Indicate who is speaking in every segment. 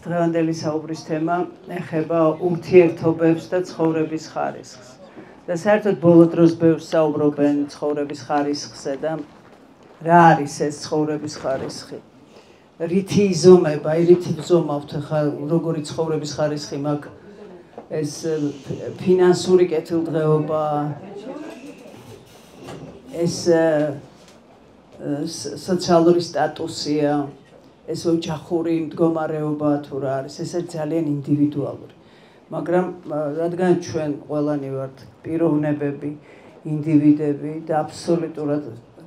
Speaker 1: დღევანდელი საუბრის თემა ეხება ურთიერთობებს და ცხოვრების ხარისხს. და საერთოდ ბოლო დროს ბევრს საუბრობენ ცხოვრების ხარისხზე და რა არის ეს ცხოვრების ხარისხი. რითი იზომება, რითი ვზომავთ ხა როგორი ცხოვრების ხარისხი მაქვს ეს ფინანსური კეთილდღეობა, ეს სოციალური სტატუსია, ეს ოჯახური მდგომარეობა თუ რა არის, ეს არის ძალიან ინდივიდუალური. მაგრამ რადგან ჩვენ ყველანი ვართ პიროვნებები, ინდივიდები და აბსოლუტურად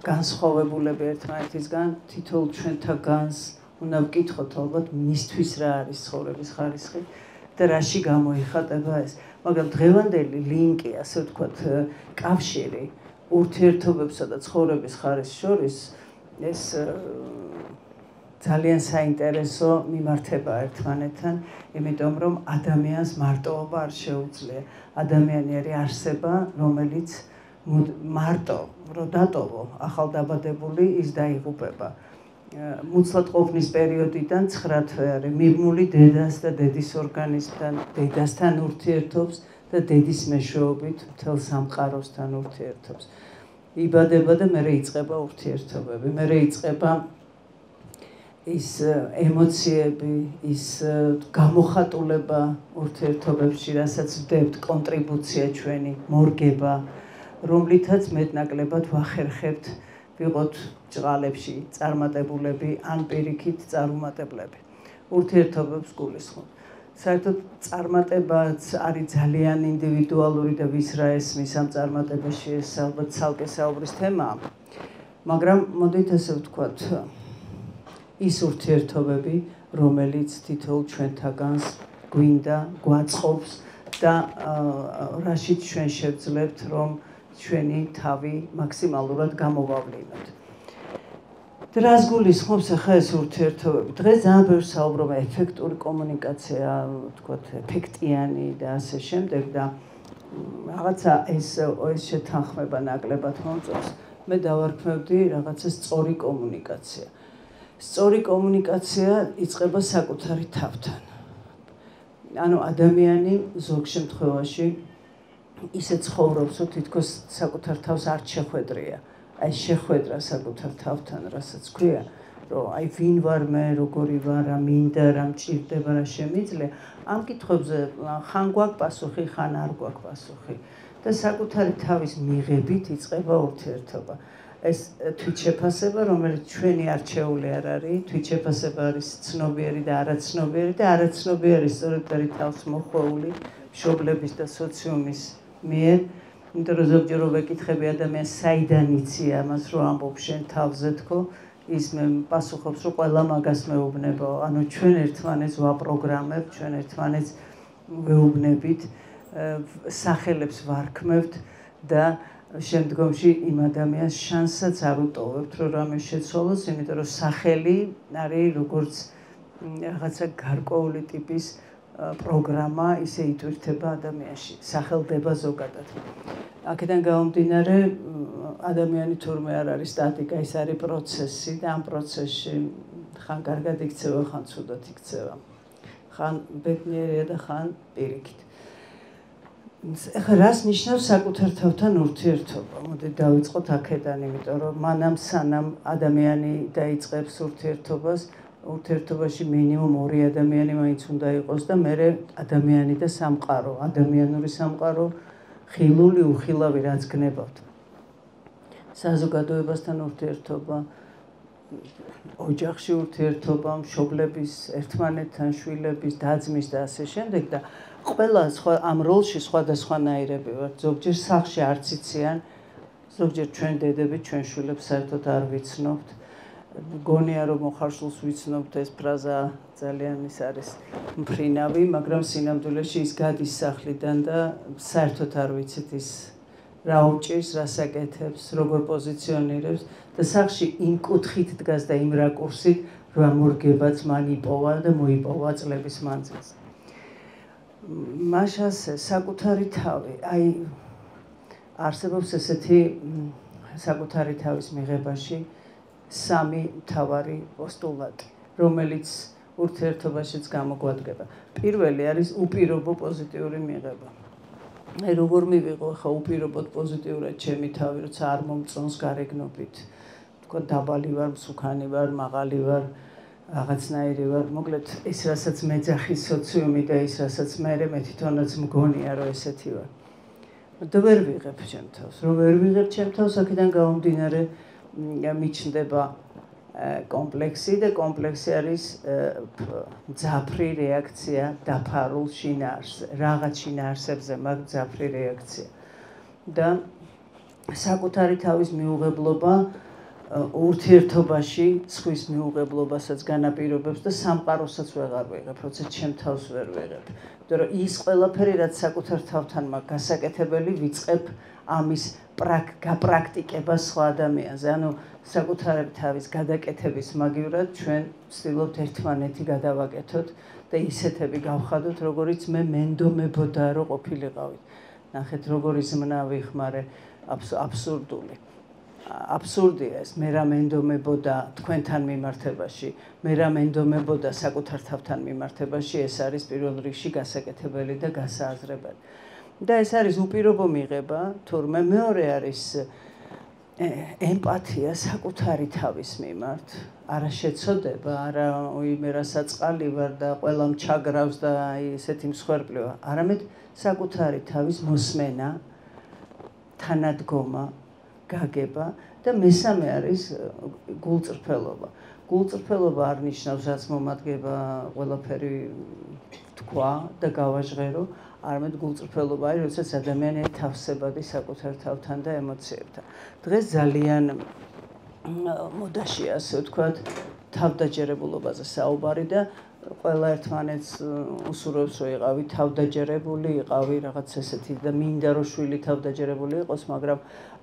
Speaker 1: განსხვავებულები ერთმანეთისგან, თითოეულ ჩვენთაგანს უნდა ვკითხოთ ალბათ მისთვის რა არის ცხოვრების ხარისხი და რაში გამოიხატება ეს. მაგრამ დღევანდელი ლინკი, ასე ვთქვათ, კავშირი ურთიერთობებსა და ცხოვრების ხარისხს შორის ეს ძალიან საინტერესო მიმართება ერთმანეთთან, იმიტომ რომ ადამიანს მარტოობა არ შეუძლია. ადამიანი არის არსება, რომელიც მარტო რო დატოვო, ახალდაბადებული ის დაიღუპება. მუცლად ყოფნის პერიოდიდან 9 თვე არის მიბმული დედას და დედის ორგანიზმთან, დედასთან ურთიერთობს და დედის მეშვეობით მთელ სამყაროსთან ურთიერთობს. იბადება და მერე იწყება ურთიერთობები, მერე იწყება ის ემოციები, ის გამოხატულება ურთიერთობებში, რასაც ვდებთ, კონტრიბუცია ჩვენი, მორგება, რომლითაც მეტნაკლებად ვახერხებთ ვიყოთ ჭყალებში წარმატებულები ან პირიქით წარუმატებლები. ურთიერთობებს გულისხმობ. საერთოდ წარმატებაც არის ძალიან ინდივიდუალური და ვის რა ესმის ამ წარმატებაში, ეს ალბათ ცალკე საუბრის თემაა. მაგრამ მოდით ასე ვთქვათ, ის ურთიერთობები, რომელიც თითოეულ ჩვენთაგანს გვინდა, გვაწყობს და რაშიც ჩვენ შევძლებთ, რომ ჩვენი თავი მაქსიმალურად გამოვავლინოთ. რას გულისხმობს ახლა ეს ურთიერთობები? დღეს ძალიან ბევრ საუბრობ ეფექტური კომუნიკაცია, ვთქვათ, ეფექტიანი და ასე შემდეგ და რაღაცა ეს შეთანხმება ნაკლებად მომწონს. მე დავარქმევდი რაღაცა სწორი კომუნიკაცია. სწორი კომუნიკაცია იწყება საკუთარი თავთან. ანუ ადამიანი ზოგ შემთხვევაში ისე ცხოვრობს, რომ თითქოს საკუთარ თავს არ შეხვედრია. აი შეხვედრა საკუთარ თავთან, რასაც ქვია, რომ აი ვინ ვარ მე, როგორი ვარ, რა მინდა, რა მჭირდება, რა შემიძლია, ამ კითხვებზე ხან გვაქვს პასუხი, ხან არ გვაქვს პასუხი. და საკუთარი თავის მიღებით იწყება ურთიერთობა. ეს თვითშეფასება, რომელიც ჩვენი არჩეული არ არის, თვითშეფასება არის ცნობიერი და არაცნობიერი და არაცნობიერი სწორედ არის თავს მოხვეული მშობლების და სოციუმის მიერ. იმიტომ რომ ზოგჯერ ვეკითხები ადამიანს, საიდან იცი ამას, რომ ამბობ შენ თავზე თქო, ის პასუხობს, რომ ყველა მაგას მეუბნებო. ანუ ჩვენ ერთმანეთს ვაპროგრამებთ, ჩვენ ერთმანეთს ვეუბნებით, სახელებს ვარქმევთ და შემდგომში იმ ადამიანს შანსსაც არ უტოვებთ, რომ რამე შეცვალოს, იმიტომ რომ სახელი არის როგორც რაღაცა გარკვეული ტიპის პროგრამა, ისე იტვირთება ადამიანში, სახელდება ზოგადად. აქედან გამომდინარე, ადამიანი თურმე არ არის სტატიკა, ის არის პროცესი და ამ პროცესში ხან კარგად იქცევა, ხან ცუდად იქცევა. ხან ბედნიერია და ხან პირიქით. ეხლა რას ნიშნავს საკუთარ თავთან ურთიერთობა? მოდით დავიწყოთ აქედან, იმიტომ რომ მანამ სანამ ადამიანი დაიწყებს ურთიერთობას, ურთიერთობაში მინიმუმ 2 ადამიანი მაინც უნდა იყოს და მერე ადამიანი და სამყარო, ადამიანური სამყარო, ხილული, უხილავი რაც გნებავთ. საზოგადოებასთან ურთიერთობა, ოჯახში ურთიერთობა, მშობლების, ერთმანეთთან, შვილების, და-ძმის და ასე შემდეგ და ყველა ამ როლში სხვადასხვანაირები ვართ. ზოგჯერ სახლში არც იციან, ზოგჯერ ჩვენ დედები ჩვენ შვილებს საერთოდ არ ვიცნობთ. გონია რომ მოხარშულს ვიცნობთ, ეს ფრაზა ძალიან ის არის მფრინავი, მაგრამ სინამდვილეში ის გადის სახლიდან და საერთოდ არ ვიცით ის რა უჭირს, რა საკეთებს, როგორ პოზიციონირებს და სახლში იმ კუთხით დგას და იმ რაკურსით, რომ მორგებაც მან იპოვა და მოიპოვა წლების მანძილზე. მაშასე საკუთარი თავი, აი არსებობს ესეთი საკუთარი თავის მიღებაში 3 მთავარი პოსტულატი, რომელიც ურთიერთობაშიც გამოგვადგება. პირველი არის უპირობო პოზიტიური მიღება. აი როგორ მივიღო ხა უპირობოდ პოზიტიურად ჩემი თავი, როცა არ მომწონს გარეგნობით. თქო დაბალი ვარ, მსუქანი ვარ, მაღალი ვარ, რაღაცნაირი ვარ. მოკლედ ის რასაც მეძახის სოციუმი და ის რასაც მე თვითონაც მგონია რომ ესეთი ვარ. და ვერ ვიღებ ჩემ თავს. რომ ვერ ვიღებ ჩემ თავს, აქედან გამომდინარე მიჩნდება კომპლექსი და კომპლექსი არის მძაფრი რეაქცია დაფარულ შინაარსზე, რაღაც შინაარსებზე მაგ მძაფრი რეაქცია. და საკუთარი თავის მიუღებლობა ურთიერთობაში სხვის მიუღებლობასაც განაპირობებს და სამყაროსაც ვეღარ ვიღებ, როცა ჩემ თავს ვერ ვიღებ. იმიტომ რომ ის ყველაფერი, რაც საკუთარ თავთან მაქვს გასაკეთებელი, ვიწყებ ამის გაპრაქტიკება სხვა ადამიანზე. ანუ საკუთარი თავის გადაკეთების მაგივრად ჩვენ ვცდილობთ ერთმანეთი გადავაკეთოთ და ისეთები გავხადოთ, როგორიც მე მენდომებოდა რომ ყოფილიყავით. ნახეთ, როგორი ზმნა ვიხმარე, აბსურდული. აბსურდია ეს, მე რა მენდომებოდა თქვენთან მიმართებაში, მე რა მენდომებოდა საკუთარ თავთან მიმართებაში, ეს არის პირველ რიგში გასაკეთებელი და გასააზრებელი. და ეს არის უპირობო მიღება, თურმე მეორე არის ემპათია საკუთარი თავის მიმართ. არა შეცოდება, არა მე რა საწყალი ვარ და ყველამ ჩაგრავს და ესეთი მსხვერპლი ვარ, არამედ საკუთარი თავის მოსმენა, თანადგომა, გაგება და მესამე არის გულწრფელობა. გულწრფელობა არ ნიშნავს რაც მომადგება ყველაფერი თქვა და გავაჟღერო, არამედ გულწრფელობა არის, როდესაც ადამიანი თავსებადი საკუთარ თავთან და ემოციებთან. დღეს ძალიან მოდაშია, ასე ვთქვათ, თავდაჯერებულობაზე საუბარი და ყველა ერთმანეთს უსურვებს, რომ იყავი თავდაჯერებული, იყავი რაღაც ესეთი და მინდა რომ შვილი თავდაჯერებული იყოს, მაგრამ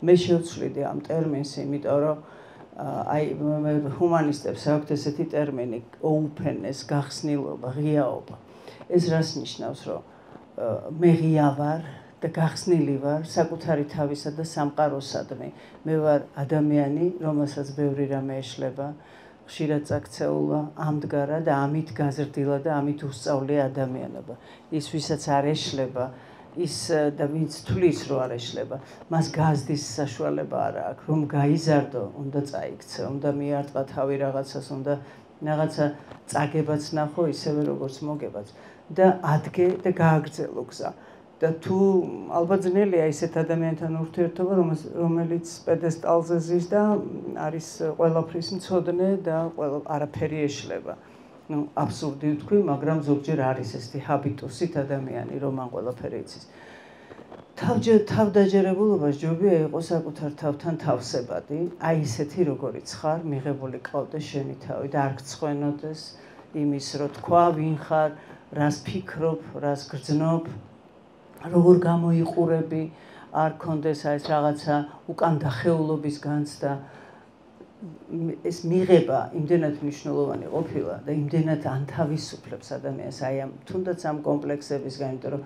Speaker 1: მე შევცვლიდი ამ ტერმინს, იმიტომ რომ აი ჰუმანისტებს აქვთ ესეთი ტერმინი openness, გახსნილობა, ღიაობა. ეს რას ნიშნავს, რომ მე ღია ვარ და გახსნილი ვარ საკუთარი თავისა და სამყაროსადმი. მე ვარ ადამიანი, რომელსაც ბევრი რამე ეშლება, ხშირად წაქცეულა, ამდგარა და ამით გაზრდილა და ამით უსწავლია ადამიანობა. ის ვისაც არ ეშლება, ის და ვინც თვლის რომ არ ეშლება, მას გაზდის საშუალება არ აქვს, რომ გაიზარდო, უნდა წაიქცე, უნდა მიარტყა თავი რაღაცას, უნდა რაღაცა წაგებაც ნახო, ისევე როგორც მოგებაც და ადგე და გააგრძელო გზა. და თუ ალბათ ძნელია ისეთ ადამიანთან ურთიერთობა, რომელიც პედესტალზე ზის და არის ყველაფრის მცოდნე და არაფერი ეშლება. ნუ აბსურდი ვთქვი, მაგრამ ზოგჯერ არის ესეთი ჰაბიტუსით ადამიანი, რომ მან ყველაფერი იცის. თავდაჯერებულობა ჯობია იყოს საკუთარ თავთან თავსებადი, აი ისეთი როგორიც ხარ, მიღებული ყავდეს შენი თავი და არ გცხვენოდეს იმის, რომ თქვა ვინ ხარ, რას ფიქრობ, რას გრძნობ, როგორ გამოიყურები, არ კონდეს აი ეს რაღაცა უკან დახეულობის განცდა. ეს მიღება იმდენად მნიშვნელოვანი ყოფილა და იმდენად ანთავისუფლებს ადამიანს აი ამ თუნდაც ამ კომპლექსებისგან, იმიტომ რომ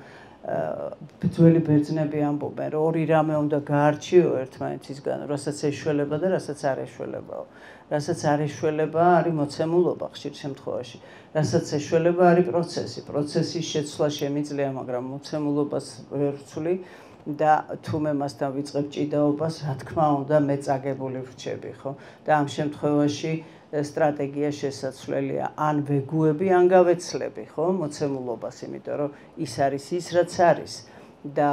Speaker 1: ბრძველი ბერძნები ამბობენ, რომ ორი რამე უნდა გაარჩიო ერთმანეთისგან, რასაც ეშველება და რასაც არ ეშველებაო. რასაც არ ეშველება არის მოცემულობა ხშირ შემთხვევაში. რასაც ეშველება არის პროცესი. პროცესის შეცვლა შემიძლია, მაგრამ მოცემულობას ვერ ვცვლი და თუ მე მასთან ვიწყებ ჭიდაობას, რა თქმა უნდა, მე წაგებული ვრჩები, ხო? და ამ შემთხვევაში სტრატეგია შესაძლებელია, ან ვეგუები, ან გავეცლები, ხო, მოცემულობას, იმიტომ რომ ის არის ის, რაც არის და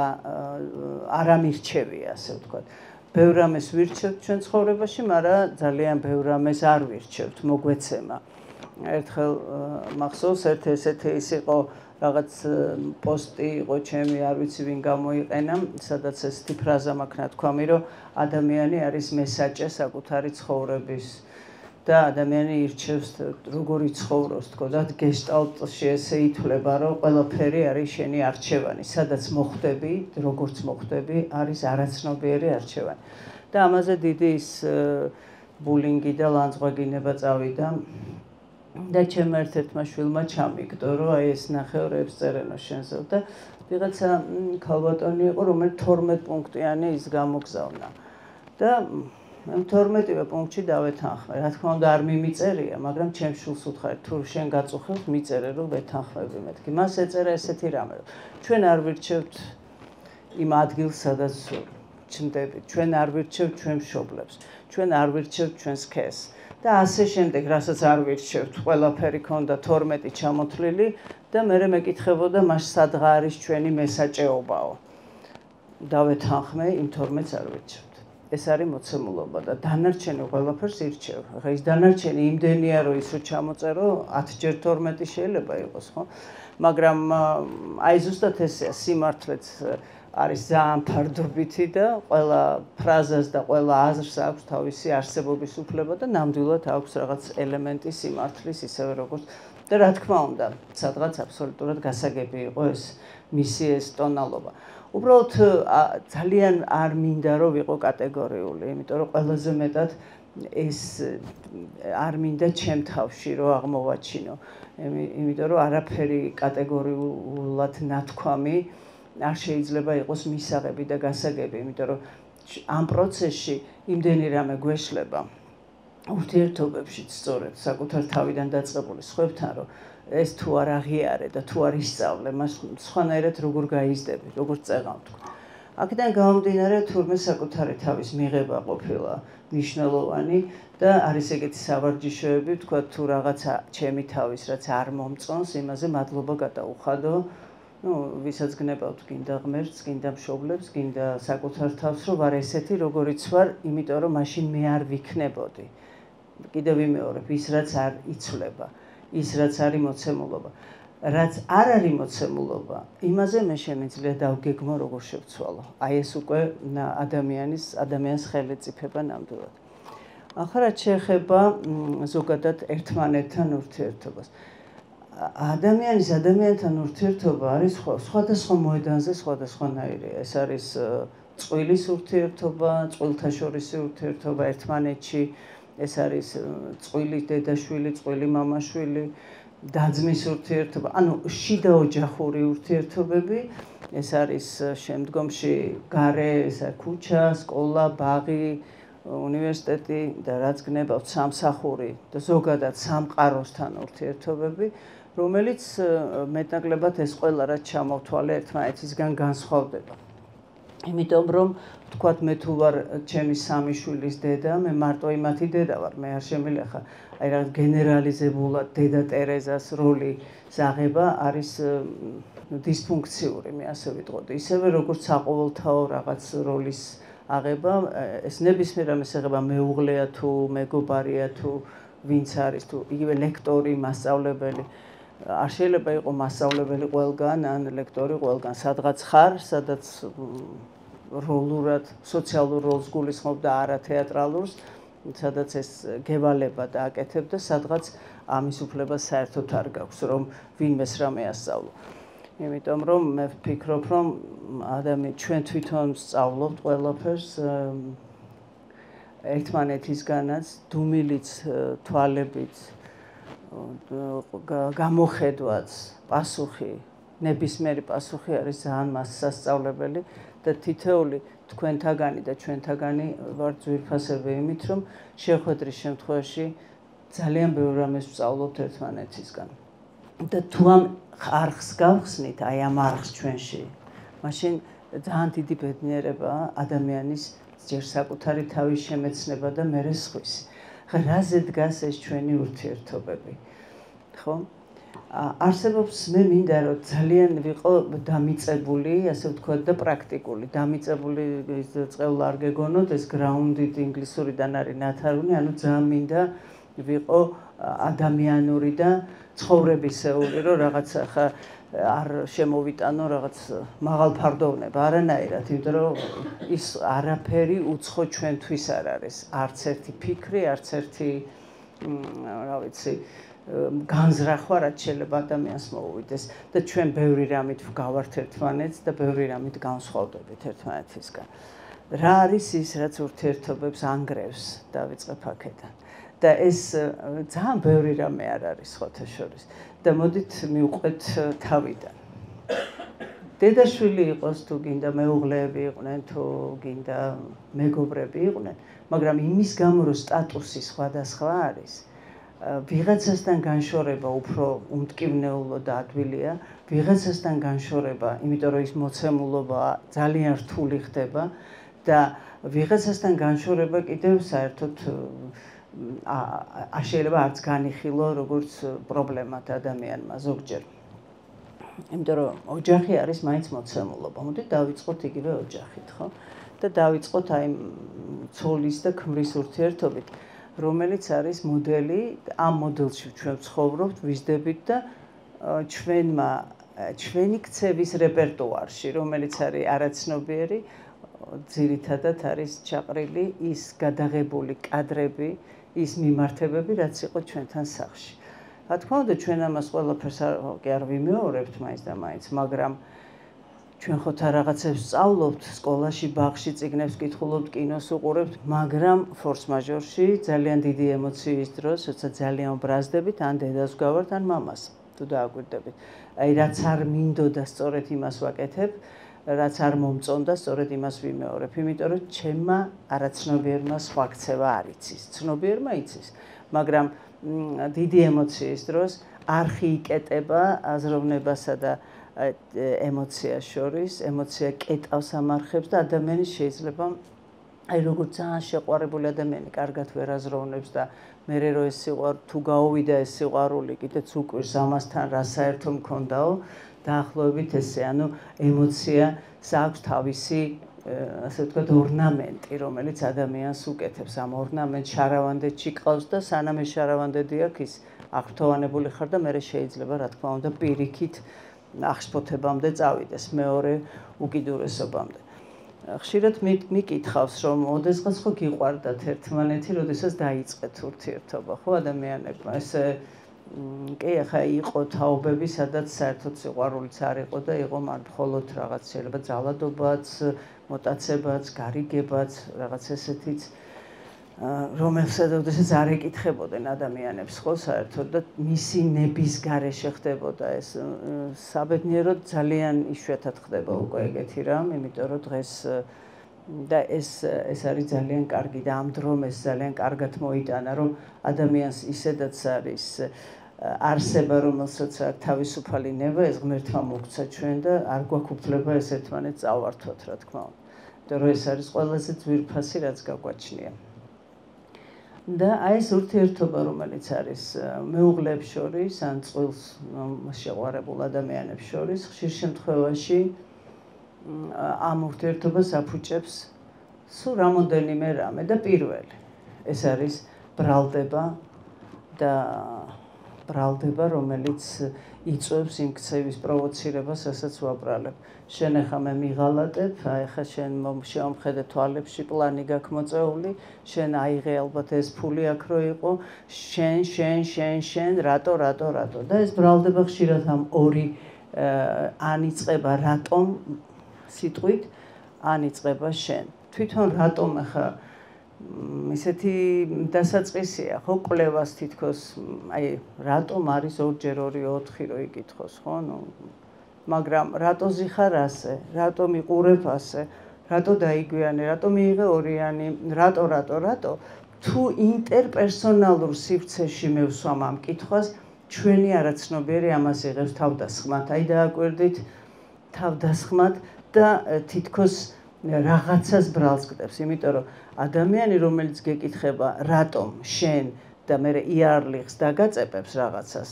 Speaker 1: არ ამირჩევია, ასე ვთქვათ. ბევრ რამეს ვირჩევთ ჩვენ ცხოვრებაში, მაგრამ ძალიან ბევრ რამეს არ ვირჩევთ, მოგვეცემა. ერთხელ მახსოვს ესეთი ის იყო რაღაც პოსტი იყო ჩემი, არ ვიცი ვინ გამოიყენა, სადაც ესეთი ფრაზა მაქვს ნათქვამი, რომ ადამიანი არის მესაჭე საკუთარი ცხოვრების და ადამიანი ირჩევს როგორი ცხოვრობს, თქო და გეშტალტში ესე ითვლება, რომ ყველაფერი არის შენი არჩევანი, სადაც მოხვდები, როგორც მოხვდები, არის არაცნობიერი არჩევანი. და ამაზე დიდი ის ბულინგი და ლანძღვაგინება წავიდა. და ჩემ ერთ-ერთმა შვილმა ჩამიგდო, რომ აი ეს ნახევრებს წერენო შენზე და ვიღაცა ქალბატონი იყო, რომელიც 12 პუნქტიანი ის გამოგზავნა. და მე 12-ვე პუნქტში დავეთანხმე. რა თქმა უნდა არ მიმიწერია, მაგრამ ჩემს შულს უთხარი, თუ შენ გაწუხებ, მიწერე რომ ვეთანხმები მეთქი. მას ეწერა ესეთი რამე, რომ ჩვენ არ ვირჩევთ იმ ადგილს, სადაც ჩნდებით. ჩვენ არ ვირჩევთ ჩვენ მშობლებს. ჩვენ არ ვირჩევთ ჩვენს სქესს. და ასე შემდეგ, რასაც არ ვირჩევთ, ყველაფერი ქონდა 12 ჩამოთვლილი და მე მეკითხებოდა მას სადღა არის ჩვენი მესაჭეობაო. დავეთანხმე, იმ 12-ს არ ვირჩევთ. ეს არის მოცემულობა და დანარჩენი ყველაფერს ირჩევ. ახლა ის დანარჩენი იმდენია, რომ ის რო ჩამოწერო 10-ჯერ 12 შეიძლება იყოს, ხო? მაგრამ აი ზუსტად ესეა, სიმართლეც არის ძალიან ფარდობითი და ყველა ფრაზას და ყველა აზრს აქვს თავისი არსებობის უფლება და ნამდვილად აქვს რაღაც ელემენტი სიმართლის, ისევე როგორც და რა თქმა უნდა, სადღაც აბსოლუტურად გასაგები იყო ეს მისი ეს ტონალობა. უბრალოდ ძალიან არ მინდა რომ ვიყო კატეგორიული, იმიტომ რომ ყველაზე მეტად ეს არ მინდა ჩემ თავში რომ აღმოვაჩინო, იმიტომ რომ არაფერი კატეგორიულად ნათქვამი არ შეიძლება იყოს მისაღები და გასაგები, იმიტომ რომ ამ პროცესში იმდენი რამე გვეშლება ურთიერთობებშიც სწორედ საკუთარ თავიდან დაწყებული სხვებთან, რომ ეს თუ არ აღიარე და თუ არ ისწავლე, მას სხვანაირად როგორ გაიზდები, როგორ წეღავ თქვა. აქედან გამომდინარე, თურმე საკუთარი თავის მიღება ყოფილა მნიშვნელოვანი და არის ეგეთი სავარჯიშოები, თქვა თუ რაღაცა ჩემი თავის რაც არ მომწონს, იმაზე მადლობა გადაუხადო. ვისაც გნებავთ, გინდა ღმერთს, გინდა მშობლებს, გინდა საკუთარ თავს, რომ ვარ ესეთი, როგორიც ვარ, იმიტომ რომ მაშინ მე არ ვიქნებოდი. კიდევ ვიმეორებ, ის რაც არ იცვლება, ის რაც არის მოცემულობა. რაც არ არის მოცემულობა, იმაზე მე შემიძლია დავგეგმო, როგორ შევცვალო. აი ეს უკვე ადამიანის ხელეწიფება ნამდვილად. ახლა რაც შეეხება ზოგადად ერთმანეთთან ურთიერთობას. ადამიანთან ურთიერთობა არის სხვადასხვა მოედანზე სხვადასხვანაირია. ეს არის წყვილის ურთიერთობა, წყვილთა შორისი ურთიერთობა ერთმანეთში, ეს არის წყვილის დედაშვილი, წყვილი მამაშვილი, და-ძმის ურთიერთობა, ანუ შიდა ოჯახური ურთიერთობები, ეს არის შემდგომში გარე, ეს არის ქუჩა, სკოლა, ბაღი, უნივერსიტეტი და რაც გნებავთ სამსახური და ზოგადად სამყაროსთან ურთიერთობები, რომელიც მეტნაკლებად ეს ყველა რაც ჩამოვთვალე ერთმანეთისგან განსხვავდება. იმიტომ რომ თქვათ მე თუ ვარ ჩემი სამი შვილის დედა, მე მარტო იმათი დედა ვარ, მე არ შემიძლია ხა აი რაღაც გენერალიზებულად დედა ტერეზას როლი ზაღება არის დისფუნქციური, მე ასე ვიტყოდი. ისევე როგორც საყოველთაო რაღაც როლის აღება, ეს ნებისმიერ რამეს ეხება მეუღლეა თუ მეგობარია თუ ვინც არის თუ იგივე ლექტორი, მასწავლებელი. არ შეიძლება იყო მასწავლებელი ყველგან ან ლექტორი ყველგან. სადღაც ხარ, სადაც როლურად, სოციალურ როლს გულისხმობ და არა თეატრალურს, სადაც ეს გევალება და აკეთებ და სადღაც ამის უფლება საერთოდ არ გაქვს, რომ ვინმეს რამე ასწავლო. იმიტომ რომ მე ვფიქრობ, რომ ჩვენ თვითონ სწავლობთ ყველაფერს ერთმანეთისგანაც, დუმილიც, თვალებით, გამოხედვაც, პასუხი, ნებისმიერი პასუხი არის ძალიან მასწავლებელი და თითოეული თქვენთაგანი და ჩვენთაგანი ვართ ძვირფასები იმით, რომ შეხვედრის შემთხვევაში ძალიან ბევრ რამეს ვსწავლობთ ერთმანეთისგან. და თუ ამ არხს გავხსნით, აი ამ არხს ჩვენში, მაშინ ძალიან დიდი ბედნიერებაა ადამიანის ჯერ საკუთარი თავის შემეცნება და მერე სხვის. რაზე დგას ეს ჩვენი ურთიერთობები, ხო? არსებობს მე მინდა რომ ძალიან ვიყო დამიწებული, ასე ვთქვათ და პრაქტიკული. დამიწებული წყევლა არ გეგონოთ, ეს grounded ინგლისურიდან არის ნათარგმნი, ანუ ძალიან მინდა ვიყო ადამიანური და ცხოვრებისეული, რომ რაღაცა ხა არ შემოვიტანო რაღაც მაღალფარდოვნება, არანაირად, იმიტომ რომ ის არაფერი უცხო ჩვენთვის არ არის. არც ერთი ფიქრი, არც ერთი რა ვიცი, განზრახვა, რაც შეიძლება ადამიანს მოუვიდეს და ჩვენ ბევრი რამით ვგავართ ერთმანეთს და ბევრი რამით განსხვავდებით ერთმანეთისგან. რა არის ის, რაც ურთიერთობებს ანგრევს, დავიწყებ აქედან. და ეს ძალიან ბევრი რამე არ არის სხვათა შორის და მოდით მივყვეთ თავიდან. დედაშვილი იყოს თუ გინდა მეუღლეები იყვნენ თუ გინდა მეგობრები იყვნენ, მაგრამ იმის გამო რომ სტატუსი სხვადასხვა არის, ვიღაცასთან განშორება უფრო უმტკივნეულო და ადვილია, ვიღაცასთან განშორება, იმიტომ რომ ის მოცემულობა ძალიან რთული ხდება და ვიღაცასთან განშორება კიდევ საერთოდ შეიძლება არც განიხილო როგორც პრობლემად ადამიანმა ზოგჯერ. იმიტომ რომ ოჯახი არის მაინც მოცემულობა. მოდით დავიწყოთ იგივე ოჯახით, ხო? და დავიწყოთ აი ცოლის და ქმრის ურთიერთობით, რომელიც არის მოდელი, ამ მოდელში ჩვენ ვცხოვრობთ, ვიზრდებით და ჩვენი ქცევის რეპერტუარში, რომელიც არის არაცნობიერი, ძირითადად არის ჩაყრილი ის გადაღებული კადრები, ის მიმართებები, რაც იყო ჩვენთან სახლში. რა თქმა უნდა, ჩვენ ამას ყველაფერს არ ვიმეორებთ მაინც და მაინც, მაგრამ ჩვენ ხოთა რაღაცებს სწავლობთ, სკოლაში, ბაღში, წიგნებს კითხულობთ, კინოს უყურებთ, მაგრამ ფორს-მაჟორში ძალიან დიდი ემოციის დროს, როცა ძალიან ვბრაზდებით, ან დედას ვგავართ, ან მამას, თუ დააკვირდებით. აი, რაც არ მინდოდა, სწორედ იმას ვაკეთებ, რაც არ მომწონდა, სწორედ იმას ვიმეორებ, იმიტომ რომ ჩემმა არაცნობიერმა სხვა ქცევა არ იცის. ცნობიერმა იცის, მაგრამ დიდი ემოციის დროს არხი იკეტება აზროვნებასა და ემოციას შორის, ემოცია კეტავს ამ არხებს და ადამიანი შეიძლება აი როგორც ძალიან შეყვარებული ადამიანი კარგად ვერ აზროვნებს და მერე რომ ეს თუ გაუვიდა ეს სიყვარული კიდეც უკვირს ამასთან რა საერთო მქონდაო დაახლოებით ესე, ანუ ემოციას აქვს თავისი ასე ვთქვათ ორნამენტი, რომელიც ადამიანს უკეთებს. ამ ორნამენტს შარავანდედში ყავს და სანამ ეს შარავანდედი აქვს, ის აღფრთოვანებული ხარ და მერე შეიძლება რა თქმა უნდა პირიქით აღშფოთებამდე წავიდეს, მეორე უკიდურესობამდე. ხშირად მიკითხავს, რომ ოდესღაც ხო გიყვარდათ ერთმანეთი, როდესაც დაიწყეთ ურთიერთობა, ხო ადამიანებმა. ესე კი, ახლა იყო თაობები, სადაც საერთოდ სიყვარულიც არ იყო და იყო მხოლოდ რაღაც შეიძლება ძალადობაც, მოტაცებაც, გარიგებაც, რაღაც ესეთიც, რომელსაც არ ეკითხებოდნენ ადამიანებს, ხო, საერთოდ და მისი ნების გარეშე ხდებოდა ეს. საბედნიეროდ ძალიან იშვიათად ხდება უკვე ეგეთი რამ, იმიტომ რომ დღეს და ეს არის ძალიან კარგი და ამ დრომ ეს ძალიან კარგად მოიტანა, რომ ადამიანს ისედაც არის არსება, რომელსაც აქვს თავისუფალი ნება, ეს ღმერთმა მოგცა ჩვენ და არ გვაქვს უფლება ეს ერთმანეთს წავართვათ, რა თქმა უნდა. იმიტომ რომ ეს არის ყველაზე ძვირფასი, რაც გაგვაჩნია. და აი ეს ურთიერთობა, რომელიც არის მეუღლეებს შორის, ან წყვილს შეყვარებულ ადამიანებს შორის, ხშირ შემთხვევაში ამ ურთიერთობას აფუჭებს სულ რამოდენიმე რამე და პირველი ეს არის ბრალდება, რომელიც იწვევს იმ ქცევის პროვოცირებას, რასაც ვაბრალებ. შენ ახლა მე მიღალატებ, აი ახლა შენ შემხედე თვალებში პლანი გაქვს მოწეული, შენ აიღე ალბათ ეს ფული აქ რო იყო, შენ, რატო და ეს ბრალდება ხშირად ამ ორი ან იწყება რატომ სიტყვით, ან იწყება შენ. თვითონ რატომ ახლა ისეთი დასაწყისია, ხო, კვლევას თითქოს, აი, რატომ არის 2x2 4 რო იკითხოს, ხო, მაგრამ რატო ზიხარ ასე, რატო მიყურებ ასე, რატო დაიგვიანე, რატო მიიღე ორიანი, რატო, თუ ინტერპერსონალურ სივრცეში მევსვამ ამ კითხვას, ჩვენი არაცნობიერი ამას იღებს თავდასხმად, აი დააკვირდით თავდასხმად და თითქოს რაღაცას ბრალს გდებს, იმიტომ რომ ადამიანი, რომელიც გეკითხება რატომ შენ და მერე იარლიხს დაგაწებებს რაღაცას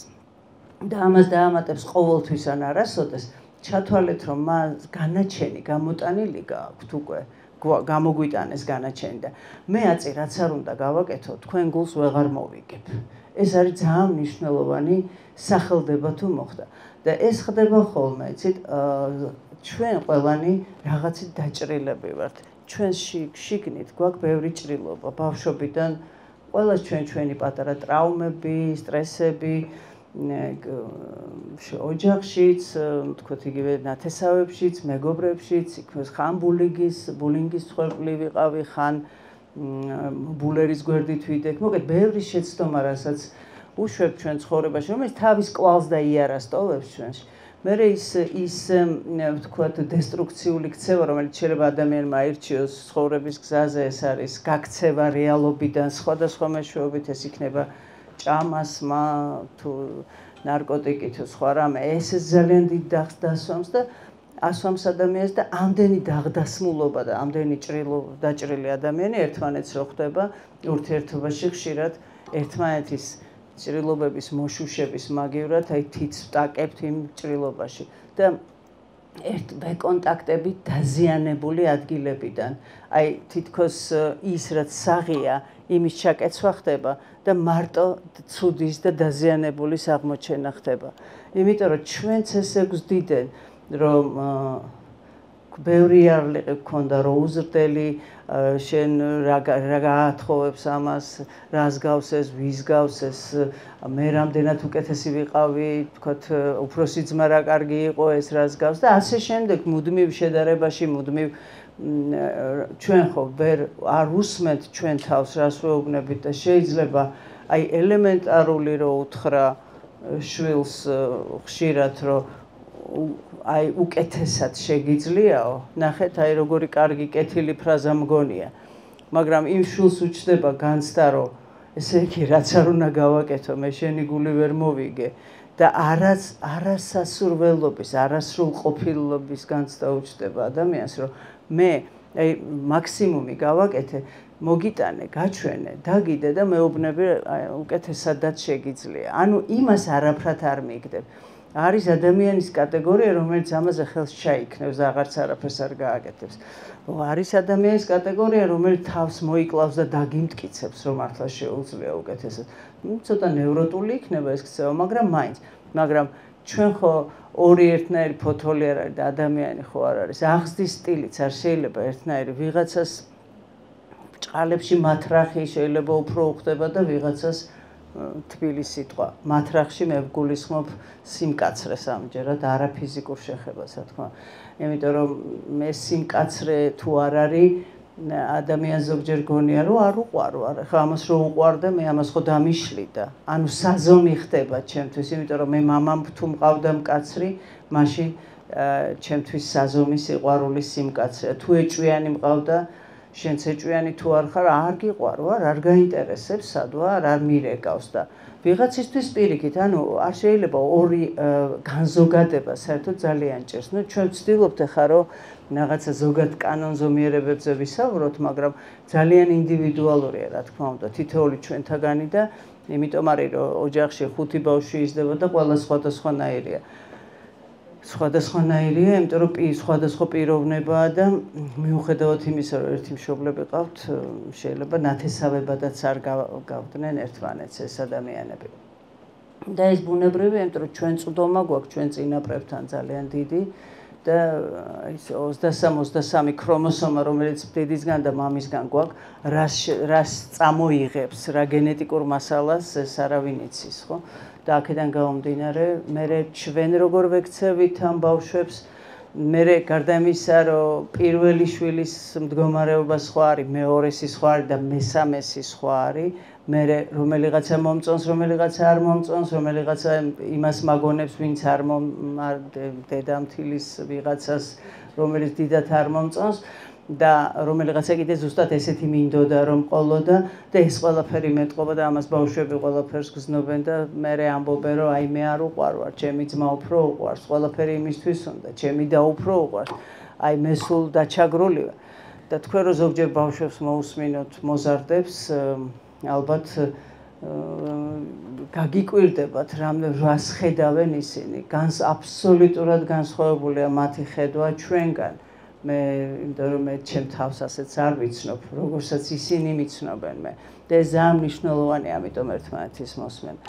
Speaker 1: და ამას დაამატებს ყოველთვის ან არასოდეს, ჩათვალეთ, რომ მას განაჩენი გამოტანილი გააქვთ უკვე, გამოგვიტანეს განაჩენი და მე აწი რაც არ უნდა გავაკეთო, თქვენ გულს ვეღარ მოვიგებ. ეს არის ძალიან მნიშვნელოვანი სახელდება თუ მოხდა და ეს ხდება ხოლმე, იცით, ჩვენ ყველანი რაღაცით დაჭრილები ვართ. ჩვენ შიგნით გვაქვს ბევრი ჭრილობა, ბავშვობიდან ყველა ჩვენი პატარა ტრაუმები, სტრესები, ოჯახშიც, თქვათ იგივე ნათესავებშიც, მეგობრებშიც, ხან ბულინგის მსხვერპლი ვიყავი, ხან ბულერის გვერდით ვიდექ. მოგეთ, ბევრი შეცდომა, რასაც უშვებ ჩვენ ცხოვრებაში, რომელიც თავის კვალს და იარას ტოვებს ჩვენში. მერე ის ვთქვათ დესტრუქციული ქცევა, რომელიც შეიძლება ადამიანმა აირჩიოს ცხოვრების გზაზე, ეს არის გაქცევა რეალობიდან სხვადასხვა მეშვეობით, ეს იქნება ჭამასმა თუ ნარკოტიკი თუ სხვა რამე, ეს ძალიან დიდ დახს დასვამს და ასვამს ადამიანს და ამდენი დაღდასმულობა და ამდენი დაჭრილი ადამიანი ერთმანეთს რო ხდება ურთიერთობაში ხშირად ერთმანეთის ჭრილობების მოშუშების მაგივრად აი თითს ვტაკებთ იმ ჭრილობაში და ბეკონტაქტები დაზიანებული ადგილებიდან აი თითქოს ის რაც საღია იმის ჩაკეცვა ხდება და მარტო ცუდის და დაზიანებულის აღმოჩენა ხდება იმიტომ რომ ჩვენც ესე გვზდიდნენ რომ ბევრი арлიყი გქონდა რომ უზრდელი შენ რა გაათხოვებს ამას რას გავს ეს ვის გავს ეს მე რამდენად უკეთესი ვიყავი თქვათ უფროსი ძმა რა კარგი იყო ეს რას გავს და ასე შემდეგ მუდმივ შედარებაში მუდმივ ჩვენ ხო ვერ არ უსმენთ ჩვენ თავს რას ვეუბნებით და შეიძლება აი ელემენტარული რო უთხრა შვილს ხშირად რომ აი უკეთესად შეგიძლიაო ნახეთ აი როგორი კარგი კეთილი ფრაზა მგონია მაგრამ იმ შულს უჩნდება განცდა რომ ესე იგი რაც არ უნდა გავაკეთო მე შენი გული ვერ მოვიგე და არასასურველობის არასრულყოფილობის განცდა უჩნდება ადამიანს რომ მე აი მაქსიმუმი გავაკეთე მოგიტანე გაჩვენე დაგიდე და მეუბნები უკეთესადაც შეგიძლია ანუ იმას არაფრად არ მიგდებ არის ადამიანის კატეგორია, რომელიც ამაზე ხელს ჩაიქნევს და აღარც არაფერს არ გააკეთებს. არის ადამიანის კატეგორია, რომელიც თავს მოიკლავს და დაგიმტკიცებს, რომ მართლა შეუძლია უკეთესად. ცოტა ნევროტული იქნება ეს ქცევა, მაგრამ მაინც. მაგრამ ჩვენ ხო ორი ერთნაირი ფოთოლი არ არის და ადამიანი ხო არ არის. აღზრდის სტილიც არ შეიძლება ერთნაირი. ვიღაცას ჭყალებში მათრახი შეიძლება უფრო უხდება და ვიღაცას თბილი სიტყვა. მათრახში მე ვგულისხმობ სიმკაცრეს ამჯერად, არა ფიზიკურ შეხებას, რა თქმა. იმიტომ რომ მე სიმკაცრე თუ არ არის, ადამიანს ზოგჯერ გონია, რომ არ უყვარო, ხა ამას რო უყვარდა, მე ამას ხო დამიშლიდა. ანუ საზომი ხდება ჩემთვის, იმიტომ რომ მე მამამ თუ მყავდა მკაცრი, მაშინ ჩემთვის საზომი სიყვარული სიმკაცრეა. თუ ეჭვიანი მყავდა შენც ეჭვიანი თუ არ ხარ, არ გიყვარო, არ გაინტერესებს, სად ვარ, არ მირეკავს და ვიღაცისთვის პირიქით, ანუ არ შეიძლება ორი განზოგადება საერთოდ ძალიან ჭირს. ნუ ჩვენ ვცდილობთ ახლა რომ რაღაცა ზოგად კანონზომიერებებზე ვისაუბროთ, მაგრამ ძალიან ინდივიდუალურია, რა თქმა უნდა, თითოეული ჩვენთაგანი და იმიტომ არის რომ ოჯახში 5 ბავშვი იზრდება და ყველა სხვადასხვანაირია. სხვადასხვანაირია, იმიტომ რომ სხვადასხვა პიროვნებაა და მიუხედავად იმისა, რომ ერთი მშობლები ყავთ, შეიძლება ნათესავებადაც არ გავდნენ ერთმანეთს ეს ადამიანები. და ეს ბუნებრივია, იმიტომ რომ ჩვენ წვდომა გვაქვს ჩვენ წინაპრებთან ძალიან დიდი და ის 23 ქრომოსომა, რომელიც დედისგან და მამისგან გვაქვს, რას წამოიღებს, რა გენეტიკურ მასალას, ეს არავინ იცის, ხო? და აქედან გამომდინარე, მე ჩვენ როგორ ვექცევით ამ ბავშვებს, მე გარდა იმისა, რომ პირველი შვილის მდგომარეობა სხვა არის, მეორესი სხვა არის და მესამესი სხვა არის, მე რომელიღაცა მომწონს, რომელიღაცა არ მომწონს, რომელიღაცა იმას მაგონებს, ვინც არ დედამთილის ვიღაცას, რომელიც დიდად არ მომწონს და რომელიღაცა კიდე ზუსტად ესეთი მინდოდა რომ ყოლოდა და ეს ყველაფერი მეტყობა და ამას ბავშვები ყველაფერს გზნობენ და მე ამბობენ რომ აი მე არ უყვარ ვარ, ჩემი ძმა უფრო უყვარს, ყველაფერი იმისთვის უნდა, ჩემი და უფრო უყვარს, აი მე სულ დაჩაგრული ვარ და თქვენ რომ ზოგჯერ ბავშვებს მოусმინოთ მოზარდებს, ალბათ გაგიკვირდებათ რას ხედავენ ისინი, აბსოლუტურად განსხვავებულია მათი ხედვა ჩვენგან. მე იმიტომ რომ მე ჩემ თავს ასეც არ ვიცნობ, როგორცაც ისინი მიცნობენ მე. და ეს ძალიან მნიშვნელოვანია, ამიტომ ერთმანეთის მოსმენა.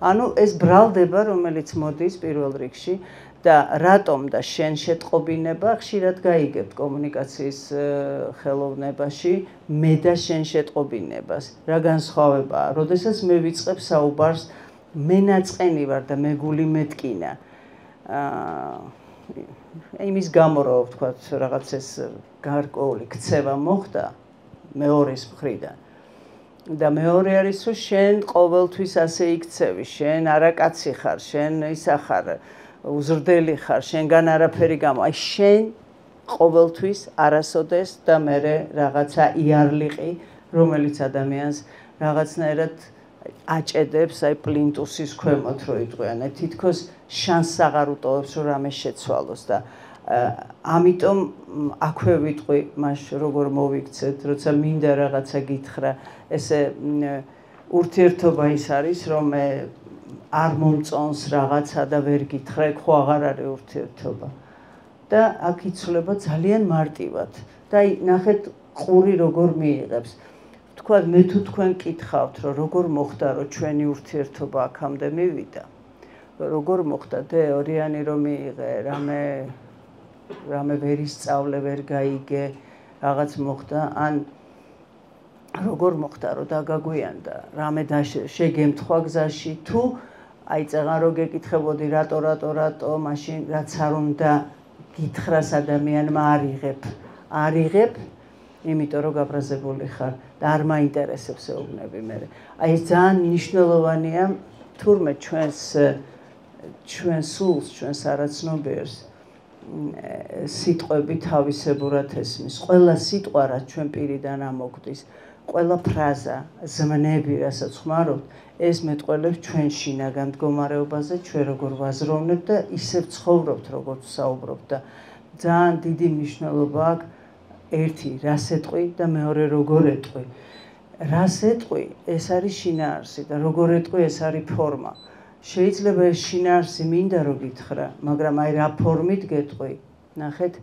Speaker 1: ანუ ეს ბრალდება, რომელიც მოდის პირველ რიგში და რატომ და შენ შეტყობინება ხშირად გაიგებთ კომუნიკაციის ხელოვნებაში მე და შენ შეტყობინებას. რა განსხვავებაა? როდესაც მე ვიწყებ საუბარს, მე ნაწყენი ვარ და მე გული მეტკინა. იმის გამო რომ ვთქვათ რაღაც ეს გარკვეული ქცევა მოხდა მეორის მხრიდან და მეორე არის რომ შენ ყოველთვის ასე იქცევი, შენ არა კაცი ხარ, შენ ისა ხარ, უზრდელი ხარ, შენგან არაფერი გამო. აი შენ ყოველთვის არასოდეს და მერე რაღაცა იარლიყი, რომელიც ადამიანს რაღაცნაირად აჭედებს, აი პლინტუსის ქვემოთ რო იყვიან, აი თითქოს შანსს აღარ უტოვებს, რომ რამე შეცვალოს და ამიტომ აქვე ვიტყვი, მას როგორ მოვიქცეთ, როცა მინდა რაღაცა გითხრა, ესე ურთიერთობა ის არის, რომ მე არ მომწონს რაღაცა და ვერ გითხრა, ეგ ხო აღარ არის ურთიერთობა. და აქ იცვლება ძალიან მარტივად. და აი ნახეთ ყური როგორ მიიღებს. თქვათ მე თუ თქვენ კითხავთ, რომ როგორ მოხდა, რომ ჩვენი ურთიერთობა აქამდე მივიდა. როგორ მოხდა ორიანი რომ მიიღე, რამე ვერ ისწავლე, ვერ გაიგე, რაღაც მოხდა, ან როგორ მოხდა, რომ დაგაგვიანდა, რამე შეგემთხვა გზაში, თუ აი წეღან რო გეკითხებოდი რატო, მაშინ რაც არ უნდა გითხრას ადამიანმა არიღებ, იმიტომ რომ გაბრაზებული ხარ და არ მაინტერესებს ეუბნები მე. აი ეს ძალიან მნიშვნელოვანია, თურმე ჩვენს სულს, ჩვენს არაცნობიერს სიტყვები თავისებურად ესმის. ყველა სიტყვა, რაც ჩვენ პირიდან ამოგვდის, ყველა ფრაზა, ზმნები, რასაც ხმარობთ, ეს მეტყველებს ჩვენ შინაგან მდგომარეობაზე, ჩვენ როგორ ვაზროვნებთ და ისევ ცხოვრობთ, როგორც საუბრობთ და ძალიან დიდი მნიშვნელობა აქვს ერთი, რას ეტყვი და მეორე, როგორ ეტყვი. რას ეტყვი, ეს არის შინაარსი და როგორ ეტყვი, ეს არის ფორმა. შეიძლება ეს შინაარსი მინდა რომ გითხრა, მაგრამ აი რა ფორმით გეტყვი, ნახეთ,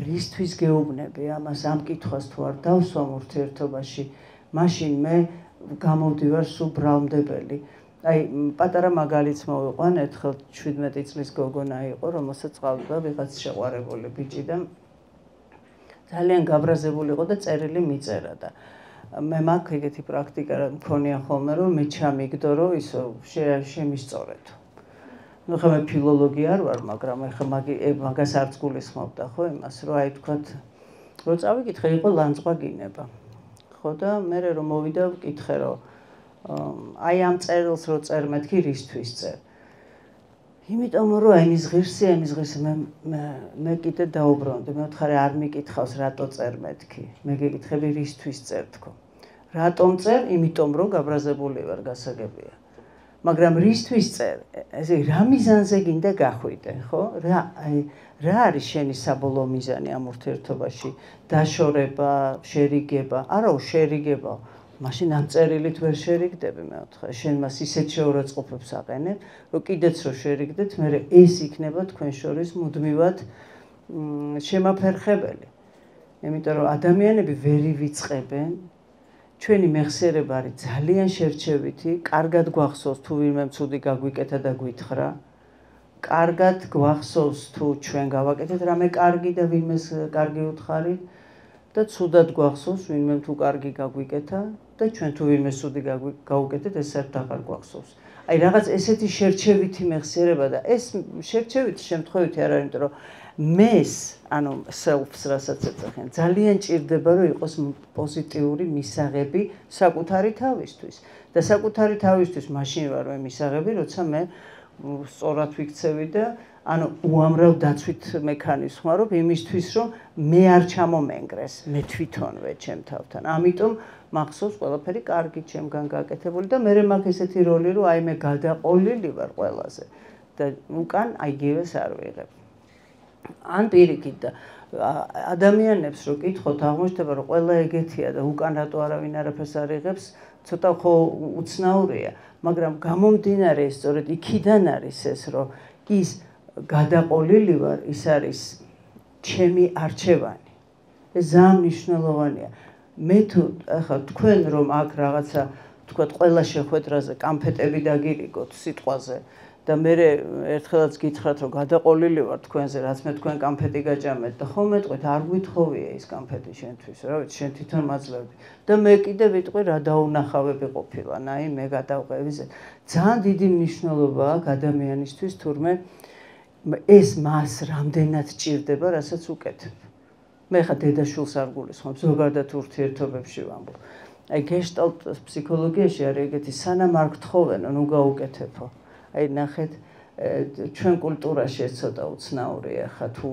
Speaker 1: რისთვის გეუბნები ამას, ამ კითხვას თუ არ დავსვამ ურთიერთობაში, მაშინ მე გამოვდივარ სულ ბრალმდებელი. აი პატარა მაგალითს მოვიყვან, ერთხელ 17 წლის გოგონა იყო, რომელსაც ყავდა ვიღაც შეყვარებული ბიჭი და ძალიან გაბრაზებული იყო და წერილი მიწერა და მე მაქვს ეგეთი პრაქტიკა მქონია ხოლმე, რომ მე ჩამიგდო, რომ ისო შემისწორეთო. ნუ ხა მე ფილოლოგი არ ვარ, მაგრამ ეხლა მაგას არც გულისხმობდა ხო იმას, რომ აი თქვათ, რო წავიკითხე, იყო ლანძღვა გინება. ხო და მე რომ მოვიდა ვკითხე, რომ აი ამ წერილს რო წერ მეთქი, რისთვის წერ? იმიტომ რომ ამის ღირსი მე კიდე დაუბრუნდი, მე ვთხარი არ მიკითხავს რატო წერ მეთქი, მე გეკითხები რისთვის წერ თქო. რატომ წერ? იმიტომ რომ გაბრაზებული ვარ, გასაგებია. მაგრამ რისთვის წერ? ესე რა მიზანზე გინდა გახვიდე, ხო? რა არის შენი საბოლოო მიზანი ამ ურთიერთობაში? დაშორება, შერიგება? არა, შერიგება. მაშინ ამ წერილით ვერ შერიგდები, მე ვთქვა, შენ მას ისეთ შეურაცხყოფებს აყენებ, რომ კიდეც რო შერიგდეთ, მე ეს იქნება თქვენ შორის მუდმივად შემაფერხებელი. იმიტომ რომ ადამიანები ვერ ივიწყებენ, ჩვენი მეხსიერება არის ძალიან შერჩევითი, კარგად გვახსოვს თუ ვინმე ცუდი გაგვიკეთა და გვითხრა, კარგად გვახსოვს თუ ჩვენ გავაკეთეთ რამე კარგი და ვინმეს კარგი უთხარით და ცუდად გვახსოვს ვინმე თუ კარგი გაგვიკეთა და ჩვენ თუ ვინმე ცუდი გავუკეთეთ, ეს საერთოდ აღარ გვახსოვს. აი რაღაც ესეთი შერჩევითი მეხსიერება და ეს შერჩევითი შემთხვევითი არ არის, იმიტომ რომ მეს, ანუ self-ს რასაც ეძახიან, ძალიან ჭირდება რომ იყოს პოზიტიური მისაღები საკუთარი თავისთვის. და საკუთარი თავისთვის მაშინ ვარ მე მისაღები, როცა მე სწორად ვიქცევი და ანუ უამრავ დაცვით მექანიზმს ხმარობ იმისთვის, რომ მე არ ჩამომენგრეს, მე თვითონვე ჩემ თავთან. ამიტომ მახსოვს ყველაფერი კარგი ჩემგან გაკეთებული და მე მაქვს ესეთი როლი, რომ აი მე გადაყოლილი ვარ ყველაზე და უკან აიგივეს არ ვიღებ. ან პირიქით და ადამიანებს რო კითხოთ, აღმოჩნდება რომ ყველა ეგეთია და უკან რატო არავინ არაფერს არ იღებს, ცოტა ხო უცნაურია, მაგრამ გამომდინარე სწორედ იქიდან არის ეს, რომ ის გადაყოლილი ვარ, ის არის ჩემი არჩევანი. ეს ძალიან მნიშვნელოვანია. მე თუ ახლა თქვენ რომ აქ რაღაცა თქვათ ყველა შეხვედრაზე კამფეტები დაგირიგოთ სიტყვაზე და მე ერთხელაც გითხრათ რომ გადაყოლილი ვარ თქვენზე, რაც მე თქვენ კამფეტი გაჭამეთ და ხო მეტყვით არ გვითხოვია ის კამფეტი შენთვის, რა ვიცი, შენ თვითონ მაძლევდი და მე კიდე ვიტყვი რა დაუნახავები ყოფილა, ნაი მე გადავყევი. ძალიან დიდი მნიშვნელობა აქვს ადამიანისთვის, თურმე ეს მას რამდენად ჭირდება, რასაც უკეთებ. მე ხა დედაშვილს არ გულისხმობ, ზოგადად ურთიერთობებში ვამბობ. აი გეშტალტ ფსიქოლოგიაში არის ეგეთი, სანამ არ გთხოვენო, ნუ გაუკეთებო. აი ნახეთ, ჩვენ კულტურაში ეს ცოტა უცნაურია ხა თუ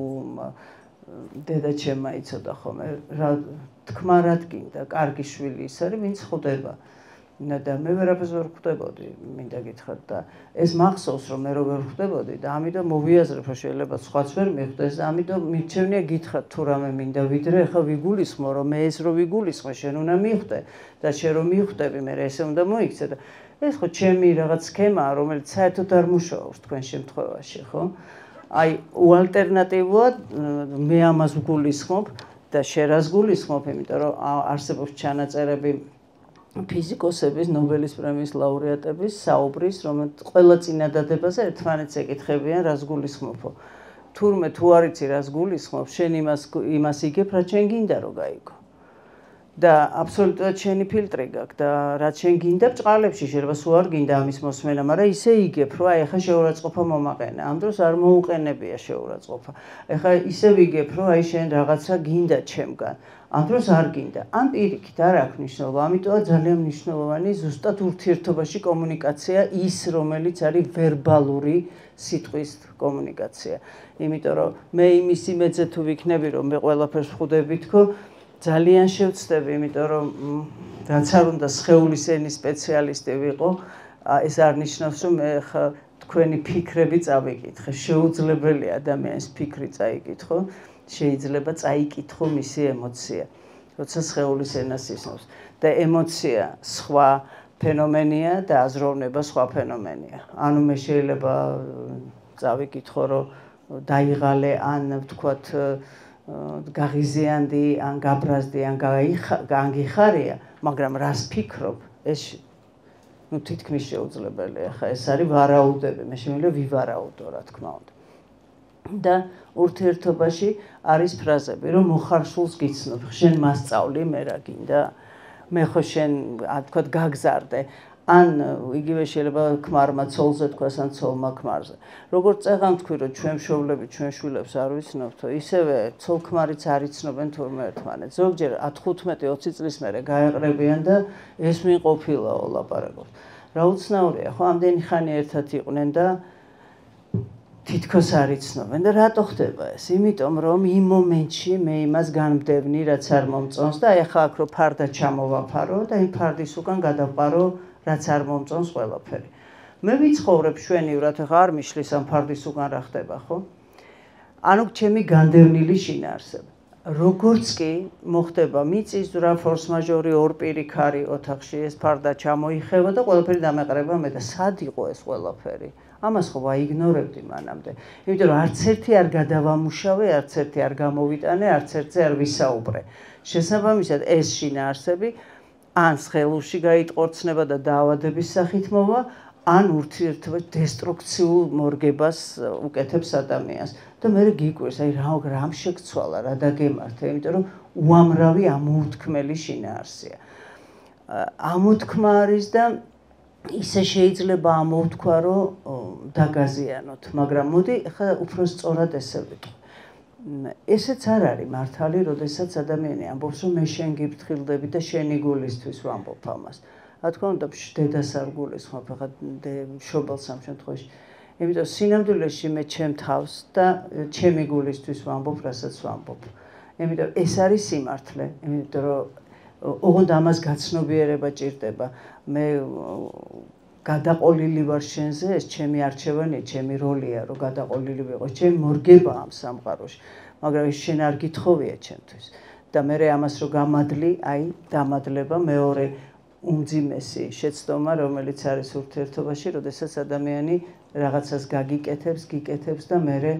Speaker 1: დედაჩემმა იცოდა ხოლმე რა თქმა რა გინდა კარგი შვილი ის არის ვინც ხვდება და მე ვერაფერს ვერ ხვდებოდი მინდა გითხრათ და ეს მახსოვს რომ მე რო ვერ ხვდებოდი და ამიტომ მოვიაზრებ რომ შეიძლება სხვაც ვერ მიხვდეს და ამიტომ მირჩევნია გითხრათ თუ რამე მინდა ვიდრე ახლა ვიგულისხმო რომ მე ეს რო ვიგულისხმო შენ უნდა მიხვდე და შენ რო მიხვდები მე ესე უნდა მოიქცე და ეს ხო ჩემი რაღაც სქემაა რომელიც საერთოდ არ მუშაობს თქვენ შემთხვევაში ხო აი უალტერნატივად მე ამას ვგულისხმობ და შენ რას გულისხმობ იმიტომ რომ არსებობს ჩანაწერები ფიზიკოსების ნობელის პრემიის ლაურეატების საუბრის რომელიც ყველა წინადადებაზე ერთმანეთს ეკითხებიან რას გულისხმობო თურმე თუ არ იცი რას გულისხმობ შენ იმას იგებ რაც შენ გინდა რომ გაიგო და აბსოლუტურად შენი ფილტრი გაქვს და რაც შენ გინდა ბჭყალებში შეიძლება სულ არ გინდა ამის მოსმენა მაგრამ ისე იგებ რომ აი ახლა შეურაცხყოფა მომაყენა ამ დროს არ მოუყენებია შეურაცხყოფა ახლა ისე ვიგებ რომ აი შენ რაღაცა გინდა ჩემგან ამ დროს არ გინდა ან პირიქით არ აქვს მნიშვნელობა ამიტომაც ძალიან მნიშვნელოვანი ზუსტად ურთიერთობაში კომუნიკაცია ის რომელიც არის ვერბალური სიტყვის კომუნიკაცია იმიტომ რომ მე იმის იმედზე თუ ვიქნები რომ მე ყველაფერს ვხვდები თქო ძალიან შევცდები, იმიტომ რომ რაც არ უნდა სხეულის ენის სპეციალისტი ვიყო, ეს არ ნიშნავს რომ მე ხა თქვენი ფიქრები წავიკითხე. შეუძლებელია ადამიანის ფიქრი წაიკითხო, შეიძლება წაიკითხო მისი ემოცია, როცა სხეულის ენას ისნობს. და ემოცია სხვა ფენომენია და აზროვნება სხვა ფენომენია. ანუ მე შეიძლება წავიკითხო რომ დაიღალე ან ვთქვათ გაღიზიანდი ან გაბრაზდი ან განგიხარია, მაგრამ რას ფიქრობ, ეს ნუ თითქმის შეუძლებელია. ხა ეს არის ვარაუდები, მე შემიძლია ვივარაუდო, რა თქმა უნდა. და ურთიერთობაში არის ფრაზები, რომ მოხარშულს გიცნობ, შენ მასწავლი, მე რა გინდა, მე ხო შენ თქვათ გაგზარდე. ან იგივე შეიძლება ქმარმა ცოლზე თქვას ან ცოლმა ქმარზე. როგორც წეღან თქვი რომ ჩვენ მშობლები ჩვენ შვილებს არ ვიცნობთო, ისევე ცოლ-ქმარიც არ იცნობენ თურმე ერთმანეთს. ზოგჯერ 15-20 წლის მერე გაეყრებიან და ეს ვინ ყოფილაო ლაპარაკობს. რა უცნაურია, ხო ამდენი ხანი ერთად იყვნენ და თითქოს არ იცნობენ და რატო ხდება ეს? იმიტომ რომ იმ მომენტში მე იმას განმდევნი, რაც არ მომწონს და აი ახლა აქ რო ფარდა ჩამოვაფარო და იმ ფარდის უკან გადავყარო რაც არ მომწონს ყველაფერი. მე ვიცხოვრებ შვენივრად, ახლა არ მიშლის ამ ფარდის უკან რა ხდება, ხო? ანუ ჩემი განდევნილი შინაარსება. როგორც კი მოხდება მიწისძვრა, ფორს-მაჟორი, ორპირიქარი ოთახში ეს ფარდა ჩამოიხევა და ყველაფერი დამეყრება მე და სად იყო ეს ყველაფერი? ამას ხო ვაიგნორებდი მანამდე. იმიტომ რომ არც ერთი არ გადავამუშავე, არც ერთი არ გამოვიტანე, არც ერთზე არ ვისაუბრე. შესაბამისად ეს შინაარსები ან სხეულში გაიტყორცნება და დაავადების სახით მოვა, ან ურთიერთობა დესტრუქციულ მორგებას უკეთებს ადამიანს. და მე გიკვირს, აი რამ შეგცვალა, რა დაგემართე, იმიტომ რომ უამრავი ამოუთქმელი შინაარსია. ამოთქმა არის და ისე შეიძლება ამოვთქვა, რომ დაგაზიანოთ, მაგრამ მოდი ახლა უფრო სწორად ესე ვიტყვი. ესეც არ არის მართალი, როდესაც ადამიანი ამბობს, რომ მე შენ გიფრთხილდები და შენი გულისთვის ვამბობ ამას. რა თქმა უნდა, დედას არ გულისხმობ, ახლა მშობელს ამ შემთხვევაში. იმიტომ სინამდვილეში მე ჩემ თავს და ჩემი გულისთვის ვამბობ, რასაც ვამბობ. იმიტომ ეს არის სიმართლე, იმიტომ რომ ოღონდ ამას გაცნობიერება ჭირდება. მე გადაყოლილი ვარ შენზე, ეს ჩემი არჩევანია, ჩემი როლია, რომ გადაყოლილი ვიყო, ჩემი მორგება ამ სამყაროში, მაგრამ ეს შენ არ გითხოვია ჩემთვის. და მე ამას რო გამადლი, აი, დამადლება მეორე უმძიმესი შეცდომა, რომელიც არის ურთიერთობაში, როდესაც ადამიანი რაღაცას გიკეთებს და მე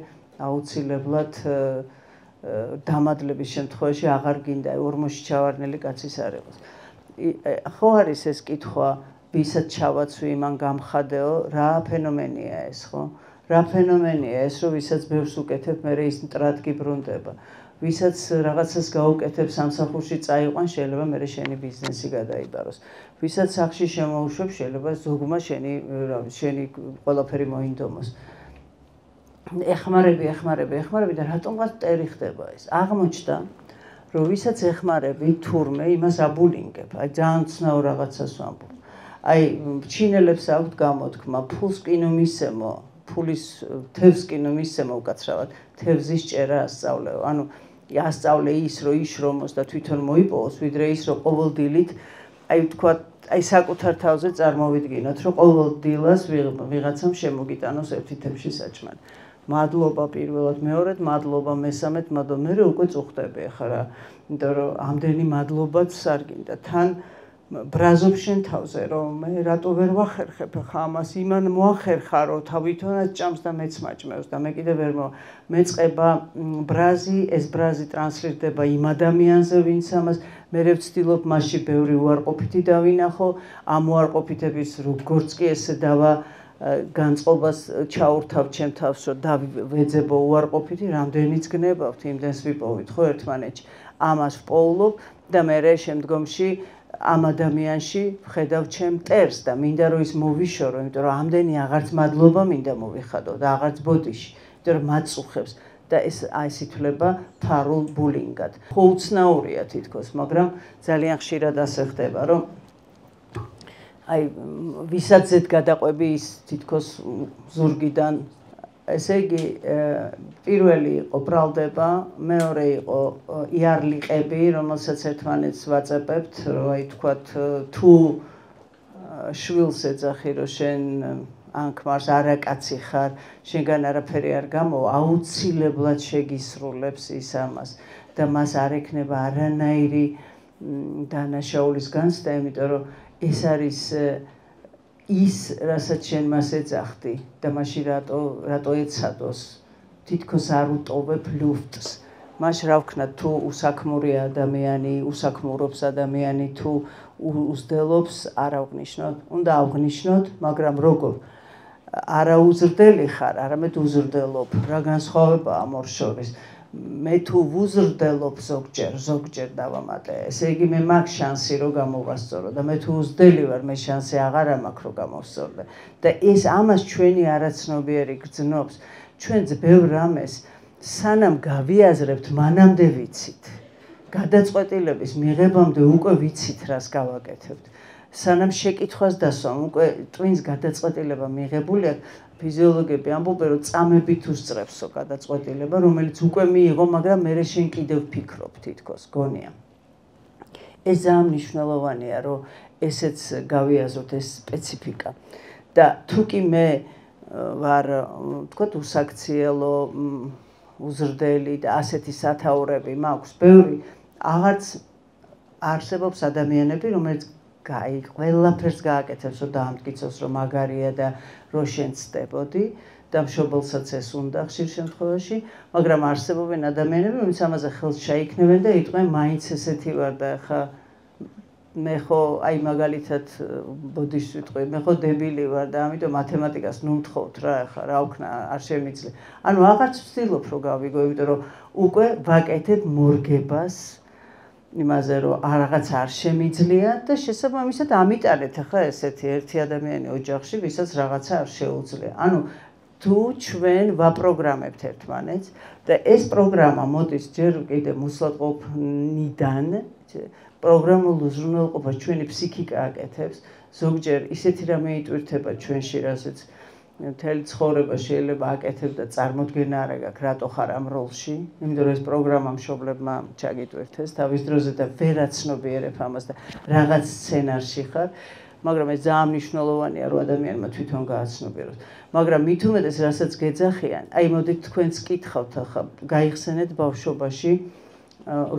Speaker 1: აუცილებლად დამადლების შემთხვევაში აღარ გინდა ორმოში ჩავარდნილი კაცის არ იყოს. ხო არის ეს კითხვა ვისაც ჩავაცვი, იმან გამხადეო, რა ფენომენია ეს, ხო? რა ფენომენია ეს, რომ ვისაც ბევრს უკეთებ, მე ის მტრად გიბრუნდება. ვისაც რაღაცას გაუკეთებ, სამსახურში წაიყვან, შეიძლება მე შენი ბიზნესი გადაიბაროს. ვისაც სახში შემოუშვებ, შეიძლება ზოგმა შენი ყველაფერი მოინდომოს. ეხმარები და რატომღაც ტერი ხდება ეს? აღმოჩნდა, რომ ვისაც ეხმარები, თურმე იმას აბულინგებ, აი ძალიან ცნაურ რაღაცას ვამბობ. აი, ჩინელებს აქვთ გამოთქმა, ფულს კი ნუ მისცემო, ფულის თევზს კი ნუ მისცემ უკაცრავად თევზის ჭერა ასწავლეო ანუ ასწავლე ის რომ იშრომოს და თვითონ მოიპოვოს ვიდრე ის რომ ყოველ დილით აი ვთქვათ აი საკუთარ თავზე წარმოვიდგინოთ რომ ყოველ დილას ვიღაცამ შემოგიტანოს ერთი თევზი საჭმელი მადლობა პირველად მეორედ მადლობა მესამედ მადლობა მე უკვე წუხდები ახლა რა იმიტომ რომ ამდენი მადლობაც არ გინდა თან ბრაზობ შენ თავზე რომ მე რატო ვერ ვახერხებ ხა ამას იმან მოახერხა რომ თავითონაც ჭამს და მეც მაჭმევს და მე კიდე ვერ მეწყება ბრაზი ეს ბრაზი ტრანსლირდება იმ ადამიანზე ვინც ამას მე ვცდილობ მასში ბევრი უარყოფითი დავინახო ამ უარყოფითების როგორც კი ესე დავა განწყობას ჩაურთავ ჩემ თავს რომ დავეძებო უარყოფითი რამდენიც გნებავთ იმდენს ვიპოვით ხო ერთმანეთში ამას ვპოულობ და მე შემდგომში ამ ადამიანში ვხედავ ჩემ მტერს და მინდა რომ ის მოვიშორო, იმიტომ რომ ამდენი აღარც მადლობა მინდა მოვიხადო და აღარც ბოდიში, იმიტომ რომ მაწუხებს და ეს ეს ითვლება ფარულ ბულინგად. ხო უცნაურია თითქოს, მაგრამ ძალიან ხშირად ასე ხდება, რომ აი ვისაც ზედ გადაყვები ის თითქოს ზურგიდან ესე იგი პირველი იყო ბრალდება, მეორე იყო იარლიყები, რომელსაც ერთმანეთს ვაწებებთ, რომ აი თქვათ თუ შვილს ეძახი, რომ შენ ან ქმარს არაკაცი ხარ, შენგან არაფერი არ გამოვა, აუცილებლად შეგისრულებს ის ამას და მას არ ექნება არანაირი დანაშაულის განცდა, იმიტომ რომ ეს არის ის, რასაც შენ მას ეძახდი და მაშინ რატო ეცადოს, თითქოს არ უტოვებ ლუფტს. მაშინ რა ვქნა, თუ უსაქმური ადამიანი, უსაქმურობს ადამიანი, თუ უზრდელობს, არ აღვნიშნოთ. უნდა აღვნიშნოთ, მაგრამ როგორ? არა უზრდელი ხარ, არამედ უზრდელობ. რა განსხვავებაა ამ ორ შორის? მე თუ ვუზრდელობ ზოგჯერ დავამატე, ესე იგი მე მაქვს შანსი რომ გამოვასწორო და მე თუ უზრდელი ვარ, მე შანსი აღარ მაქვს რომ გამოვსწორდე. და ეს ამას ჩვენი არაცნობიერი გრძნობს, ჩვენც ბევრ რამეს სანამ გავიაზრებთ, მანამდე ვიცით. გადაწყვეტილების მიღებამდე უკვე ვიცით, რას გავაკეთებთ. სანამ შეკითხვას დასვამ, უკვე twins გადაწყვეტილება მიღებული აქვს. ფიზიოლოგები ამბობენ, რომ წამებით უსწრებსო გადაწყვეტილება, რომელიც უკვე მიიღო, მაგრამ მე შენ კიდევ ვფიქრობ თითქოს, გონია. ეს ძალიან მნიშვნელოვანია, რომ ესეც გავიაზროთ ეს სპეციფიკა. და თუ კი მე ვარ, ვთქვათ, უსაქციელო, უზრდელი და ასეთი სათაურები მაქვს, ბევრი აღარც არსებობს ადამიანები, რომელიც ყველაფერს გააკეთებს, რომ დაამტკიცოს, რომ მაგარია და რომ შენ ცდებოდი და მშობელსაც ეს უნდა ხშირ შემთხვევაში, მაგრამ არსებობენ ადამიანები, რომლებიც ამაზე ხელს შეიქნევენ და იტყვენ, მაინც ესეთი ვარ და ხა მე ხო აი მაგალითად ბოდიშს ვიტყვი, მე ხო დებილი ვარ და ამიტომ მათემატიკას ნუ მთხოვთ რა, ხა რა ვქნა, არ შემიძლია. ანუ აღარც ვცდილობ რომ გავიგო, იმიტომ რომ უკვე ვაკეთებ მორგებას იმაზე რომ რაღაც არ შემიძლია და შესაბამისად ამიტანეთ ახლა ესეთი ერთი ადამიანი ოჯახში, ვისაც რაღაცა არ შეუძლია. ანუ თუ ჩვენ ვაპროგრამებთ ერთმანეთს და ეს პროგრამა მოდის ჯერ კიდე მოსლადყოფნიდან, პროგრამულ უზრუნველყოფას ჩვენი ფსიქიკა აკეთებს, ზოგჯერ ისეთი რამე იტვირთება ჩვენში, რასაც მთელი ცხოვრება შეიძლება აკეთებ და წარმოდგენა არ აქვს, რატო ხარ ამ როლში, იმიტომ რომ ეს პროგრამა მშობლებმა ჩაგიტვირთეს თავის დროზე და ვერაცნობიერებ ამას და რაღაც სცენარში ხარ, მაგრამ ეს ძალიან მნიშვნელოვანია, რომ ადამიანმა თვითონ გააცნობიეროს. მაგრამ მით უმეტეს, რასაც გეძახიან, აი მოდით თქვენც კითხავთ ახლა, გაიხსენეთ ბავშვობაში,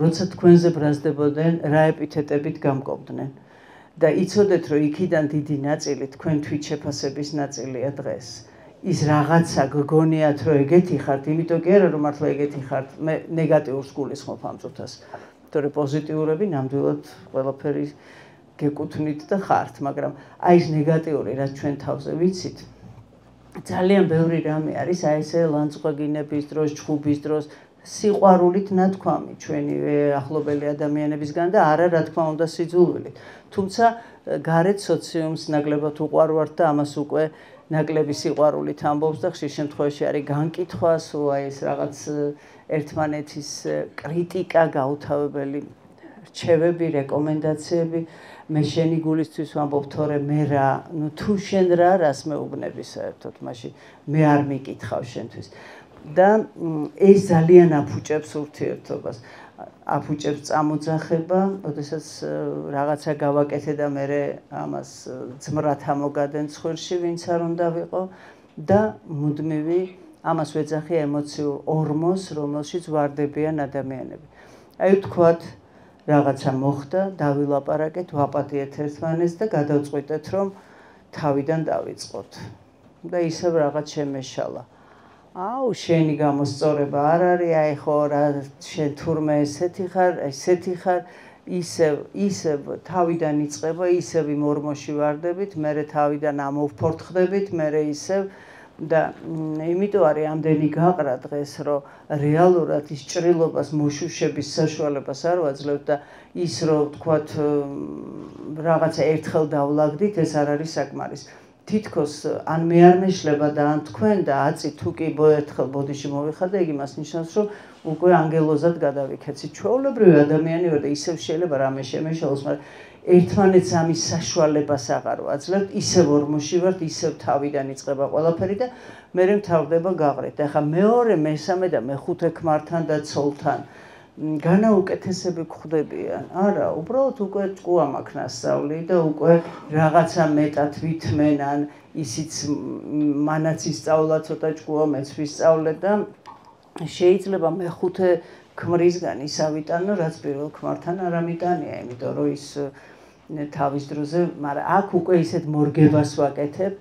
Speaker 1: როცა თქვენზე ბრაზდებოდნენ, რა ეპითეტებით გამკობდნენ. და იცოდეთ, რომ იქიდან დიდი ნაწილი თქვენ თვითშეფასების ნაწილია დღეს. ის რაღაცა გგონიათ, რომ ეგეთი ხართ, იმიტომ კი არა, რომ მართლა ეგეთი ხართ, მე ნეგატიურს გულისხმობ ამ წუთას. თორე პოზიტიურები ნამდვილად ყველაფერი გეკუთვნით და ხართ, მაგრამ აი ეს ნეგატიური, რაც ჩვენ თავზე ვიცით, ძალიან ბევრი რამე არის, აი ესე ლანძღვაგინების დროს, ჩხუბის დროს, სიყვარულით ნათქვამი ჩვენივე ახლობელი ადამიანებისგან და არა რა თქმა უნდა სიძულვილით. თუმცა გარეთ სოციუმს ნაკლებად უყვარვართ და ამას უკვე ნაკლები სიყვარულით ამბობს და ხშირ შემთხვევაში არის განკითხვა, სულ აი ეს რაღაც ერთმანეთის კრიტიკა გაუთავებელი რჩევები, რეკომენდაციები, მე შენი გულისთვის ვამბობ, თორე მე რა, ნუ თუ შენ რას მეუბნები საერთოდ, მაშინ მე არ მიკითხავ შენთვის. და ეს ძალიან აფუჭებს ურთიერთობას. აფუჭებს წამოძახება, როდესაც რაღაცა გავაკეთე და მე ამას ძმრად ამოგადენ ცხვირში, ვინც არ უნდა ვიყო და მუდმივი ამას ვეძახი ემოციურ ორმოს, რომელშიც ვარდებიან ადამიანები. აი ვთქვათ, რაღაცა მოხდა, დავილაპარაკეთ, ვაპატიეთ ერთმანეთს და გადავწყვიტეთ, რომ თავიდან დავიწყოთ. და ისევ რაღაც შემეშალა. აუ, შენი გამოსწორება არ არის, აი ხო რა, შენ თურმე ესეთი ხარ, ისევ თავიდან იწყება, ისევ იმ ორმოში ვარდებით, მერე თავიდან ამოვფორთხდებით, მერე ისევ და იმიტომ არის ამდენი გაყრა დღეს, რომ რეალურად ის ჭრილობას მოშუშების საშუალებას არ ვაძლევთ და ის რომ ვთქვათ რაღაცა ერთხელ დავლაგდით, ეს არ არის საკმარის. თითქოს ან მე არ მეშლება და ან თქვენ და აწი თუ კი ერთხელ ბოდიში მოვიხარ და იგი მას ნიშნავს, რომ უკვე ანგელოზად გადავიქეცით. ჩვეულებრივი ადამიანი ვარ და ისევ შეიძლება რამე შემეშალოს, მაგრამ ერთმანეთს ამის საშუალებას აღარ ვაძლევთ, ისევ ორმოში ვართ, ისევ თავიდან იწყება ყველაფერი და მერე მთავრდება გაყრით. ახლა მეორე, მესამე და მეხუთე ქმართან და ცოლთან განაუკეთესები გვხვდებიან. არა, უბრალოდ უკვე ჭკუა მაქვს ნასწავლი და უკვე რაღაცა მეტად ვითმენან, ისიც მანაც ისწავლა ცოტა ჭკუა, მეც ვისწავლე და შეიძლება მეხუთე ქმრისგან ის ავიტანო, რაც პირველ ქმართან არ ამიტანია, იმიტომ რომ ის თავის დროზე, მაგრამ აქ უკვე ისეთ მორგებას ვაკეთებ.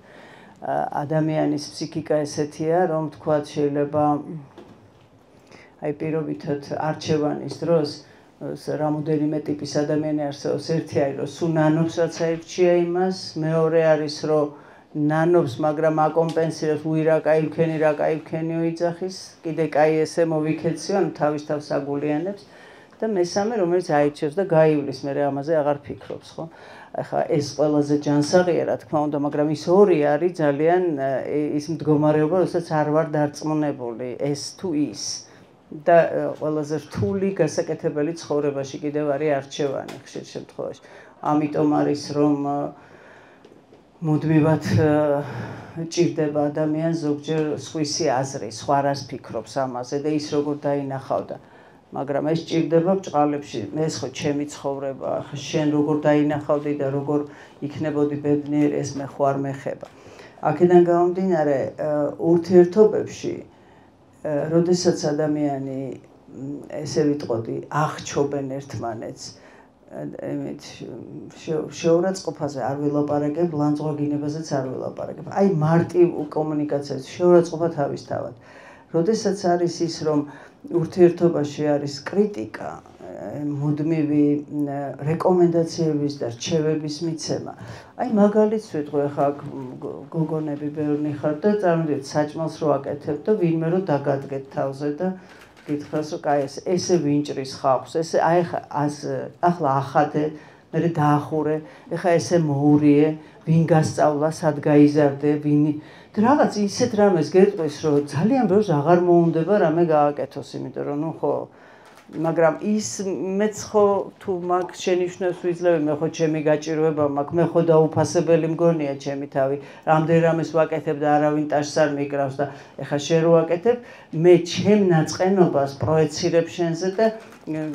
Speaker 1: ადამიანის ფსიქიკა ესეთია, რომ თქვათ შეიძლება აი პირობითად არჩევანის დროს რამოდენიმე ტიპის ადამიანი არსებობს. ერთი არის, რომ სულ ნანობს, რაც აირჩია იმას, მეორე არის, რომ ნანობს, მაგრამ აკომპენსირებს, უი რა კაი ვქენიო იძახის, კიდე კაი ესე მოვიქეციო, ანუ თავის თავს აგულიანებს და მესამე, რომელიც აირჩევს და გაივლის, მე ამაზე აღარ ფიქრობს, ხო? ახლა ეს ყველაზე ჯანსაღია, რა თქმა უნდა, მაგრამ ის ორი არის ძალიან ის მდგომარეობა, როდესაც არ ვარ დარწმუნებული, ეს თუ ის. და ყველაზე რთული გასაკეთებელი ცხოვრებაში კიდევ არის არჩევანი ხშირ შემთხვევაში. ამიტომ არის რომ მუდმივად ჭირდება ადამიანს ზოგჯერ სხვისი აზრი, სხვა რას ფიქრობს ამაზე და ის როგორ დაინახავდა. მაგრამ ეს ჭირდება ბჭყალებში, ეს ხო ჩემი ცხოვრება, შენ როგორ დაინახავდი და როგორ იქნებოდი ბედნიერი, ეს მე ხო არ მეხება. აქედან გამომდინარე, ურთიერთობებში როდესაც ადამიანი ესე ვიტყოდი, აღჩობენ ერთმანეთს, შეურაცხყოფაზე არ ვილაპარაკებ, ლანძღვაგინებაზეც არ ვილაპარაკებ. აი მარტივ კომუნიკაციაზე შეურაცხყოფა თავისთავად. როდესაც არის ის, რომ ურთიერთობაში არის კრიტიკა, მუდმივი რეკომენდაციების და რჩევების მიცემა. აი მაგალითს ვიტყვი, ახლა გოგონები ბევრი ხართ და წარმოდიეთ საჭმელს რო აკეთებ და ვინმე რო დაგადგეთ თავზე და გითხრას, რომ კაი ესე ვინჭრის ხალხს, ესე აი ახლა ახადე, მერე დაახურე, ეხლა ესე მოურიე, ვინ გასწავლა, სად გაიზარდე, ვინ რაღაც ისეთ რამეს გეტყვის, რომ ძალიან ბევრს აღარ მოუნდება რამე გააკეთოს, იმიტომ რომ ნუ ხო მაგრამ ის მეც ხო თუ მაგ შენიშვნებს ვიძლევი, მე ხო ჩემი გაჭირვება მაქვს, მე ხო დაუფასებელი მგონია ჩემი თავი, რამდენ რამეს ვაკეთებ და არავინ ტაშს არ მიკრავს და ეხლა შენ რო ვაკეთებ, მე ჩემ ნაწყენობას პროეცირებ შენზე და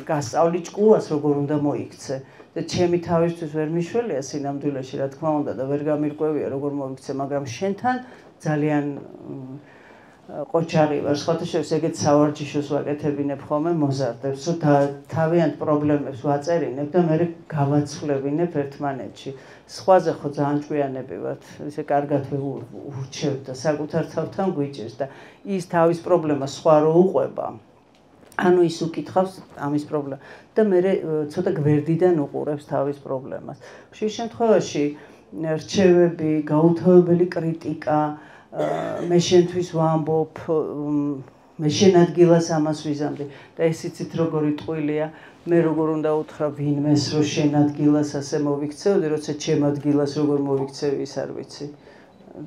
Speaker 1: გასწავლი ჭკუას როგორ უნდა მოიქცე. და ჩემი თავისთვის ვერ მიშველია სინამდვილეში, რა თქმა უნდა და ვერ გამირკვევია როგორ მოიქცე, მაგრამ შენთან ძალიან ყოჩარი ვარ, სხვათა შორის ეგეთ სავარჯიშოს ვაკეთებინებ ხოლმე მოზარდებს, რომ თავიანთ პრობლემებს ვაწერინებ და მე გავაცვლებინებ ერთმანეთში. სხვაზე ხო ძალიან ჭკვიანები ვართ, ისე კარგად ვურჩევთ და საკუთარ თავთან გვიჭირს და ის თავის პრობლემას სხვა რო უყვება. ანუ ის უკითხავს ამის პრობლემა და მე ცოტა გვერდიდან უყურებს თავის პრობლემას. ხშირ შემთხვევაში რჩევები, გაუთავებელი კრიტიკა, მე შენთვის ვამბობ, მე შენ ადგილას ამას ვიზამდი და ეს იცით როგორი ტყუილია, მე როგორ უნდა უთხრა ვინმეს, რომ შენ ადგილას ასე მოვიქცევდი, როცა ჩემ ადგილას როგორ მოვიქცევი ის არ ვიცი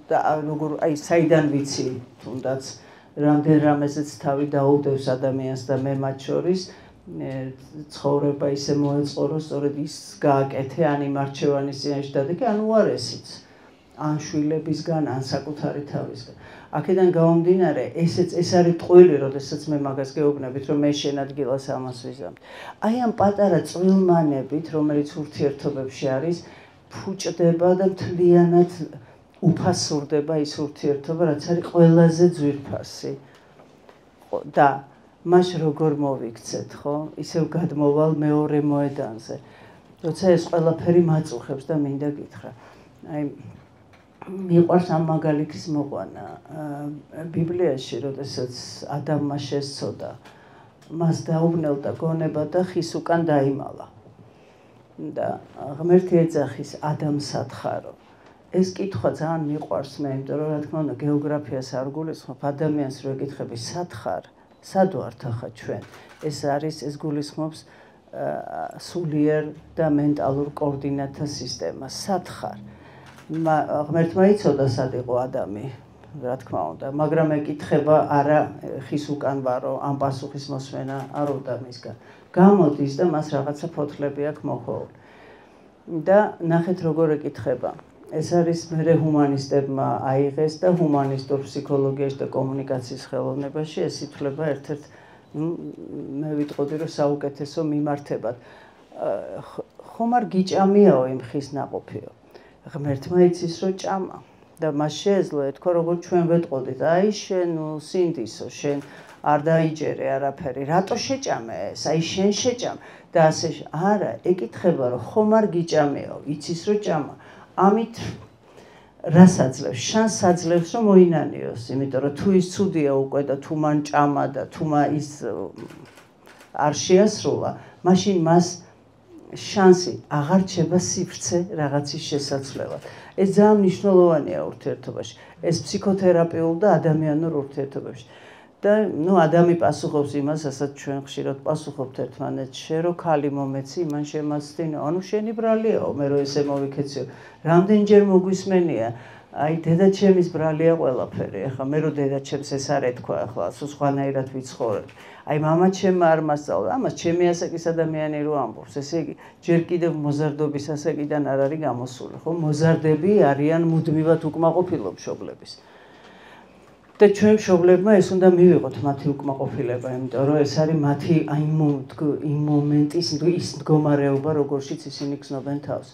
Speaker 1: და როგორ აი საიდან ვიცი თუნდაც რამდენ რამეზეც თავი დაუდევს ადამიანს და მე მათ შორის ცხოვრება ისე მოეწყო, რომ სწორედ ის გააკეთე ან იმ არჩევანის წინაშე დადეკე, ან უარესიც, ან შვილებისგან, ან საკუთარი თავისგან. აქედან გამომდინარე, ეს არის ტყვილი, როდესაც მე მაგას გეუბნებით, რომ მე შენ ადგილას ამას ვიზამთ. აი ამ პატარა წვრილმანებით, რომელიც ურთიერთობებში არის, ფუჭდება და მთლიანად უფასურდება ის ურთიერთობა, რაც არის ყველაზე ძვირფასი. და მას როგორ მოვიქცეთ, ხო? ისევ გადმოვალ მეორე მოედანზე. როცა ეს ყველაფერი მაწუხებს და მინდა გითხრა. აი მიყვარს ამ მაგალითის მოყვანა. ბიბლიაში, როდესაც ადამმა შესწოდა, მას დაუბნელდა გონება და ხის უკან დაიმალა. და ღმერთი ეძახის ადამიანს სათხარო. ეს კითხვა ძალიან მიყვარს მე, იმიტომ რომ რა თქმა უნდა გეოგრაფიას არ გულისხმობ, ადამიანს რო ეკითხები სათხარ, სად ვართ ახლა ჩვენ? ეს გულისხმობს სულიერ და მენტალურ კოორდინატთა სისტემას. სათხარ. ღმერთმა იცოდა სად იყო ადამი, რა თქმა უნდა, მაგრამ ეკითხება არა ხის უკან ვარო, ამ პასუხის მოსმენა არ უნდა მისგან. გამოდის და მას რაღაცა ფოთლები აქვს მოხოვული. და ნახეთ როგორ ეკითხება. ეს არის მერე ჰუმანისტებმა აიღეს და ჰუმანისტურ ფსიქოლოგიაში და კომუნიკაციის ხელოვნებაში ეს ითვლება ერთ-ერთ მე ვიტყოდი რომ საუკეთესო მიმართებად. ხომ არ გიჭამიაო იმ ხის ნაყოფიო. ღმერთმა იცის რომ ჭამა და მას შეეძლო ეთქვა როგორც ჩვენ ვეტყოდით, აი შენ სინდისო, შენ არ დაიჯერე არაფერი, რატო შეჭამე ეს, აი შენ შეჭამ და ასე არა, ეკითხება რომ ხომ არ გიჭამიაო, იცის რომ ჭამა. ამით რას აძლევს? შანსს აძლევს რომ მოინანიოს, იმიტომ რომ თუ ის ცუდია უკვე და თუ მან ჭამა და თუ ის არ შეასრულა, მაშინ მას შანსი აღარ რჩება სივრცე რაღაცის შესაცვლელად. ეს ძალიან მნიშვნელოვანია ურთიერთობაში. ეს ფსიქოთერაპიულ და ადამიანურ ურთიერთობებში. და ადამი პასუხობს იმას, ასაც ჩვენ ხშირად პასუხობთ ერთმანეთს, შე რო ქალი მომეცი, იმან შემაცდინო. ანუ შენი ბრალიაო, მე რო ესე მოვიქეციო. რამდენჯერ მოგვისმენია, აი დედაჩემის ბრალია ყველაფერი. ეხლა მე რო დედაჩემს ეს არ ეთქვა, ახლა სულ სხვანაირად ვიცხოვრებ. აი მამაჩემმა არ მასწავლა, ამას ჩემი ასაკის ადამიანი რო ამბობს. ესე იგი, ჯერ კიდევ მოზარდობის ასაკიდან არ არის გამოსული, ხო? მოზარდები არიან მუდმივად უკმაყოფილო მშობლების. და ჩვენ მშობლებმა ეს უნდა მივიღოთ მათი უკმაყოფილება, იმიტომ რომ ეს არის მათი იმ მომენტის ის მდგომარეობა, როგორშიც ისინი გრძნობენ თავს.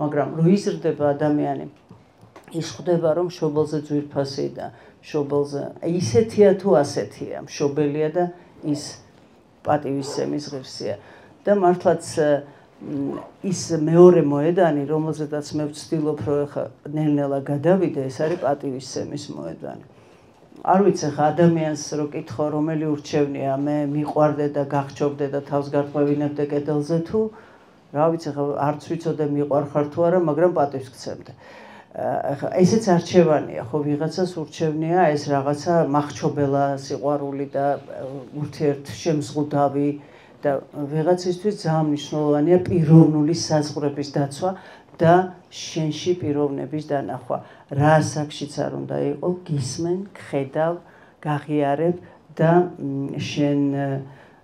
Speaker 1: მაგრამ რო იზრდება ადამიანი, ის ხვდება რომ მშობელზე ძვირფასი და მშობელზე ისეთია თუ ასეთია, მშობელია და ის პატივისცემის ღირსია. და მართლაც ის მეორე მოედანი, რომელზედაც მე ვცდილობ რომ ეხა ნელ-ნელა გადავიდე, ეს არის პატივისცემის მოედანი. არ ვიცი ხა ადამიანს რო კითხო რომელი ურჩევნია, მე მიყვარდე და გახჩობდე და თავს გარყვევინებდე კედელზე თუ რა ვიცი ხა არც ვიცოდე მიყვარხარ თუ არა, მაგრამ პატივს გცემდე. ხა ესეც არჩევანია, ხო ვიღაცას ურჩევნია ეს რაღაცა მახრჩობელა სიყვარული და ურთიერთშემზღუდავი და ვიღაცისთვის ძალიან მნიშვნელოვანია პიროვნული საზღვრების დაცვა და შენში პიროვნების დანახვა. რა ასაკშიც არ უნდა იყო, გისმენ, გხედავ, გაღიარებ და შენ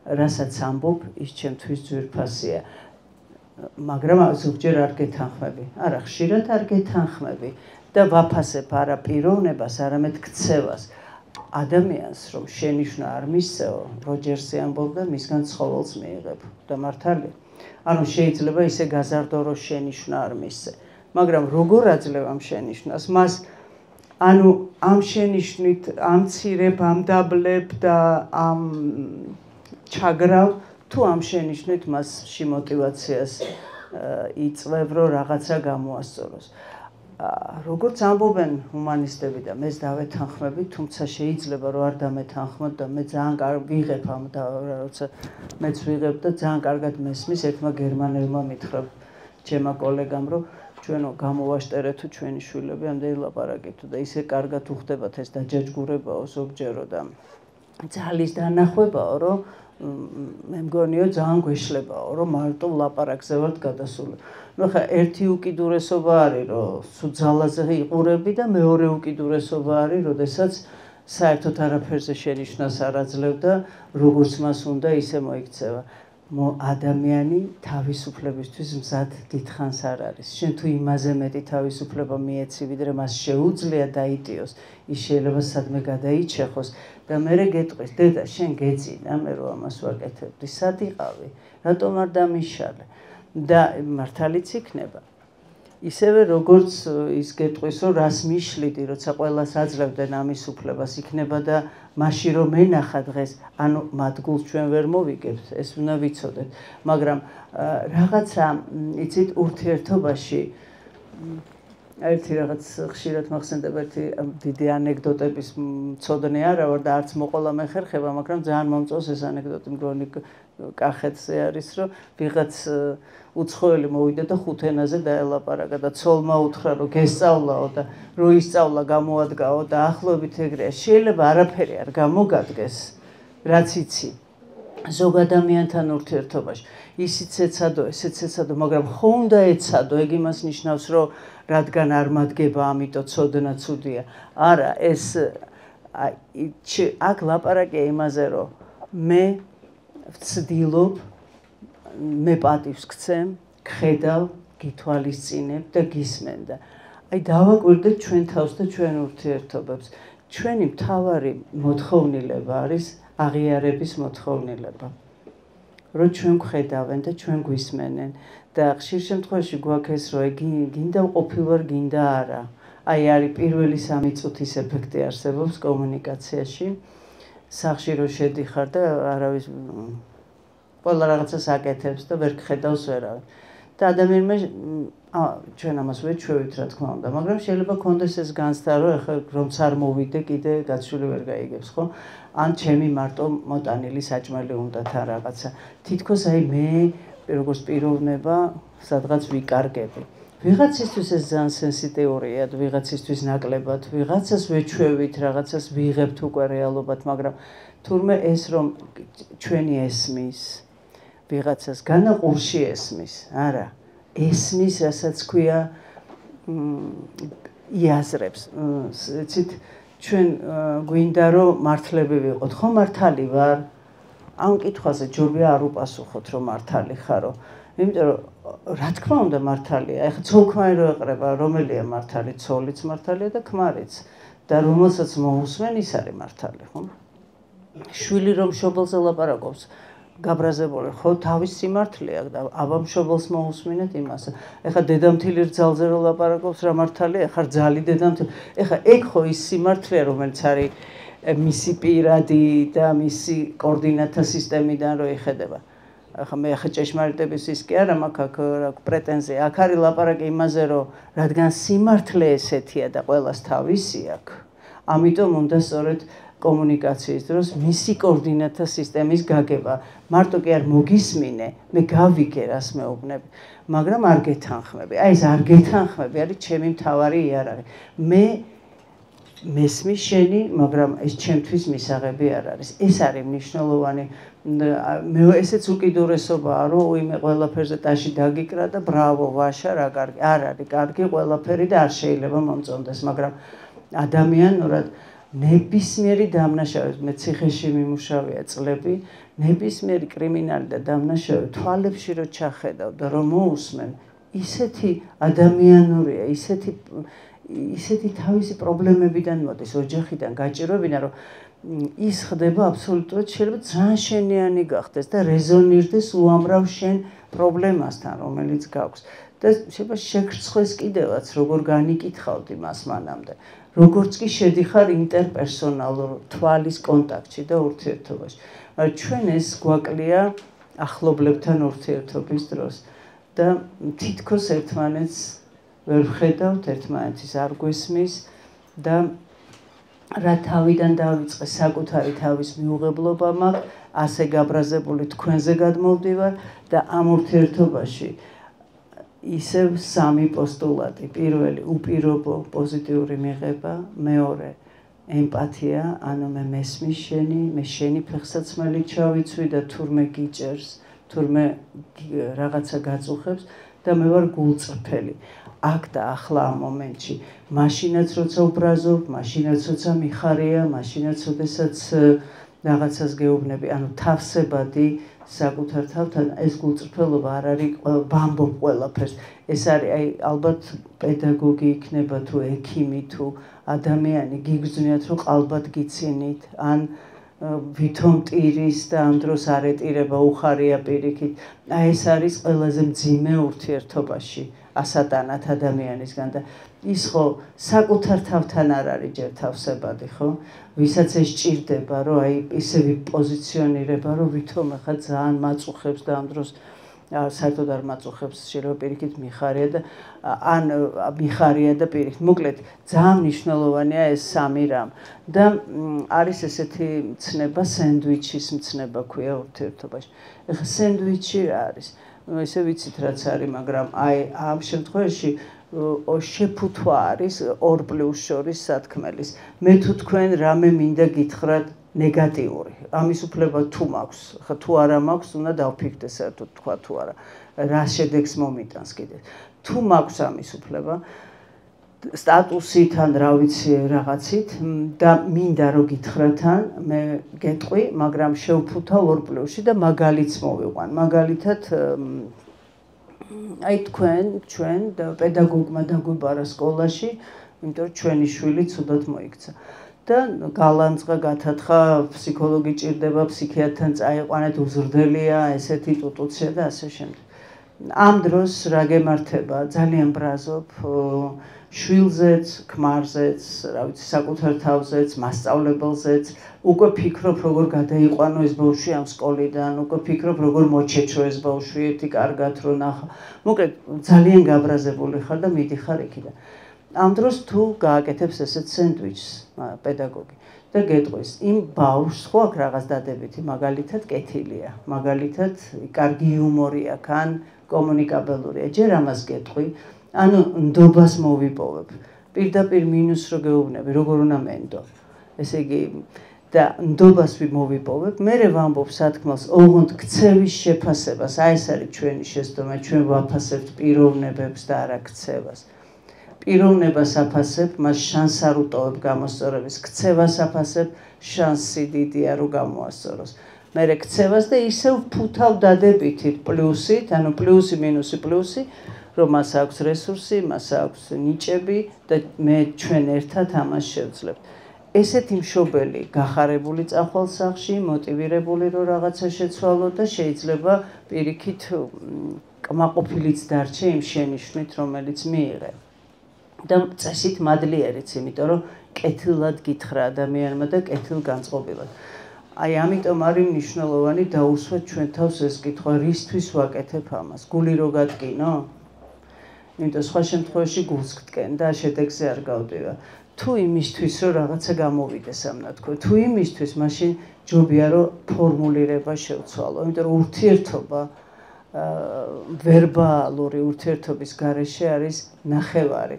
Speaker 1: რასაც ამბობ, ის ჩემთვის ძვირფასია. მაგრამ ზოგჯერ არ გეთანხმები. არა, ხშირად არ გეთანხმები და ვაფასებ არა პიროვნებას, არამედ ქცევას. ადამიანს რომ შენიშვნა არ მისცეო, როჯერსი ამბობდა, მისგან ცხოველს მიიღებ და მართალია. ანუ შეიძლება ისე გაზარდო რომ შენიშვნა არ მისცე. მაგრამ როგორ აძლევ ამ შენიშვნას? მას ანუ ამ შენიშვნით ამცირებ, ამდაბლებ და ამ ჩაგრავ თუ ამ შენიშვნით მასში мотивაციას იწვევ რომ რაღაცა გამოასწოროს. როგორც ამბობენ ჰუმანისტები და მეც დავეთანხმები, თუმცა შეიძლება რომ არ დამეთანხმოთ და მე ძალიან კარგ ვიღებ ამ და როცა მეც ვიღებ და ძალიან კარგად მესმის ერთმა გერმანელმა მითხრა ჩემმა კოლეგამ რომ ჩვენო გამოვაშტერეთ თუ ჩვენი შვილები ამდენი ლაპარაკითო და ისე კარგად უხდებათ ეს დაჯაჯგურებაო ზოგჯერო და ძალის დანახვებაო რომ მე მგონიო ძალიან გვეშლებაო რომ მარტო ლაპარაკზე ვართ გადასული. ნუ ხა ერთი უკიდურესობა არის რომ სულ ძალაზე იყურები და მეორე უკიდურესობა არის როდესაც საერთოდ არაფერზე შენიშვნას არ აძლევ და როგორც მას უნდა ისე მოიქცევა. ადამიანი თავისუფლებისთვის მზად დიდხანს არ არის. შენ თუ იმაზე მეტი თავისუფლება მიეცი, ვიდრე მას შეუძლია დაიტიოს, ის შეიძლება სადმე გადაიჩეხოს და მერე გეტყვის, დედა, შენ გეძინა, მე რო ამას ვაკეთებდი, სად იყავი? რატომ არ დამიშალე? და მართალიც იქნება. ისევე როგორც ის გეტყვის, რომ რას მიშლიდი, როცა ყველას აძლევდნენ ამის უფლებას, იქნება და მაშინ რომ ენახა დღეს, ანუ მათგულს ჩვენ ვერ მოვიგებთ, ეს უნდა ვიცოდეთ, მაგრამ რაღაცა, იცით, ურთიერთობაში ერთი რაღაც ხშირად მახსენდება ერთი დიდი ანეკდოტების მცოდნე არა ვარ და არც მოყოლა მეხერხება, მაგრამ ძალიან მომწონს ეს ანეკდოტი მგონი კახეთზე არის, რომ ვიღაც უცხოელი მოვიდა და ხუთ ენაზე დაელაპარაკა და ცოლმა უთხრა, რომ გესწავლაო და რო ისწავლა გამოადგაო და ახლობით ეგრეა. შეიძლება არაფერი არ გამოგადგეს, რაც იცი ზოგ ადამიანთან ურთიერთობაში. ისიც ეცადო, ესეც ეცადო, მაგრამ ხო უნდა ეცადო, ეგ იმას ნიშნავს, რომ რადგან არ მადგება, ამიტომ ცოდნა ცუდია. არა, ეს აქ ლაპარაკია იმაზე, რომ მე ვცდილობ, მე პატივს გცემ, გხედავ, გითვალისწინებ და გისმენ და აი დავაკვირდეთ ჩვენ თავს და ჩვენ ურთიერთობებს. ჩვენი მთავარი მოთხოვნილება არის აღიარების მოთხოვნილება. რომ ჩვენ გხედავენ და ჩვენ გვისმენენ და ხშირ შემთხვევაში გვაქვს ეს, რომ გინდა ყოფილვარ, გინდა არა. აი არის პირველი 3 წუთის ეფექტი არსებობს კომუნიკაციაში. სახლში რო შედიხარ და არავის ყველა რაღაცას აკეთებს და ვერ გხედავს ვერავინ. და ადამიანმა ჩვენ ამას ვეჩვევით, რა თქმა უნდა, მაგრამ შეიძლება კონდეს ეს განცდა, რომ ეხლა რომც არ მოვიდე, კიდე გაცვლილი ვერ გაიგებს, ხო? ან ჩემი მარტო მოტანილი საჭმელი უნდათ ან რაღაცა. თითქოს აი მე როგორც პიროვნება სადღაც ვიკარგები. ვიღაცისთვის ეს ძალიან სენსიტიურია, ვიღაცისთვის ნაკლებად, ვიღაცას ვეჩვევით, რაღაცას ვიღებთ უკვე რეალობად, მაგრამ თურმე ეს რომ ჩვენი ესმის, ვიღაცას განაყურში ესმის, არა, ესმის, რასაც ქვია იაზრებს. იცით, ჩვენ გვინდა რომ მართლები ვიყოთ, ხო მართალი ვარ? ამ კითხვაზე ჯობია არ უპასუხოთ, რომ მართალი ხარო. იმიტომ რომ რა თქმა უნდა მართალია. ეხლა ცოლ-ქმარი რო ეყრება, რომელია მართალი? ცოლიც მართალია და ქმარიც. და რომელსაც მოусმენ, ის არის მართალი, ხო? შვილი რომ მშობელზე ლაპარაკობს, გაბრაზებული, ხო, თავის სიმართლე აქვს და აბა მშობელს მოусმინეთ იმას. ეხლა დედამთილი რძალზე რო ლაპარაკობს, რა მართალია? ეხლა რძალი დედამთილი. ეხლა ეგ ხო ის სიმართლეა, რომელიც არის მისი პირადი და მისი კოორდინატთა სისტემიდან რო იხედება. ახლა მე ახლა ჭეშმარიტების ის კი არა მაქვს აქ პრეტენზია. აქ არის ლაპარაკი იმაზე, რომ რადგან სიმართლე ესეთია და ყველას თავისი აქვს, ამიტომ უნდა სწორედ კომუნიკაციის დროს მისი კოორდინატთა სისტემის გაგება. მარტო კი არ მოგისმინე, მე გავიგე რას მეუბნები, მაგრამ არ გეთანხმები. აი ეს არ გეთანხმები არის ჩემი მთავარი იარაღი. მე მესმის შენი, მაგრამ ეს ჩემთვის მისაღები არ არის. ეს არის მნიშვნელოვანი. მე ესეც უკიდურესობაა, რომ უიმე ყველაფერზე ტაში დაგიკრა და ბრავო, ვაშა, რა კარგი. არ არის კარგი ყველაფერი და არ შეიძლება მომწონდეს, მაგრამ ადამიანურად ნებისმიერი დამნაშავე, მე ციხეში მიმუშავია წლები, ნებისმიერი კრიმინალი და დამნაშავე თვალებში რო ჩახედავ და რომ მოусმენ, ისეთი ადამიანურია, ისეთი თავისი პრობლემებიდან მოდის, ოჯახიდან გაჭირვებინა, რომ ის ხდება აბსოლუტურად შეიძლება ძალიან შენიანი გახდეს და რეზონირდეს უამრავ შენ პრობლემასთან, რომელიც გაქვს. და შეიძლება შეგრცხვეს კიდევაც, როგორ განიკითხავდი მას მანამდე. როგორც კი შედიხარ ინტერპერსონალურ თვალის კონტაქტში და ურთიერთობაში. ჩვენ ეს გვაკლია ახლობლებთან ურთიერთობის დროს და თითქოს ერთმანეთს ვერ ვხედავთ, ერთმანეთის არ გვესმის და რა თავიდან დავიწყე საკუთარი თავის მიუღებლობა მაქვს, ასე გაბრაზებული თქვენზე გადმოვდივარ და ამ ურთიერთობაში ისევ 3 პოსტულატი. პირველი, უპირობო პოზიტიური მიღება, მეორე, ემპათია, ანუ მე მესმის შენი, მე შენი ფეხსაცმელი ჩავიცვი და თურმე გიჭერს, თურმე რაღაცა გაწუხებს და მე ვარ გულწრფელი. აქ და ახლა ამ მომენტში, მაშინაც როცა უბრაზობ, მაშინაც როცა მიხარია, მაშინაც როდესაც რაღაცას გეუბნები, ანუ თავსებადი საკუთარ თავთან ეს გულწრფელობა არ არის ვამბობ ყველაფერს ეს არის აი ალბათ პედაგოგი იქნება თუ ექიმი თუ ადამიანი გიგრძნიათ რომ ყალბად გიცინით ან ვითომ ტირის და ამ დროს არ ეტირება უხარია პირიქით აი ეს არის ყველაზე მძიმე ურთიერთობაში ასატანად ადამიანისგან და ის ხო საკუთარ თავთან არ არის ჯერ თავსებადი ხო ვისაც ეს ჭირდება რომ აი ისე ვიპოზიციონირება რომ ვითომ ახლა ძალიან მაწუხებს და ამ დროს საერთოდ არ მაწუხებს შეიძლება პირიქით მიხარია და ან მიხარია და პირიქით მოკლედ ძალიან მნიშვნელოვანია ეს სამი რამ და არის ესეთი მცნება სენდვიჩის მცნება ქვია ურთიერთობაში ეხლა სენდვიჩი რა არის ესე ვიცით რაც არის მაგრამ აი ამ შემთხვევაში შეფუთვა არის 2+ შორის სათქმელის მე თუ თქვენ რამე მინდა გითხრათ ნეგატიური ამის უფლება თუ მაქვს ხა თუ არა მაქვს უნდა დავფიქრდე საერთოდ თქვა თუ არა რა შედეგს მომიტანს კიდე თუ მაქვს ამის უფლება სტატუსით ან რა ვიცი რაღაცით და მინდა რომ გითხრათ ან მე გეტყვი მაგრამ შევფუთავ 2+-ში და მაგალითს მოვიყვან მაგალითად აი ჩვენ და პედაგოგმა დაგვიბარა სკოლაში იმიტომ რომ ჩვენი შვილი ცუდად მოიქცა და გალანძღა გათათხა ფსიქოლოგი ჭირდება ფსიქიატრთან წაიყვანეთ უზრდელია ესეთი ტუტუცია და ასე შემდეგ ამ დროს რა გემართება ძალიან ბრაზობ შვილზეც ქმარზეც რა ვიცი საკუთარ თავზეც მასწავლებელზეც უკვე ფიქრობ როგორ გადაიყვანო ეს ბავშვი ამ სკოლიდან უკვე ფიქრობ როგორ მოჩეჩო ეს ბავშვი ერთი კარგად რო ნახა მოკლედ ძალიან გაბრაზებული ხარ და მიდიხარ იქიდან ამ დროს თუ გააკეთებს ესეთ სენდვიჩს პედაგოგი და გეტყვის იმ ბავშვს ხო აქ რაღაც დადებითი მაგალითად კეთილია მაგალითად კარგი იუმორი აქვს ან კომუნიკაბელურია ჯერ ამას გეტყვი ანუ ნდობას მოვიპოვებ პირდაპირ მინუს რო გეუბნები როგორ უნდა მენდო ესე იგი და ნდობას მოვიპოვებ მე ვამბობ სათქმელს ოღონდ ქცევის შეფასებას აი ეს არის ჩვენი შესტომა ჩვენ ვაფასებთ პიროვნებებს და არა ქცევას პიროვნებას აფასებ მას შანსს არ უტოვებ გამოსწორების ქცევას აფასებ შანსი დიდია რომ გამოასწოროს მე ქცევას და ისევ ფუთავ დადებითით პლუსით ანუ პლუსი მინუსი პლუსი რომ მას აქვს რესურსი მას აქვს ნიჭები და მე ჩვენ ერთად ამას შევძლებთ ესეთი მშობელი გახარებული წახვალ სახლში მოტივირებული რომ რაღაცა შეცვალო და შეიძლება პირიქით კმაყოფილიც დარჩე იმ შენიშვნით რომელიც მიიღე და წესით მადლიერიც იმიტომ რომ კეთილად გითხრა ადამიანმა და კეთილგანწყობილად აი ამიტომ არის მნიშვნელოვანი დაუსვათ ჩვენ თავს ეს კითხვა რისთვის ვაკეთებ ამას გული რო გატკინო იმიტომ სხვა შემთხვევაში გულს გტკენ და შედეგზე არ გავდივარ თუ იმისთვის რომ რაღაცა გამოვიდეს ამ ნათქვამი თუ იმისთვის მაშინ ჯობია რომ ფორმულირება შევცვალო იმიტომ რომ ურთიერთობა ვერბალური ურთიერთობის გარეშე არის ნახევარი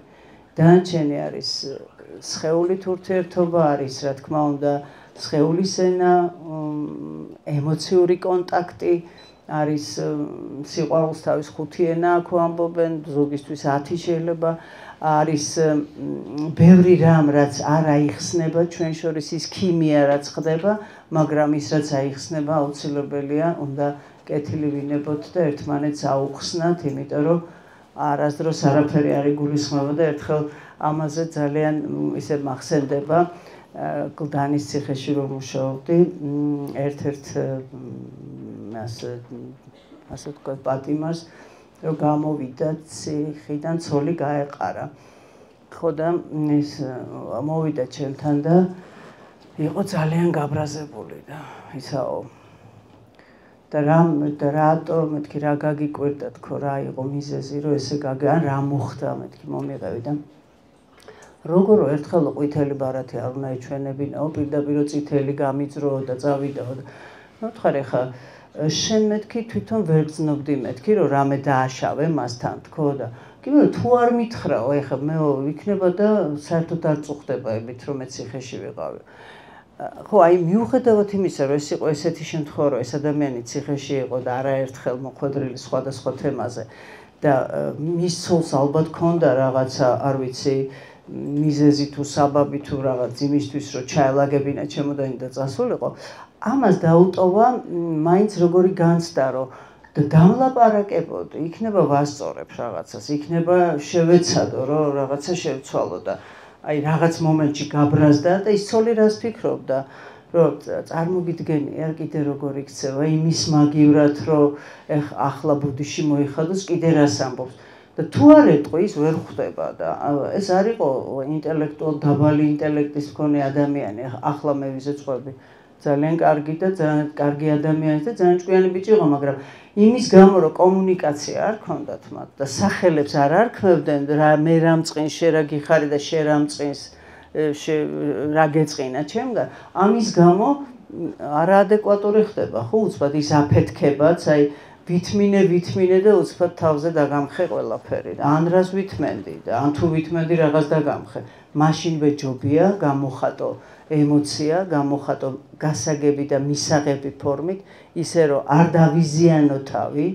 Speaker 1: დანარჩენი არის სხეულით ურთიერთობა არის რა თქმა უნდა სხეულის ენა ემოციური კონტაქტი არის სიყვარულს თავის 5 ენა აქ ამბობენ ზოგისთვის 10 შეიძლება არის ბევრი რამ რაც არ აიხსნება ჩვენ შორის ის ქიმია რაც ხდება მაგრამ ის რაც აიხსნება აუცილებელია უნდა კეთილი ვინებოთ და ერთმანეთს აუხსნათ იმიტომ რომ არასდროს არაფერი არ იგულისხმება და ერთხელ ამაზე ძალიან ისე მახსენდება გლდანის ციხეში რომ მუშაობდი ერთ-ერთ ასე თქვა პატიმარს რომ გამოვიდა ციხიდან ცოლი გაეყარა ხო და ეს მოვიდა ჩემთან და იყო ძალიან გაბრაზებული და ისაო და რატო მეთქი რა გაგიკვირდა თქო რა იყო მიზეზი რომ ესე გაგან რა მოხდა მეთქი მომიყევი და როგორ ერთხელ ყვითელი ბარათი არ უნდა ეჩვენებინაო პირდაპირ წითელი გამიძრო და წავიდაო და თქვარი ხა შენ მეთქი თვითონ ვერ გძნობდი მეთქი რომ რამე დააშავე მასთან თქო და კიდევ თუ არ მითხრაო ეხა მე ვიქნება და საერთოდ არ წუხდება ებით რომ მე ციხეში ვიყავი ხო აი მიუხედავად იმისა რომ ეს იყო ესეთი შემთხვევა რომ ეს ადამიანი ციხეში იყო და არაერთხელ მოხვედრილი სხვადასხვა თემაზე და მის ცოლს ალბათ ქონდა რაღაცა არ ვიცი მიზეზი თუ საბაბი თუ რაღაც იმისთვის რომ ჩაელაგებინა ჩემოდანი და წასულიყო ამას დაუტოვა მაინც როგორი განცდა რომ და დამლაპარაკებოდი იქნება ვასწორებ რაღაცას იქნება შევეცადო რომ რაღაცა შევცვალო და აი რაღაც მომენტში გაბრაზდა და ის ცოლი რას ფიქრობდა რომ წარმოგიდგენია კიდე როგორ იქცევა იმის მაგივრად რომ ახლა ბუდიში მოიხადოს კიდე რას ამბობს და თუ არ ეტყვი ის ვერ ხვდება და ეს არ იყო ინტელექტუალ დაბალი ინტელექტის მქონე ადამიანი ახლა მე ვიზეცხვები ძალიან კარგი და ძალიან კარგი ადამიანი და ძალიან ჭკვიანი ბიჭი იყო მაგრამ იმის გამო რომ კომუნიკაცია არ ქონდათ მათ და სახელებს არ არქმევდნენ რა მე რამწყინს შე რა გიხარი და შე რამწყინს რა გეწყინა ჩემგან ამის გამო არაადეკვატური ხდება ხო უცბად ის აფეთქებაც აი ვითმინე და უცბად თავზე დაგამხე ყველაფერი და ან რას ვითმენდი და ან თუ ვითმენდი რაღაც დაგამხე მაშინვე ჯობია გამოხატო ემოცია გამოხატო გასაგები და მისაღები ფორმით ისე რომ არ დავიზიანო თავი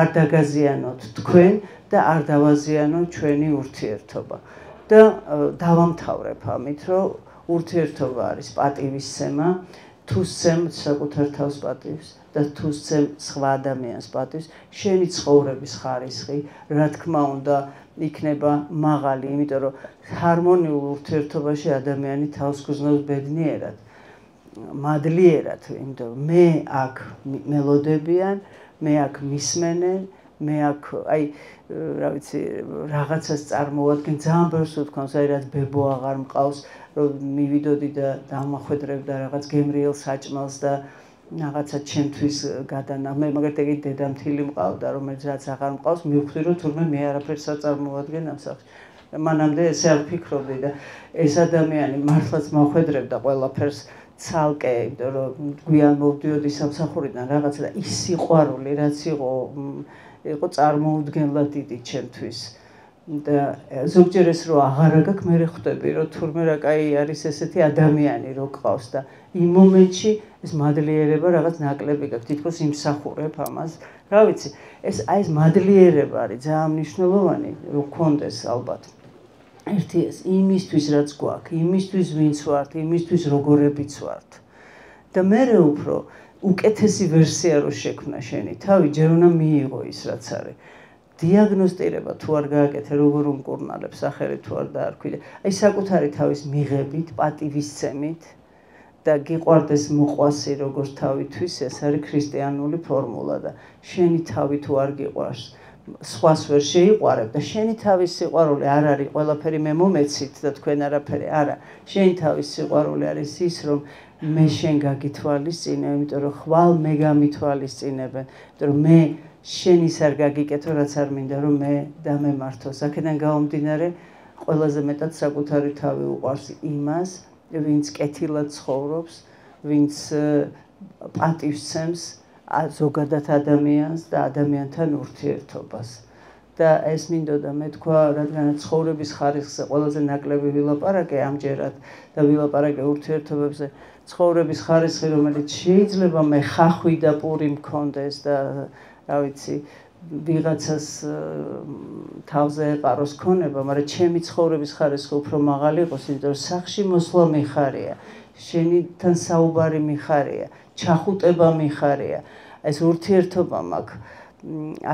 Speaker 1: არ დაგაზიანოთ თქვენ და არ დავაზიანო ჩვენი ურთიერთობა და დავამთავრებ ამით რომ ურთიერთობა არის პატივისცემა თუ სცემ საკუთარ თავს პატივს და თუ სცემ სხვა ადამიანს პატივს შენი ცხოვრების ხარისხი რა თქმა უნდა იქნება მაღალი იმიტომ რომ ჰარმონიულ ურთიერთობაში ადამიანი თავს გრძნობს ბედნიერად მადლიერად იმიტომ რომ მე აქ მელოდებიან მე აქ მისმენენ მე აქ აი რა ვიცი რაღაცას წარმოვადგენ ძალიან ბევრს უთქვამს აი რაც ბებო აღარ მყავს რომ მივიდოდი და დამახვედრებდა რაღაც გემრიელ საჭმელს და რაღაცა ჩემთვის გადანა მე მაგათ ეგ დედამთილი მყავდა რომელიც რაც აღარ მყავს მივხვდი რომ თურმე მე არაფერს არ წარმოვადგენ ამ სახლში მანამდე ესე არ ფიქრობდი და ეს ადამიანი მართლაც მახვედრებდა ყველაფერს ცალკე იმიტომ რომ გვიან მოვდიოდი სამსახურიდან რაღაცა და ის სიყვარული რაც იყო წარმოუდგენლად დიდი ჩემთვის და ზოგჯერ ეს რომ აღარა გაქვს მე ხვდები რომ თურმე რა კაი არის ესეთი ადამიანი რო ყავს და იმ მომენტში ეს მადლიერება რაღაც ნაკლები გაქვს თითქოს იმსახურებ ამას რა ვიცი ეს აი ეს მადლიერება არის ძალიან მნიშვნელოვანი რომ გქონდეს ალბათ ერთი ეს იმისთვის რაც გვაქვს იმისთვის ვინც ვართ იმისთვის როგორებიც ვართ და მე უფრო უკეთესი ვერსია რო შექმნა შენი თავი ჯერ უნდა მიიღო ის რაც არის დიაგნოსტირება თუ არ გააკეთე როგორ უმკურნალებ სახელი თუ არ დაარქვი აი საკუთარი თავის მიღებით პატივისცემით და გიყვარდეს მოყვასი როგორც თავისთვის ეს არის ქრისტიანული ფორმულა და შენი თავი თუ არ გიყვარს სხვას ვერ შეიყვარებ და შენი თავის სიყვარული არ არის ყველაფერი მე მომეცით და თქვენ არაფერი არა შენი თავის სიყვარული არის ის რომ მე შენ გაგითვალისწინე იმიტომ რომ ხვალ მე გამითვალისწინებენ იმიტომ რომ მე შენის არ გაგიკეთო რაც არ მინდა რომ მე დამემართო აქედან გამომდინარე ყველაზე მეტად საკუთარი თავი უყვარს იმას ვინც კეთილად ცხოვრობს ვინც პატივს სცემს ზოგადად ადამიანს და ადამიანთან ურთიერთობას და ეს მინდოდა მე თქვა რადგან ცხოვრების ხარისხზე ყველაზე ნაკლები ვილაპარაკე ამჯერად და ვილაპარაკე ურთიერთობებზე ცხოვრების ხარისხი რომელიც შეიძლება მე ხახვი და პური მქონდეს და რა ვიცი ვიღაცას თავზე ეყაროს ქონება მაგრამ ჩემი ცხოვრების ხარისხი უფრო მაღალი იყოს იმიტომ რომ სახლში მოსვლა მიხარია შენთან საუბარი მიხარია ჩახუტება მიხარია ეს ურთიერთობა მაქვს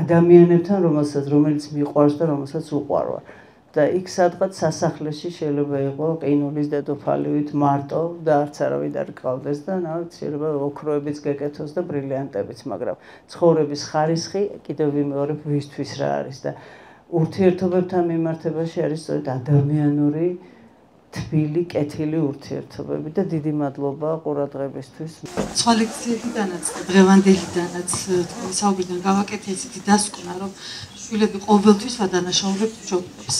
Speaker 1: ადამიანებთან რომელიც მიყვარს და რომელსაც უყვარვარ და იქ სადღაც სასახლეში შეიძლება იყო ყინულის დედოფალივით მარტო და არც არავინ არ გყავდეს და შეიძლება ოქროებიც გეკეთოს და ბრილიანტებიც მაგრამ ცხოვრების ხარისხი კიდევ ვიმეორებ ვისთვის რა არის და ურთიერთობებთან მიმართებაში არის სწორედ ადამიანური თბილი, კეთილი ურთიერთობები და დიდი მადლობა ყურადღებისთვის.
Speaker 2: სხვა ლექციებიდანაც, დღევანდელიდანაც საუბრიდან გავაკეთე ესეთი დასკვნა, რომ შვილები ყოველთვის ვადანაშაულებთ მშობლებს.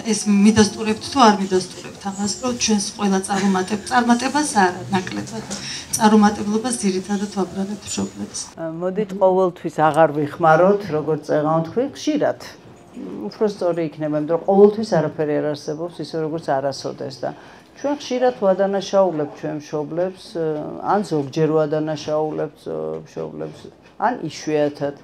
Speaker 2: ეს მიდასტურებთ თუ არ მიდასტურებთ ამას, რომ ჩვენს ყველა წარმატებას არა ნაკლებად. წარუმატებლობას ძირითადად ვაბრალებთ მშობლებს.
Speaker 1: მოდით ყოველთვის აღარ ვიხმაროთ, როგორც წეღავთ თქვი, ხშირად. უფრო სწორი იქნება, იმიტომ რომ ყოველთვის არაფერი არ არსებობს, ისე როგორც არასოდეს და ჩვენ ხშირად ვადანაშაულებთ ჩვენ მშობლებს, ან ზოგჯერ ვადანაშაულებთ მშობლებს, ან იშვიათად.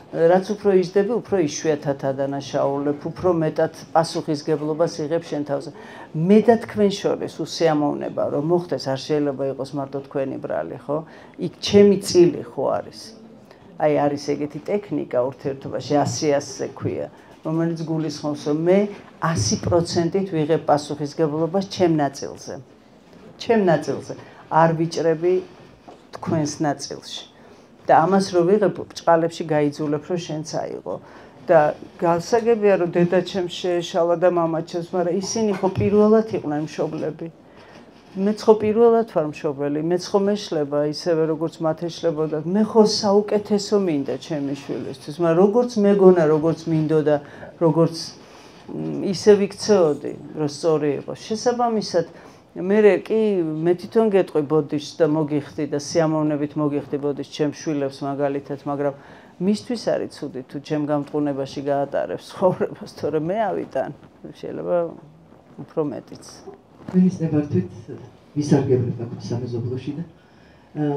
Speaker 1: რაც უფრო იზრდები, უფრო იშვიათად ადანაშაულებ, უფრო მეტად პასუხისგებლობას იღებ შენ თავზე. მე და თქვენ შორის უსიამოვნება რომ მოხდეს, არ შეიძლება იყოს მარტო თქვენი ბრალი, ხო? იქ ჩემი წილი ხო არის. აი არის ეგეთი ტექნიკა ურთიერთობაში 100-ზე ქვია, რომელიც გულისხმობს, რომ მე 100%-ით ვიღებ პასუხისგებლობას ჩემ ნაწილზე. ჩემ ნაწილზე. არ ვიჭრები თქვენს ნაწილში. და ამას რო ვიღებ, ბჭყალებში გაიძულებ, რომ შენც აიღო. და გასაგებია, რომ დედაჩემს შეეშალა და მამაჩემს, მაგრამ ისინი ხო პირველად იყვნენ მშობლები. მეც ხო პირველად ვარ მშობელი, მეც ხო მეშლება ისევე როგორც მათ ეშლებოდა. მე ხო საუკეთესო მინდა ჩემი შვილისთვის, მაგრამ როგორც მეგონა, როგორც მინდოდა, როგორც ისე ვიქცეოდი, რომ სწორი იყოს. შესაბამისად, მე მე თვითონ გეტყვი ბოდიშს და მოგიხდი და სიამოვნებით მოგიხდი ბოდიშს ჩემ შვილებს მაგალითად, მაგრამ მისთვის არის ცუდი თუ ჩემ გამტყუნებაში გაატარებს ცხოვრებას, თორემ მე ავიტან, შეიძლება უფრო მეტიც.
Speaker 3: Თქვენის ნებართვით ვისარგებლებ აქ სამეზობლოში და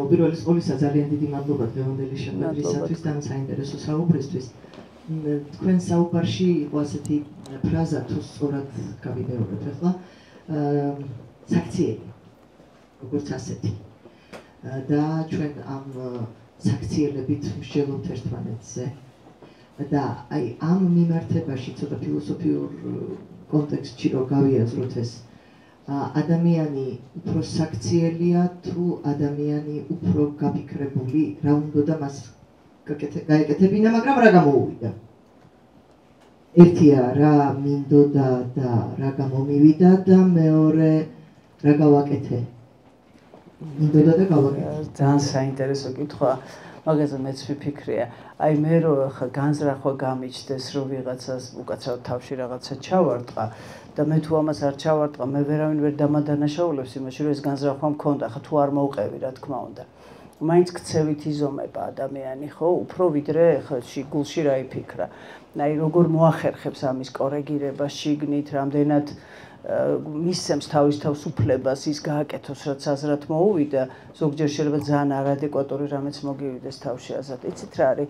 Speaker 3: უპირველეს ყოვლისა ძალიან დიდი მადლობა დღევანდელი შეხვედრისათვის და საინტერესო საუბრისთვის. თქვენ საუბარში იყო ასეთი ფრაზა, თუ სწორად გავიდეურებ ახლა, საქციელი, როგორც ასეთი. და ჩვენ ამ საქციელებით ვსჯელობთ ერთმანეთზე. და აი ამ მიმართებაში ცოტა ფილოსოფიურ კონტექსტში რო გავიაზროთ ეს ადამიანი უფრო საქციელია თუ ადამიანი უფრო გაფიქრებული, რა უნდა მას გაეკეთებინა, მაგრამ რა გამოუვიდა. ერთია რა მინდოდა და რა გამომივიდა და მეორე რა გავაკეთე. მინდოდა და გავაკეთე.
Speaker 1: ძალიან საინტერესო კითხვა. მაგაზე მეც ვიფიქრია. აი მე რო ხა განზრახვა გამიჩნდეს, რომ ვიღაცას უკაცრავ თავში რაღაცა ჩავარტყა და მე თუ ამას არ ჩავარტყა, მე ვერავინ ვერ დამადანაშაულებს იმაში, რომ ეს განზრახვა მქონდა, ხა თუ არ მოვყევი, რა თქმა უნდა. მაინც ქცევით იზომება ადამიანი, ხო, უფრო ვიდრე ხა გულში რა იფიქრა. აი როგორ მოახერხებს ამის კორეგირება შიგნით, რამდენად მისცემს თავის თავს უფლებას ის გააკეთოს, რაც აზრად მოუვიდა, ზოგჯერ შეიძლება ძალიან არადეკვატური რამეც მოგივიდეს თავში აზრად. იცით რა არის?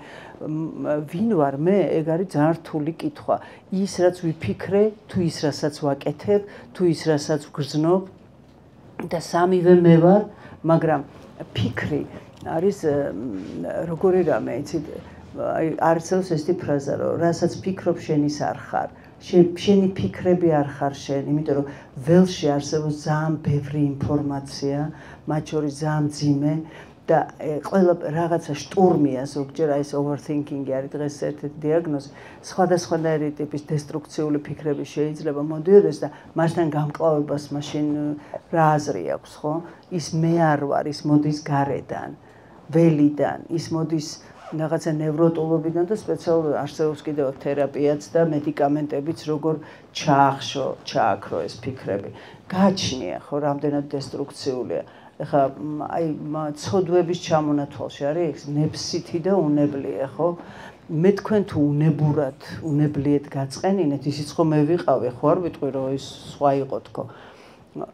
Speaker 1: ვინ ვარ მე? ეგ არის ძალიან რთული კითხვა. ის რაც ვიფიქრე, თუ ის რასაც ვაკეთებ, თუ ის რასაც ვგრძნობ და სამივე მე ვარ, მაგრამ ფიქრი არის როგორი რამე, იცით? აი არსებობს ესეთი ფრაზა, რომ რასაც ფიქრობ, შენ ის არ ხარ. შენი ფიქრები არ ხარ შენ, იმიტომ რომ ველში არსებობს ძალიან ბევრი ინფორმაცია, მათ შორის ძალიან მძიმე და ყველა რაღაცა შტურმია, ზოგჯერ აი ეს overthinking-ი არის დღეს ერთ-ერთი დიაგნოზი, სხვადასხვანაირი ტიპის დესტრუქციული ფიქრები შეიძლება მოდიოდეს და მასთან გამკლავებას მაშინ რა აზრი აქვს, ხო? ის მე არ ვარ, ის მოდის გარედან, ველიდან, ის მოდის რაღაცა ნევროტოლოგიდან და სპეციალურად არსებობს კიდევ თერაპიაც და მედიკამენტებიც, როგორ ჩააქრო ეს ფიქრები. გააჩნია ხო, რამდენად დესტრუქციულია. ეხლა აი ცოდვების ჩამონათვალში არის ნებსითი და უნებლიე, ხო? მე თქვენ თუ უნებლიეთ გაწყენინეთ, ისიც ხო მე ვიყავი, ხო არ ვიტყვი რომ ის სხვა იყო თქო.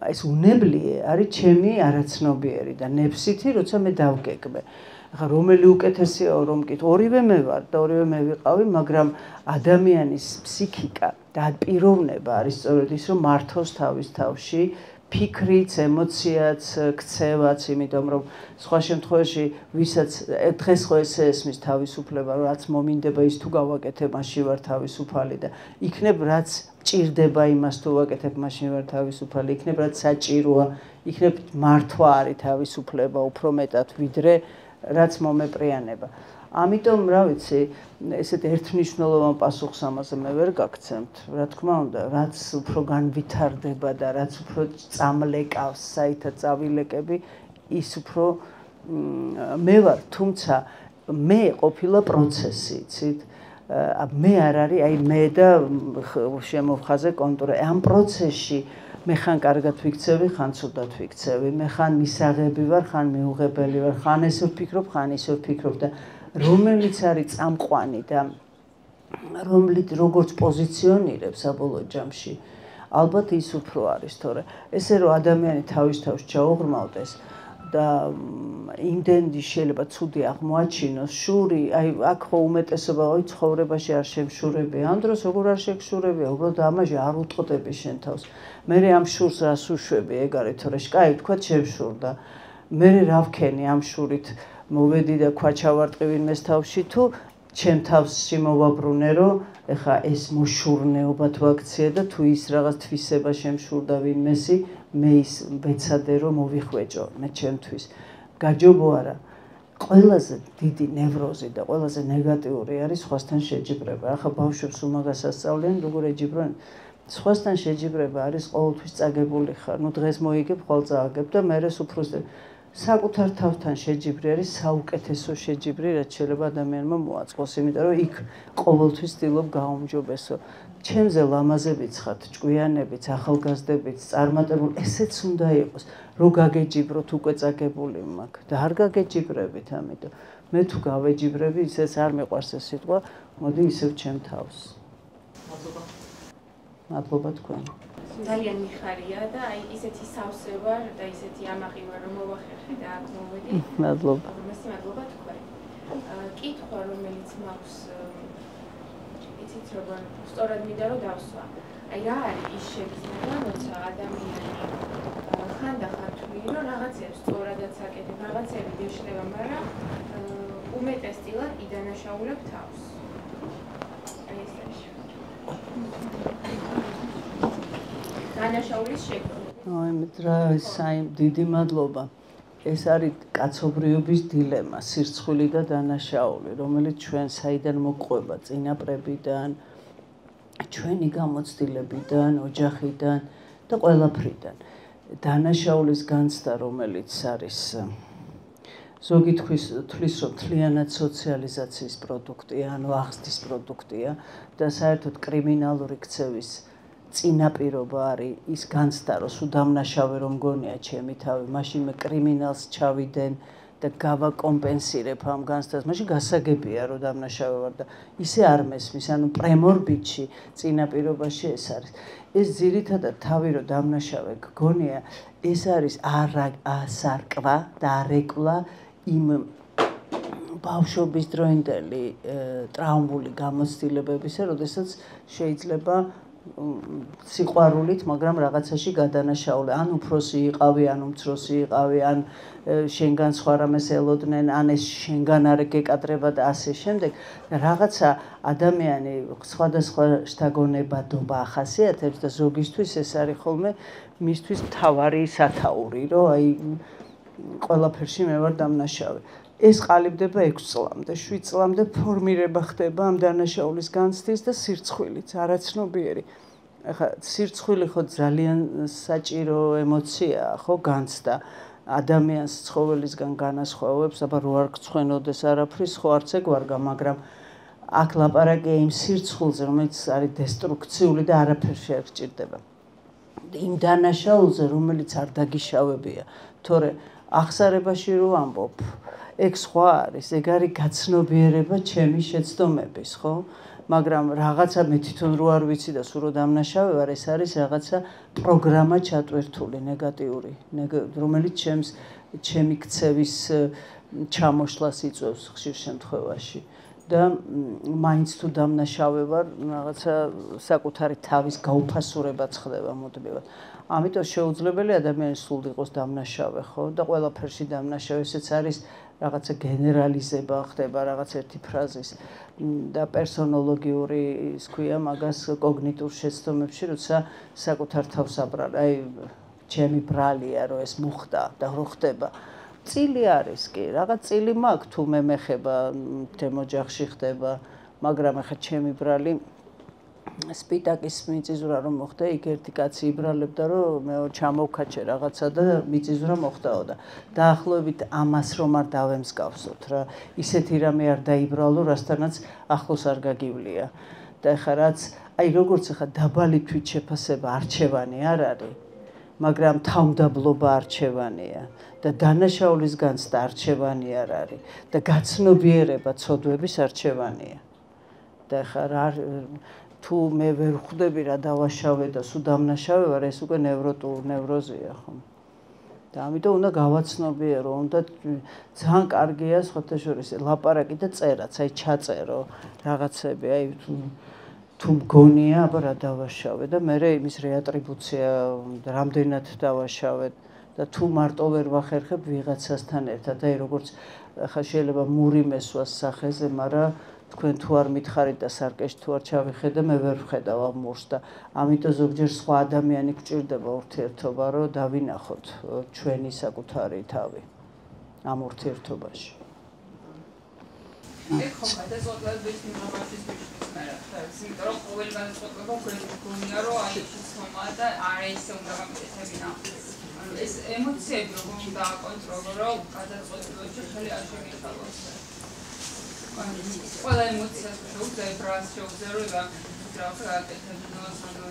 Speaker 1: ეს უნებლიე არის ჩემი არაცნობიერი და ნებსითი, როცა მე დავგეგმე. ახლა რომელი უკეთესია რომ მკითხ, ორივე მე ვარ და ორივე მე ვიყავი, მაგრამ ადამიანის ფსიქიკა და პიროვნება არის სწორედ ის, რომ მართოს თავის თავში ფიქრიც, ემოციაც, ქცევაც, იმიტომ რომ სხვა შემთხვევაში ვისაც დღეს ხო ესე ესმის თავისუფლება, რაც მომინდება ის თუ გავაკეთებ, მაშინ ვარ თავისუფალი და იქნებ რაც ჭირდება იმას თუ ვაკეთებ, მაშინ ვარ თავისუფალი, იქნებ რაც საჭიროა, იქნებ მართვა არის თავისუფლება უფრო მეტად ვიდრე რაც მომეპრიანება. ამიტომ რა ვიცი, ესეთ ერთმნიშვნელოვან პასუხს ამაზე მე ვერ გაგცემთ. რა თქმა უნდა, რაც უფრო განვითარდება და რაც უფრო წამლეკავს, საითად წავილეკები, ის უფრო მე ვარ, თუმცა მე ყოფილა პროცესი, იცით? მე არ არის, აი მე და შემოვხაზე კონტურა. ამ პროცესში მე ხან კარგად ვიქცევი, ხან ცუდად ვიქცევი, მე ხან მისაღები ვარ, ხან მიუღებელი ვარ, ხან ესე ვფიქრობ, ხან ისე ვფიქრობ და რომელიც არის წამყვანი და რომელიც როგორც პოზიციონირებს საბოლოო ჯამში, ალბათ ის უფრო არის, თორე ესე რომ ადამიანი თავის თავს ჩაუღრმავდეს, და იმდენი შეიძლება ცუდი აღმოაჩინოს შური, აი აქ ხო უმეტესობა ცხოვრებაში არ შემშურებია. ამ დროს როგორ არ შეგშურებია, უბრალოდ ამაში არ უტყდები შენ თავს. მე ამ შურს რას უშვები, ეგ არის, თორე კაი, თქვა შემშურდა. მე რა ვქენი ამ შურით, მოვედი და ქვაჩავარტყი ვინმეს თავში თუ ჩემ თავში მოვაბრუნე, რომ ეხა ეს მოშურნეობა თვაქცია და თუ ის რაღაც თვისება შემშურდა ვინმესი, მე ის ვეცადე რომ მოვიხვეჭო მე ჩემთვის. გაჯობო არა. ყველაზე დიდი ნევროზი და ყველაზე ნეგატიური არის სხვასთან შეჯიბრება. ახლა ბავშვებს უმაგას ასწავლიან, როგორ ეჯიბრონ. სხვასთან შეჯიბრება არის ყოველთვის წაგებული ხარ. ნუ დღეს მოიგებ, ხვალ წააგებ და მერე უფროსდე. საკუთარ თავთან შეჯიბრი არის საუკეთესო შეჯიბრი, რაც შეიძლება ადამიანმა მოაწყოს, იმიტომ რომ იქ ყოველთვის ვცდილობ გაუმჯობესო. ჩემზე ლამაზებიც ხართ, ჭკვიანებიც, ახალგაზრდებიც, წარმატებული, ესეც უნდა იყოს, რომ გაგეჯიბროთ, უკვე წაგებული მაქვს და არ გაგეჯიბრებით, ამიტომ მე თუ გავეჯიბრები, ისეც არ მიყვარს ეს სიტყვა, მოდი ისევ ჩემ თავს.
Speaker 3: მადლობა.
Speaker 1: მადლობა თქვენ.
Speaker 4: ძალიან მიხარია და აი ისეთი სავსე ვარ და ისეთი ამაყი ვარ რომ მოვახერხე და აქ მოვედი.
Speaker 1: მადლობა.
Speaker 4: მადლობა თქვენ. კითხვა რომელიც მაქვს იცით როგორ სწორად მინდა რომ დავსვა. აი რა არის ის შეგრძნება, როცა ადამიანი ხანდახან თვლი რომ რაღაცებს სწორადაც აკეთებ, რაღაცები გეშლება, მაგრამ უმეტესწილად იდანაშაულებ თავს. აი ეს არის. დანაშაულის შექმნა.
Speaker 1: აი მე რა დიდი მადლობა. ეს არის კაცობრიობის დილემა, სირცხვილი და დანაშაული, რომელიც ჩვენ საიდან მოყვება, წინაპრებიდან, ჩვენი გამოცდილებიდან, ოჯახიდან და ყველაფრიდან. დანაშაულის განცდა, რომელიც არის ზოგი თვლის, რომ მთლიანად სოციალიზაციის პროდუქტია, ანუ აღზრდის პროდუქტია და საერთოდ კრიმინალური ქცევის წინაპირობა არის ის განცდა, რომ სუდამნაშავე რომ მგონია ჩემი თავი, მაშინ მე კრიმინალს ჩავიდენ და გავაკომპენსირებ ამ განცდას, მაშინ გასაგებია რომ დამნაშავე ვარ და ისე არ მესმის, ანუ პრემორბიტში წინაპირობაში ეს არის. ეს ძირითადად თავი რომ დამნაშავე გგონია, ეს არის ასარკვა და არეკლა იმ ბავშვობის დროინდელი ტრაუმული გამოცდილებებისა, როდესაც შეიძლება სიყვარულით, მაგრამ რაღაცაში გადანაშაული, ან უფროსი იყავი, ან უმცროსი იყავი, ან შენგან სხვა რამეს ელოდნენ, ან ეს შენგან არ გეკადრება და ასე შემდეგ. რაღაცა ადამიანი სხვადასხვა შთაგონებადობა ახასიათებს და ზოგისთვის ეს არის ხოლმე მისთვის მთავარი სათაური, რომ აი ყველაფერში მე ვარ დამნაშავე. ეს ყალიბდება 6 წლამდე, 7 წლამდე ფორმირება ხდება ამ დანაშაულის განცდის და სირცხვილიც, არაცნობიერი. ახლა სირცხვილი ხო ძალიან საჭირო ემოციაა, ხო, განცდა. ადამიანს ცხოველისგან განასხვავებს, აბა რო არ გცხვენოდეს არაფრის, ხო არც ეგ ვარგა, მაგრამ აქ ლაპარაკია იმ სირცხვილზე, რომელიც არის დესტრუქციული და არაფერში არ გჭირდება. იმ დანაშაულზე, რომელიც არ დაგიშავებია, თორე ახსარებაში რო ამბობ, ეგ სხვა არის, ეგ არის გაცნობიერება ჩემი შეცდომების, ხო? მაგრამ რაღაცა მე თვითონ რო არ ვიცი და სულ რო დამნაშავე ვარ, ეს არის რაღაცა პროგრამა ჩატვირთული, ნეგატიური, რომელიც ჩემი ქცევის ჩამოშლას იწვევს ხშირ შემთხვევაში. და მაინც თუ დამნაშავე ვარ, რაღაცა საკუთარი თავის გაუფასურებაც ხდება მუდმივად. ამიტომ შეუძლებელი ადამიანის სულ იყოს დამნაშავე, ხო? და ყველაფერში დამნაშავე, ესეც არის რაღაცა გენერალიზება ხდება რაღაც ერთი ფრაზის და პერსონოლოგიური ის ქვია მაგას კოგნიტურ შეცდომებში, როცა საკუთარ თავს აბრალ, აი ჩემი ბრალია რომ ეს მოხდა და რო ხდება. წილი არის კი, რაღაც წილი მაქვს თუ მე მეხება თემ ოჯახში ხდება, მაგრამ ახლა ჩემი ბრალი სპიტაკის მიწისძვრა რომ მოხდა, იქ ერთი კაცი იბრალებდა რომ მე ჩამოვქაჩე რაღაცა და მიწისძვრა მოხდაო და დაახლოებით ამას რომ არ დავემსგავსოთ რა, ისეთი რამე არ დაიბრალო, რასთანაც ახლოს არ გაგივლია. და ახლა რაც, აი როგორც ახლა დაბალი თვითშეფასება არჩევანი არ არის, მაგრამ თავმდაბლობა არჩევანია და დანაშაულის განცდა არჩევანი არ არის და გაცნობიერება ცოდვების არჩევანია. და ახლა რა თუ მე ვერ ხვდები რა დავაშავე და სულ დამნაშავე ვარ, ეს უკვე ნევროზია, ხო? და ამიტომ უნდა გავაცნობიე, რომ უნდა ძალიან კარგია სხვათა შორის ლაპარაკი და წერაც, აი ჩაწერო რაღაცები, აი თუ მგონია, აბა რა დავაშავე და მე იმის რეატრიბუცია რამდენად დავაშავე და თუ მარტო ვერ ვახერხებ ვიღაცასთან ერთად, აი როგორც ახლა შეიძლება მური მესვას სახეზე, მაგრამ თქვენ თუ არ მითხარით და სარკეში თუ არ ჩავიხედე, მე ვერ ვხედავ ამ მურს და ამიტომ ზოგჯერ სხვა ადამიანი გვჭირდება ურთიერთობა, რომ დავინახოთ ჩვენი საკუთარი თავი ამ ურთიერთობაში.
Speaker 5: ეხლა გადაწყვეტილების მიმართვის მისმერად, იმიტომ რომ ყოველი გადაწყვეტილება გვეუბნება, რომ აი ეს ხომა და არ ისე უნდა გამეკეთებინა. ეს ემოციები როგორ უნდა აკონტროლო, რომ გადაწყვეტილებებში ხელი არ შეგეშალოს. ყველა ემოციას შეუძლია ბრას შეუძლია რომ რაღაც გააკეთებინოს ანუ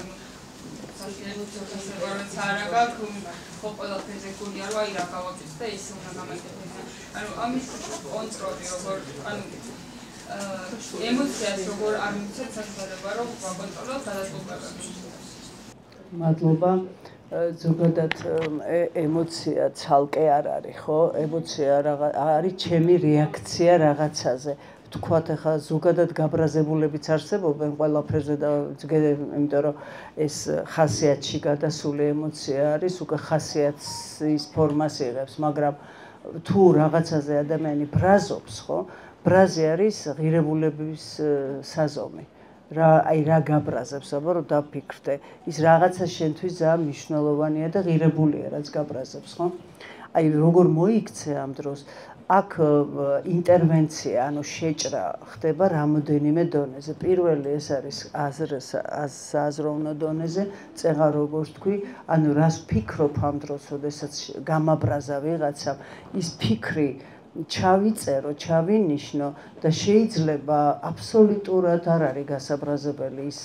Speaker 5: საშინელებას არა გაქვს ხო ყველაფერზე გონია რომ აი რა გავაკეთე და ისე უნდა გამეკეთებინა ანუ ამის კონტროლი როგორ ანუ ემოციას როგორ არ მიცეთ საქმეება რომ ვაკონტროლოთ გადაწყვეტილებებს
Speaker 1: მადლობა ზოგადად ემოცია ცალკე არ არის ხო ემოცია არის ჩემი რეაქცია რაღაცაზე თქვათ ახლა ზოგადად გაბრაზებულებიც არსებობენ ყველაფერზე და იმიტომ რომ ეს ხასიათში გადასული ემოცია არის უკვე ხასიათის ფორმას იღებს მაგრამ თუ რაღაცაზე ადამიანი ბრაზობს ხო ბრაზი არის ღირებულების საზომი რა გაბრაზებს აბა რომ დაფიქრდე ის რაღაცა შენთვის ძალიან მნიშვნელოვანია და ღირებულია რაც გაბრაზებს ხო აი როგორ მოიქცე ამ დროს აქ ინტერვენცია, ანუ შეჭრა ხდება რამოდენიმე დონეზე. პირველი ეს არის აზროვნო დონეზე, წეღა როგორც თქვი, ანუ რას ვფიქრობ ამ დროს, როდესაც გამაბრაზა ვიღაცამ, ის ფიქრი ჩავიწერო, ჩავინიშნო და შეიძლება აბსოლუტურად არ არის გასაბრაზებელი ის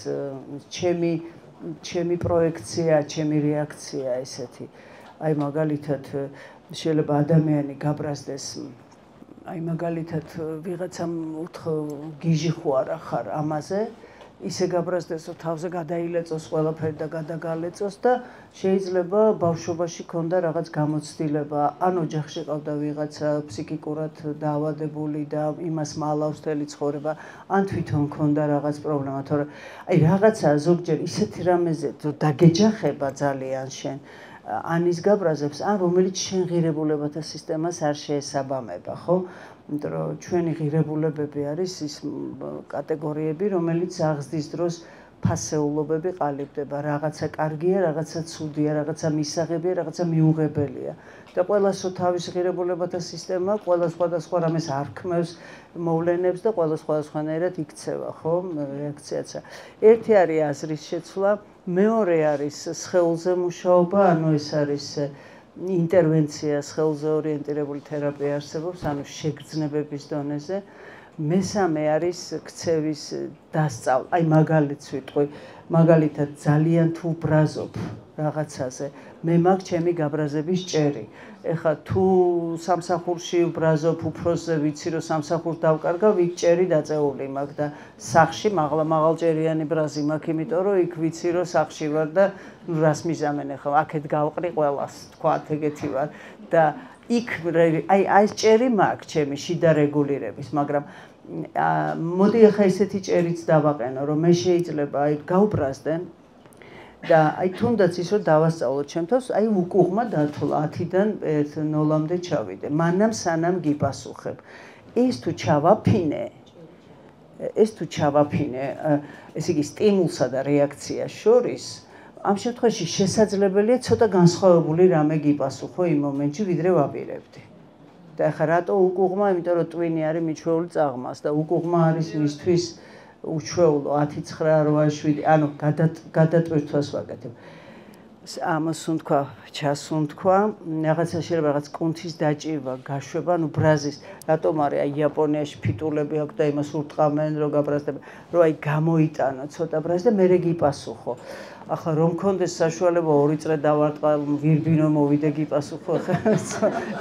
Speaker 1: ჩემი პროექცია, ჩემი რეაქცია ესეთი. აი მაგალითად შეიძლება ადამიანი გაბრაზდეს აი მაგალითად ვიღაცამ უთხრა გიჟი ხო არა ხარ ამაზე ისე გაბრაზდეს რომ თავზე გადაილეწოს ყველაფერი და გადაგალეწოს და შეიძლება ბავშვობაში ქონდა რაღაც გამოცდილება ან ოჯახში ყავდა ვიღაცა ფსიქიკურად დაავადებული და იმას მალავს თელი ცხოვრება ან თვითონ ქონდა რაღაც პრობლემა თორე აი რაღაცა ზოგჯერ ისეთი რამეზე დაგეჯახება ძალიან შენ ან ის გაბრაზებს, ან რომელიც შენ ღირებულებათა სისტემას არ შეესაბამება, ხო? იმიტომ რომ ჩვენი ღირებულებები არის ის კატეგორიები, რომელიც აღზრდის დროს ფასეულობები ყალიბდება, რაღაცა კარგია, რაღაცა ცუდია, რაღაცა მისაღებია, რაღაცა მიუღებელია. და ყველასო თავის ღირებულებათა სისტემა, ყველა სხვადასხვა რამეს არქმევს, მოვლენებს და ყველა სხვადასხვანაირად იქცევა, ხო? რეაქციაც. ერთი არის აზრის შეცვლა, მეორე არის სხეულზე მუშაობა, ანუ ეს არის ინტერვენცია, სხეულზე ორიენტირებული თერაპია არსებობს, ანუ შეგრძნებების დონეზე. მესამე არის ქცევის დასწავლა. აი მაგალითს ვიტყვი, მაგალითად ძალიან თუ ბრაზობ რაღაცაზე, მე მაქვს ჩემი გაბრაზების ჭერი. ეხლა თუ სამსახურში ვბრაზობ უფროსზე ვიცი რომ სამსახურს დავკარგავ, იქ ჭერი დაწეული მაქვს და სახლში მაღალჭერიანი ბრაზი მაქვს, იმიტომ რომ იქ ვიცი რომ სახლში ვარ და რას მიზამენ ახლა აქეთ გავყრი ყველას, თქვათ ეგეთი ვარ და იქ აი ეს ჭერი მაქვს ჩემი შიდა რეგულირების, მაგრამ მოდი ახლა ესეთი ჭერიც დავაყენო, რომ მე შეიძლება აი გავბრაზდენ და აი თუნდაც ის რომ დავასწავლოთ ჩემთვის, აი უკუღმა დათვლა 10-დან 0-მდე ჩავიდე. მანამ სანამ გიპასუხებ. ეს თუ ჩავაფინე, ეს იგი სტიმულსა და რეაქციას შორის, ამ შემთხვევაში შესაძლებელია ცოტა განსხვავებული რამე გიპასუხო იმ მომენტში, ვიდრე ვაპირებდი. და ახლა რატო უკუღმა? იმიტომ რომ ტვინი არის მიჩვეული წაღმას და უკუღმა არის მისთვის უჩვეულო 10-9-8-7, ანუ გადატვირთვას ვაკეთებ. ამას უნდა ჩასუნთქვა, რაღაცა შეიძლება რაღაც კუნთის დაჭირვა, გაშვება, ანუ ბრაზის, რატომ არის აი იაპონიაში ფიტულები აქვს და იმას ურტყამენ, რომ გაბრაზდება, რომ აი გამოიტანო ცოტა ბრაზი და მერე გიპასუხო. ახლა რომ მქონდეს საშუალება 2 წრე დავარტყა ვირბინო მოვიდე გიპასუხო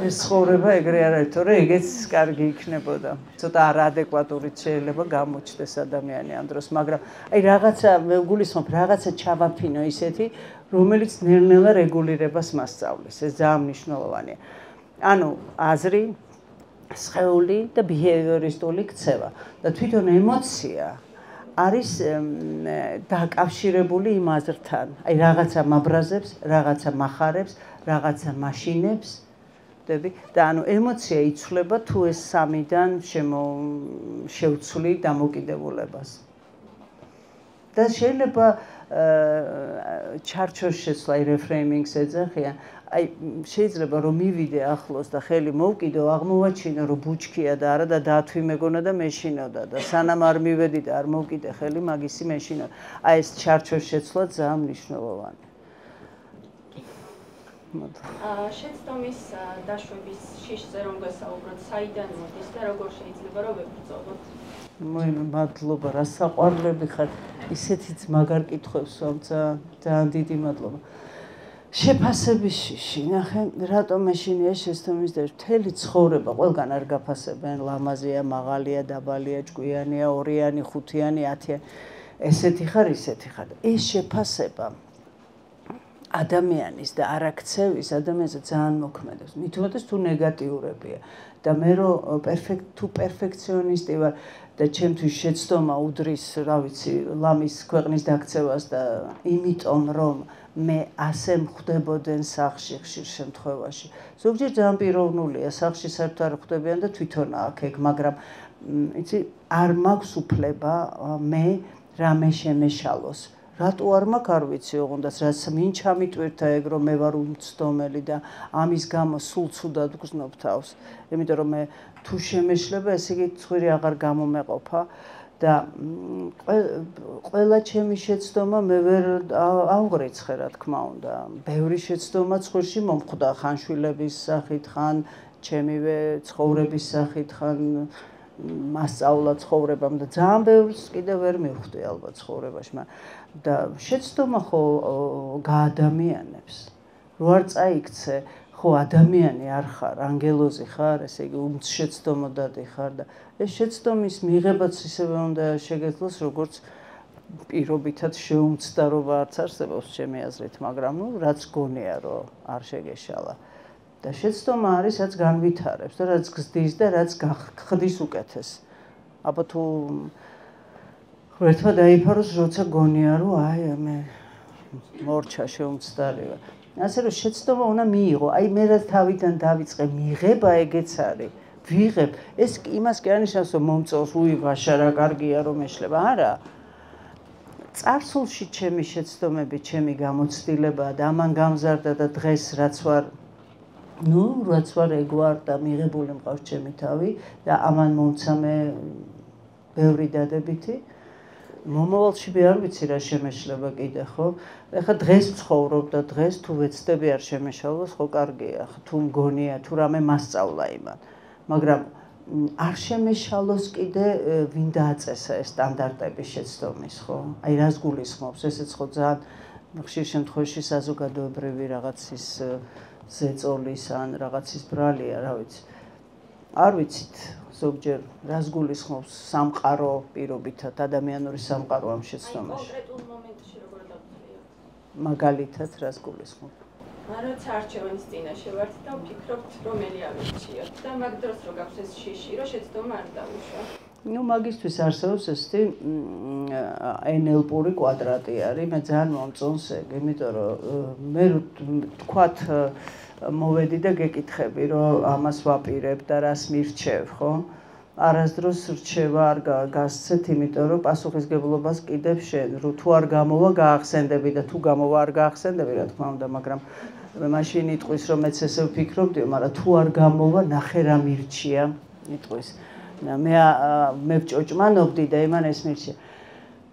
Speaker 1: ეს ცხოვრება ეგრე არ არის თორე ეგეც კარგი იქნებოდა ცოტა არაადეკვატურით შეიძლება გამოჩნდეს ადამიანი ამ დროს მაგრამ აი რაღაცა მე გულისხმობ რაღაცა ჩავაფინო ისეთი რომელიც ნელ-ნელა რეგულირებას მასწავლის ეს ძალიან მნიშვნელოვანია ანუ აზრი სხეული და ბიჰევიორისტული ქცევა და თვითონ ემოცია არის დაკავშირებული იმ აზრთან. აი რაღაცა მაბრაზებს, რაღაცა מחარებს, რაღაცა მაშინებს, და ანუ ემოცია იცვლება თუ ეს სამიდან შევცვლი დამოკიდებულებას. და შეიძლება ჩარჩოს შეცვლა რეფრეიმინგს ეძახიან. აი შეიძლება რომ მივიდე ახლოს და ხელი მოვკიდო, აღმოვაჩინო რომ ბუჩქია და არა და დათვი მეგონა და მეშინოდა და სანამ არ მივედი და არ მოვკიდე ხელი, მაგისი მეშინოდა. აი ეს ჩარჩოს შეცვლა ძალიან მნიშვნელოვანია.
Speaker 6: შეცდომის დაშვების შიშზე რომ გასაუბროთ, საიდან მოდის და როგორ შეიძლება რომ ვებრძოლოთ?
Speaker 1: მადლობა, რა საყვარლები ხარ. ისეთიც მაგარ კითხვებს ვამ, ძალიან დიდი მადლობა. შეფასების შიში, ნახე, რატომ მეშინია შეცდომის და მთელი ცხოვრება ყველგან არ გაფასებენ, ლამაზია, მაღალია, დაბალია, ჭკვიანია, ორიანი, ხუთიანი, 10-იანი. ესეთი ხარ, ისეთი ხარ. ეს შეფასება ადამიანის და არაქცევის ადამიანზე ძალიან მოქმედებს. მით უმეტეს თუ ნეგატიურებია და მე რომ თუ პერფექციონისტი ვარ და ჩემთვის შეცდომა უდრის, რა ვიცი, ლამის ქვეყნის დაქცევას და იმიტომ რომ მე ასე მხვდებოდნენ სახლში ხშირ შემთხვევაში. ზოგჯერ ძალიან პიროვნულია, სახლში საერთოდ არ ხვდებიან და თვითონ აქ ეგ, მაგრამ იცი, არ მაქვს უფლება მე რამე შემეშალოს. რატო არ მაქვს არ ვიცი ოღონდაც რაც მინ ჩამიტვირთა ეგ რომ მე ვარ უმცდომელი და ამის გამო სულ ცუდად გრძნობ თავს. იმიტომ რომ მე თუ შემეშლება ესე იგი ცხვირი აღარ გამომეყოფა და ყველა ჩემი შეცდომა მე ვერ ავღრიცხე რა თქმა უნდა. ბევრი შეცდომა ცხვირში მომხვდა ხანშვილების სახით, ხან ჩემივე ცხოვრების სახით, ხან მასწავლა ცხოვრებამ და ძალიან ბევრს კიდევ ვერ მივხვდი ალბათ ცხოვრებაში, და შეცდომა ხო გაადამიანებს. რო არ წაიქცე, ხო ადამიანი არ ხარ, ანგელოზი ხარ, ესე იგი შეცდომოდადი ხარ და ეს შეცდომის მიღებაც ისევე უნდა შეგეძლოს, როგორც პირობითად შეუმცდარობა არც არსებობს ჩემი აზრით, მაგრამ რაც გონია რომ არ შეგეშალა. და შეცდომა არის რაც განვითარებს და რაც გზდის და რაც გახდის უკეთეს. აბა თუ ერთმა დაიფაროს, როცა გონია რომ აი მე მორჩა შეუმცდარი ვარ. ასე რომ შეცდომა უნდა მიიღო. აი მე რაც თავიდან დავიწყე მიღება ეგეც არის. ვიღებ, ეს იმას კი არნიშნავს რომ მომწონს, უი ვაშა რა კარგია რომ ეშლება, არა. წარსულში ჩემი შეცდომები, ჩემი გამოცდილება და ამან გამზარდა და დღეს რაც ვარ რაც ვარ ეგ ვარ და მიღებული მყავს ჩემი თავი და ამან მომცა მე ბევრი დადებითი. მომავალში მე არ ვიცი რა შემეშლება კიდე, ხო? ეხლა დღეს ვცხოვრობ და დღეს თუ ვეცდები არ შემეშალოს, ხო კარგია, თუ მგონია, თუ რამე მასწავლა იმან. მაგრამ არ შემეშალოს კიდე ვინ დააწესა ეს სტანდარტების შეცდომის, ხო? აი რას გულისხმობს, ესეც ხო ძალიან ხშირ შემთხვევაში საზოგადოებრივი რაღაცის ზეწოლის ან რაღაცის ბრალია, რა ვიცი. არ ვიცით, ზოგჯერ რას გულისხმობს სამყარო პირობითად, ადამიანური სამყარო ამ შეცდომაში.
Speaker 6: კონკრეტულ მომენტში როგორ დავწერია?
Speaker 1: მაგალითად რას გულისხმობს?
Speaker 6: რაც არჩევანის წინაშე ვართ და ვფიქრობთ რომელი ავირჩიოთ და მაგ დროს რო გაქვს ეს შიში, რომ შეცდომა არ დავუშვა.
Speaker 1: მაგისთვის არსებობს ესეთი NLP-ური კვადრატი არის, მე ძალიან მომწონს ეგ, იმიტომ რომ მე თქვათ მოვედი და გეკითხები, რომ ამას ვაპირებ და რას მირჩევ, ხო? არასდროს რჩევა არ გასცეთ, იმიტომ რომ პასუხისგებლობას კიდევ შენ, რომ თუ არ გამოვა გაახსენდები და თუ გამოვა არ გაახსენდები, რა თქმა უნდა, მაგრამ მაშინ იტყვის რომ მეც ესე ვფიქრობდიო, მაგრამ თუ არ გამოვა, ნახე რა მირჩია, იტყვის. მე ვჭოჭმანობდი და იმან ეს მირჩია.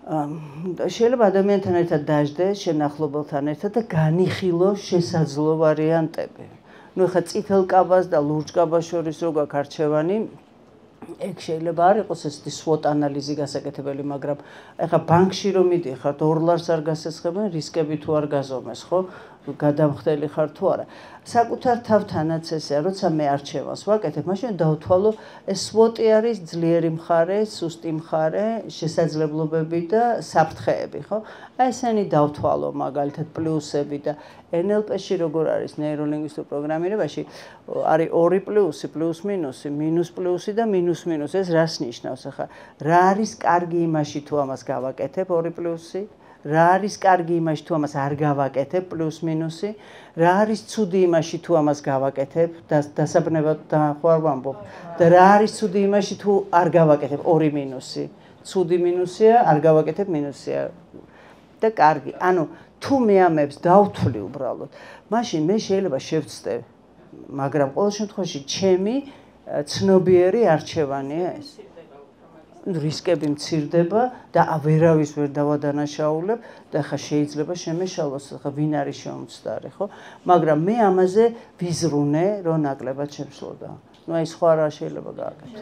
Speaker 1: შეიძლება ადამიანთან ერთად დაждე, შენახლებელთან ერთად და განიხილო შესაძლო ვარიანტები. ნუ ხა წითელ კაბას და ლურჯ კაბას შორის რო გაქვს არჩევანი, ეგ შეიძლება არ იყოს ესეთი SWOT ანალიზი გასაკეთებელი, მაგრამ ეხლა ბანკში რომ მიდიხარ, $2 არ გასესხებენ, რისკები თუ არ გაზომეს, ხო? გადამხდელი ხარ თუ არა. საკუთარ თავთანაც ესეა, როცა მე არჩევანს ვაკეთებ, მაშინ დავთვალო ეს SWOT-ი არის ძლიერი მხარე, სუსტი მხარე, შესაძლებლობები და საფრთხეები, ხო? აი ესენი დავთვალო მაგალითად პლუსები და NLP-ში როგორ არის ნეიროლინგვისტურ პროგრამირებაში არის ორი პლუსი, პლუს მინუსი, მინუს პლუსი და მინუს მინუსი. ეს რას ნიშნავს ახლა? რა არის კარგი იმაში თუ ამას გავაკეთებ ორი პლუსი? რა არის კარგი იმაში თუ ამას არ გავაკეთებ პლუს მინუსი? რა არის ცუდი იმაში თუ ამას გავაკეთებ დასაბნევად და ხო არ ვამბობ? და რა არის ცუდი იმაში თუ არ გავაკეთებ ორი მინუსი? ცუდი მინუსია, არ გავაკეთებ მინუსია. და კარგი. ანუ თუ მე ამებს დავთვლი უბრალოდ, მაშინ მე შეიძლება შევცდე, მაგრამ ყოველ შემთხვევაში ჩემი ცნობიერი არჩევანია ეს. რისკები მცირდება და ვერავის ვერ დავადანაშაულებ და ხა შეიძლება შემეშალოს, ხა ვინ არის შემომცდარი, ხო? მაგრამ მე ამაზე ვიზრუნე, რომ ნაკლებად შემშლოდა. ნუ აი სხვა რა შეიძლება გააკეთო.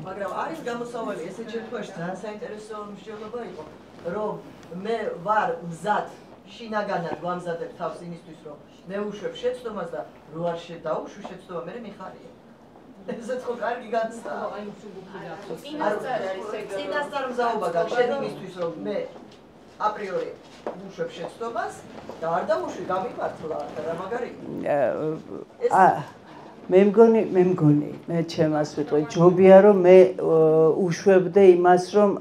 Speaker 7: მაგრამ არის გამოსავალი ესეთ შემთხვევაში ძალიან საინტერესო მნიშვნელობა იყო, რომ მე ვარ მზად შინაგანად ვამზადებ თავს იმისთვის, რომ მე უშვებ შეცდომას და რო არ შედაუშვი შეცდომა მე მიხარია. ესეც ხო კარგი განცდაა. წინასწარ მზაობა გაჩვენ იმისთვის, რომ მე აპრიორი უშვებ შეცდომას და არ დავუშვი გამიმართლა და რა მაგარი.
Speaker 1: მე მგონი, მე ჩემას ვიტყვი, ჯობია რომ მე უშვებდე იმას, რომ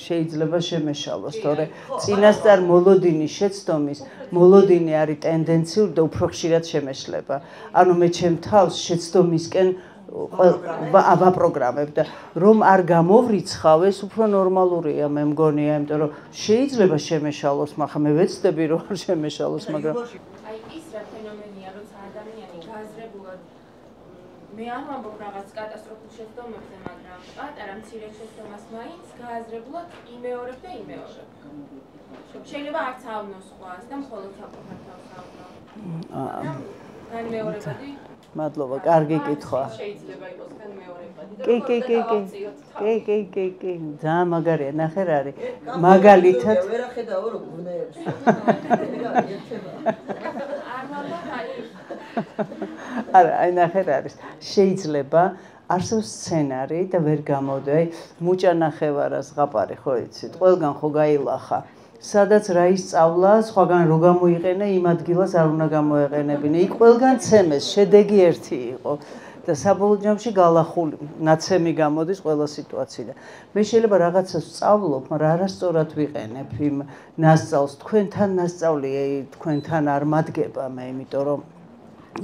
Speaker 1: შეიძლება შემეშალოს, თორე წინასწარ მოლოდინის შეცდომის, მოლოდინი არის ტენდენციური და უფრო ხშირად შემეშლება. ანუ მე ჩემ თავს შეცდომისკენ ვაპროგრამებ და რომ არ გამოვრიცხავ, ეს უფრო ნორმალურია, მე მგონია, იმიტომ რომ შეიძლება შემეშალოს, მაგრამ მე ვეცდები რომ არ შემეშალოს, მაგრამ
Speaker 4: აი ის რა ფენომენია, როცა ადამიანი გააზრებულად მე არ ვამბობ რაღაც კატასტროფულ შეცდომებზე, მაგრამ პატარა მცირე შეცდომას მაინც გააზრებულად იმეორებ და იმეორებ. შეიძლება არც ავნოს ხვას და მხოლოდ საკუთარ თავს ავნო. განმეორებადი
Speaker 1: მადლობა, კარგი კითხვა.
Speaker 6: შეიძლება იყოს განმეორებადი და
Speaker 1: კი, ძალიან მაგარია, ნახე რა არის. მაგალითად
Speaker 7: ვერ ახედაო რომ გუნეებს.
Speaker 1: არა, აი ნახე რა არის. შეიძლება არსებს სცენარი და ვერ გამოდე, აი მუჭა ნახევარას ზღაპარი ხო იცით, ყველგან ხო გაილახა. სადაც რა ისწავლა, სხვაგან რო გამოიყენე, იმ ადგილას არ უნდა გამოეყენებინე. იქ ყველგან ცემეს, შედეგი ერთი იყო და საბოლოო ჯამში გალახული, ნაცემი გამოდის ყველა სიტუაციიდან. მე შეიძლება რაღაცას ვსწავლობ, მაგრამ არასწორად ვიყენებ იმ ნასწავლს. თქვენთან ნასწავლი თქვენთან არ მადგება მე, იმიტომ რომ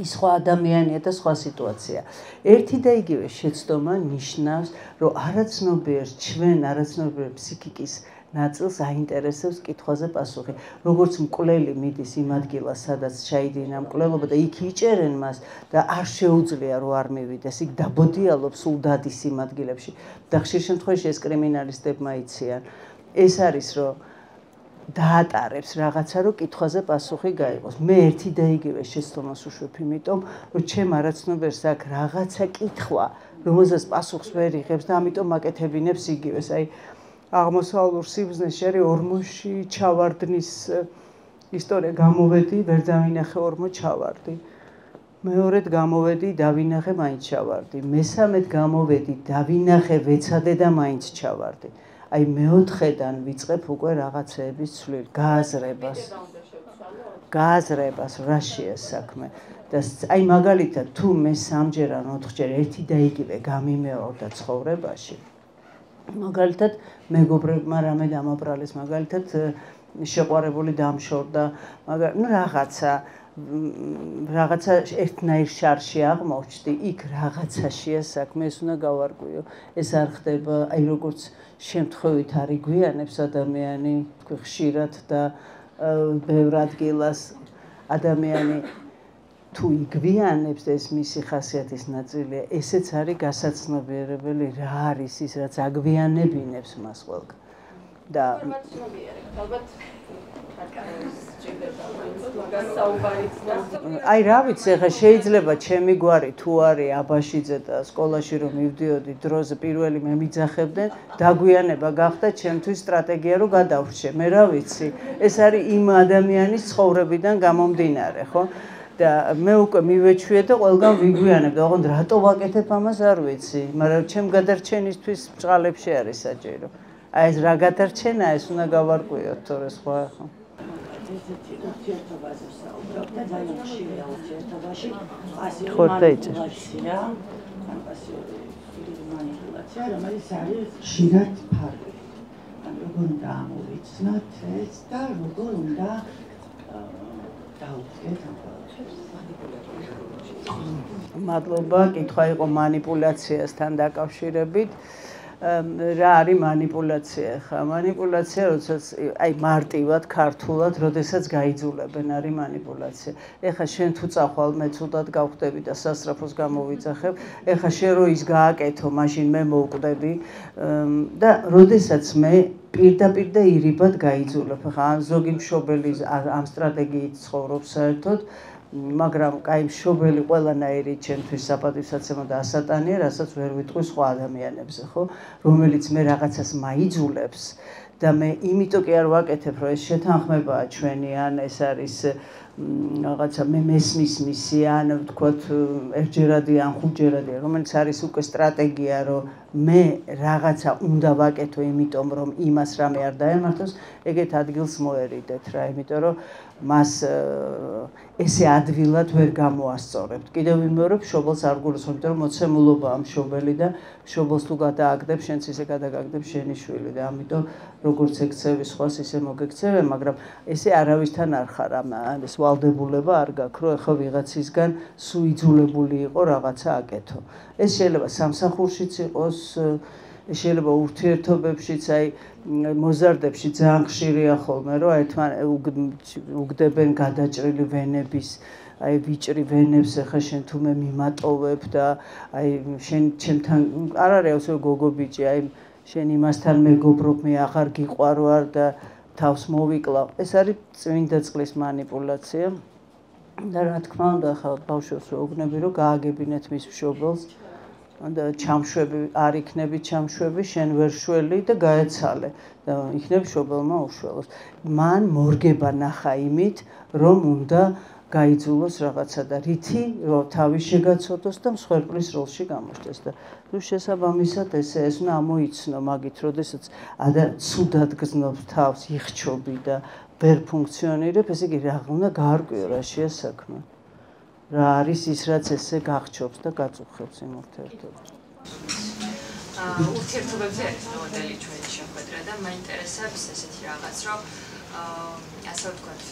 Speaker 1: ის სხვა ადამიანია და სხვა სიტუაცია. ერთი და იგივე შეცდომა ნიშნავს, რომ არაცნობიერს ჩვენ არაცნობიერ ფსიქიკის ნაწილს აინტერესებს კითხვაზე პასუხი. როგორც მკვლელი მიდის იმ ადგილას, სადაც ჩაიდინა მკვლელობა და იქ იჭერენ მას და არ შეუძლია რომ არ მივიდეს, იქ დაბოდიალობს, სულ დადის იმ ადგილებში. და ხშირ შემთხვევაში ეს კრიმინალისტებმა იციან. ეს არის რომ დაატარებს რაღაცა, რომ კითხვაზე პასუხი გაიღოს. მე ერთი და იგივე შეცდომას უშვებ, იმიტომ რომ ჩემ არაცნობიერს აქვს რაღაცა კითხვა, რომელზეც პასუხს ვერ იღებს და ამიტომ მაკეთებინებს იგივეს. აი აღმოსავლურ სიბზნეში არის ორმოში ჩავარდნის ისტორია. გამოვედი, ვერ დავინახე ორმო ჩავარდი. მეორედ გამოვედი, დავინახე, მაინც ჩავარდი. მესამედ გამოვედი, დავინახე, ვეცადე და მაინც ჩავარდი. აი მეოთხედან ვიწყებ უკვე რაღაცეების ცვლილ, გააზრებას, რაშია საქმე. და აი მაგალითად, თუ მე სამჯერ ან ოთხჯერ ერთი და იგივე გამიმეორდა ცხოვრებაში, მაგალითად მეგობრებმა რამე დამაბრალეს, მაგალითად შეყვარებული დამშორდა, მაგრამ ნუ რაღაცა ერთნაირ შარში აღმოჩნდი, იქ რაღაცაშია საქმე, ეს უნდა გავარკვიო. ეს არ ხდება, აი როგორც შემთხვევით არ იგვიანებს ადამიანი, თქვი ხშირად და ბევრ ადგილას ადამიანი თუ იგვიანებს და ეს მისი ხასიათის ნაწილია, ესეც არის გასაცნობიერებელი, რა არის ის, რაც აგვიანებინებს მას ყველგან. და
Speaker 6: ალბათ
Speaker 1: აი რა ვიცი, ხა შეიძლება ჩემი გვარი თუ არის აბაშიძე და სკოლაში რომ მივდიოდი დროზე პირველი მე მიძახებდნენ, დაგვიანება გახდა ჩემთვის სტრატეგია რომ გადავრჩე. მე რა ვიცი, ეს არის იმ ადამიანის ცხოვრებიდან გამომდინარე, ხო? და მე უკვე მივეჩვიე და ყველგან ვიგვიანებ და ოღონდ რატო ვაკეთებ ამას არ ვიცი, მაგრამ ჩემ გადარჩენისთვის ბჭყალებში არის საჭირო. აი ეს რა გადარჩენა, ეს უნდა გავარკვიოთ თორე სხვა ხო.
Speaker 8: ესეთი ურთიერთობაზე საუბრობ და ძალიან ხშირია ურთიერთობაში პასიური
Speaker 1: მანიპულაცია,
Speaker 8: პასიური მანიპულაცია, რომელიც არის ხშირად ფარული. ანუ როგორ უნდა ამოვიცნოთ ეს და როგორ უნდა დაუდგეთ ამ
Speaker 1: მადლობა, კითხვა იყო მანიპულაციასთან დაკავშირებით. რა არის მანიპულაცია ხა? მანიპულაცია, როდესაც აი მარტივად, ქართულად, როდესაც გაიძულებენ არის მანიპულაცია. ეხა შენ თუ წახვალ, მე ცუდად გავხდები და სასწრაფოს გამოვიძახებ. ეხა შენ რო ის გააკეთო, მაშინ მე მოვკვდები და როდესაც მე პირდაპირ და ირიბად გაიძულებ. ხა ზოგი მშობელი ამ სტრატეგიით ცხოვრობს საერთოდ. მაგრამ კაი მშობელი ყველანაირი ჩემთვის საპატივსაცემო და ასატანია, რასაც ვერ ვიტყვი სხვა ადამიანებზე, ხო? რომელიც მე რაღაცას მაიძულებს და მე იმიტომ კი არ ვაკეთებ, რომ ეს შეთანხმებაა ჩვენი, ან ეს არის რაღაცა მე მესმის მისი, ან ვთქვათ ერთჯერადი ან ხუთჯერადია, რომელიც არის უკვე სტრატეგია, რომ მე რაღაცა უნდა ვაკეთო, იმიტომ რომ იმას რამე არ დაემართოს, ეგეთ ადგილს მოერიდეთ რა, იმიტომ რომ მას ესე ადვილად ვერ გამოასწორებთ. კიდევ ვიმეორებ, მშობელს არ გულისხმობ, იმიტომ რომ მოცემულობაა მშობელი და მშობელს თუ გადააგდებ, შენც ისე გადაგაგდებ შენი შვილი და ამიტომ როგორც ექცევი სხვას ისე მოგექცევე, მაგრამ ესე არავისთან არ ხარ ეს ვალდებულება არ გაქვს, რომ ახლა ვიღაცისგან სუიძულებული იყო რაღაცა აკეთო. ეს შეიძლება სამსახურშიც იყოს, შეიძლება ურთიერთობებშიც, აი მოზარდებში ძალიან ხშირია ხოლმე, რომ ერთმან უგდებენ გადაჭრილი ვენების, აი ვიჭრი ვენებს, ახლა შენ თუ მე მიმატოვებ და აი შენ ჩემთან არ არის ასე გოგო ბიჭი, აი შენ იმასთან მეგობრობ, მე აღარ გიყვარვარ და თავს მოვიკლავ. ეს არის წმინდა წყლის მანიპულაცია. და რა თქმა უნდა, ახლა ბავშვებს ვეუბნები, რომ გააგებინეთ მის მშობელს და ჩამშვები არ იქნები ჩამშვები, შენ ვერ შველი და გაეცალე და იქნებ მშობელმა უშველოს. მან მორგება ნახა იმით, რომ უნდა გაიძულოს რაღაცა და რითი რომ თავი შეგაცოდოს და მსხვერპლის როლში გამოჩნდეს და თუ შესაბამისად ეს უნდა ამოიცნო მაგით, როდესაც ცუდად გზნობს თავს, იხჩობი და ვერ ფუნქციონირებ, ესე იგი რა უნდა გაარკვიო რა შეა საქმე. რა არის ის, რაც ესე გახჩობს და გაწუხებს იმ ურთიერთობას.
Speaker 9: ურთიერთობებზე არის მოდელი ჩვენი შეხვედრა და მაინტერესებს ესეთი რაღაც, რომ ასე ვთქვათ,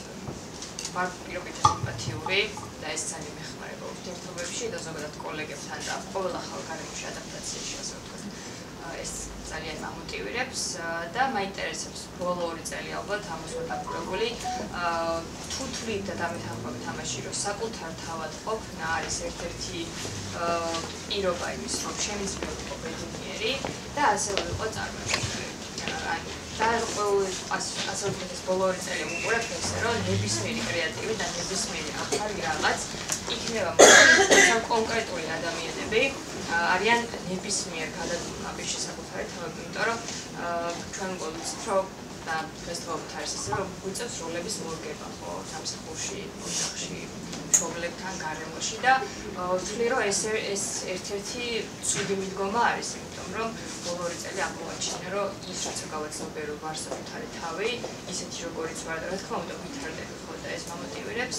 Speaker 9: ვარ პირობითი სიმპათიური და ეს ძალიან მეხმარება ურთიერთობებში და ზოგადად კოლეგებთან და ყოველ ახალ გარემოში ადაპტაციაში, ასე ვთქვათ, ეს ძალიან მამოტივირებს და მაინტერესებს ბოლო 2 წელი ალბათ ამას ვარ დაკურებული თუ თვლით და დამეთანხმებით ამაში, რომ საკუთარ თავად ყოფნა არის ერთ-ერთი პირობა იმის, რომ შემიძლია ვიყო ბედნიერი და ასე ვიყო წარმოშობილი. და ასე ვთქვათ, ეს ბოლო 2 წელი ვუყურებ ესე, რომ ნებისმიერი კრეატივი და ნებისმიერი ახალი რაღაც იქნება მაგრამ კონკრეტული ადამიანები არიან ნებისმიერ გადადგმების შესაკუთარი თავები, იმიტომ რომ ჩვენ გვაქვს რომ და ფესტივალით არის ისე რომ გვიწევს როლების მორგება ხო სამსახურში, ოჯახში, მშობლებთან, გარემოში და ვთვლი რომ ეს ერთ-ერთი ცუდი მიდგომა არის, იმიტომ რომ ბოლო 2 წელი აღმოაჩინე რომ ის რაც გავაცნობე რომ ვარ საკუთარი თავი, ისეთი როგორიც ვარ და რა თქმა უნდა ვითარდები ხო და ეს მომოტივირებს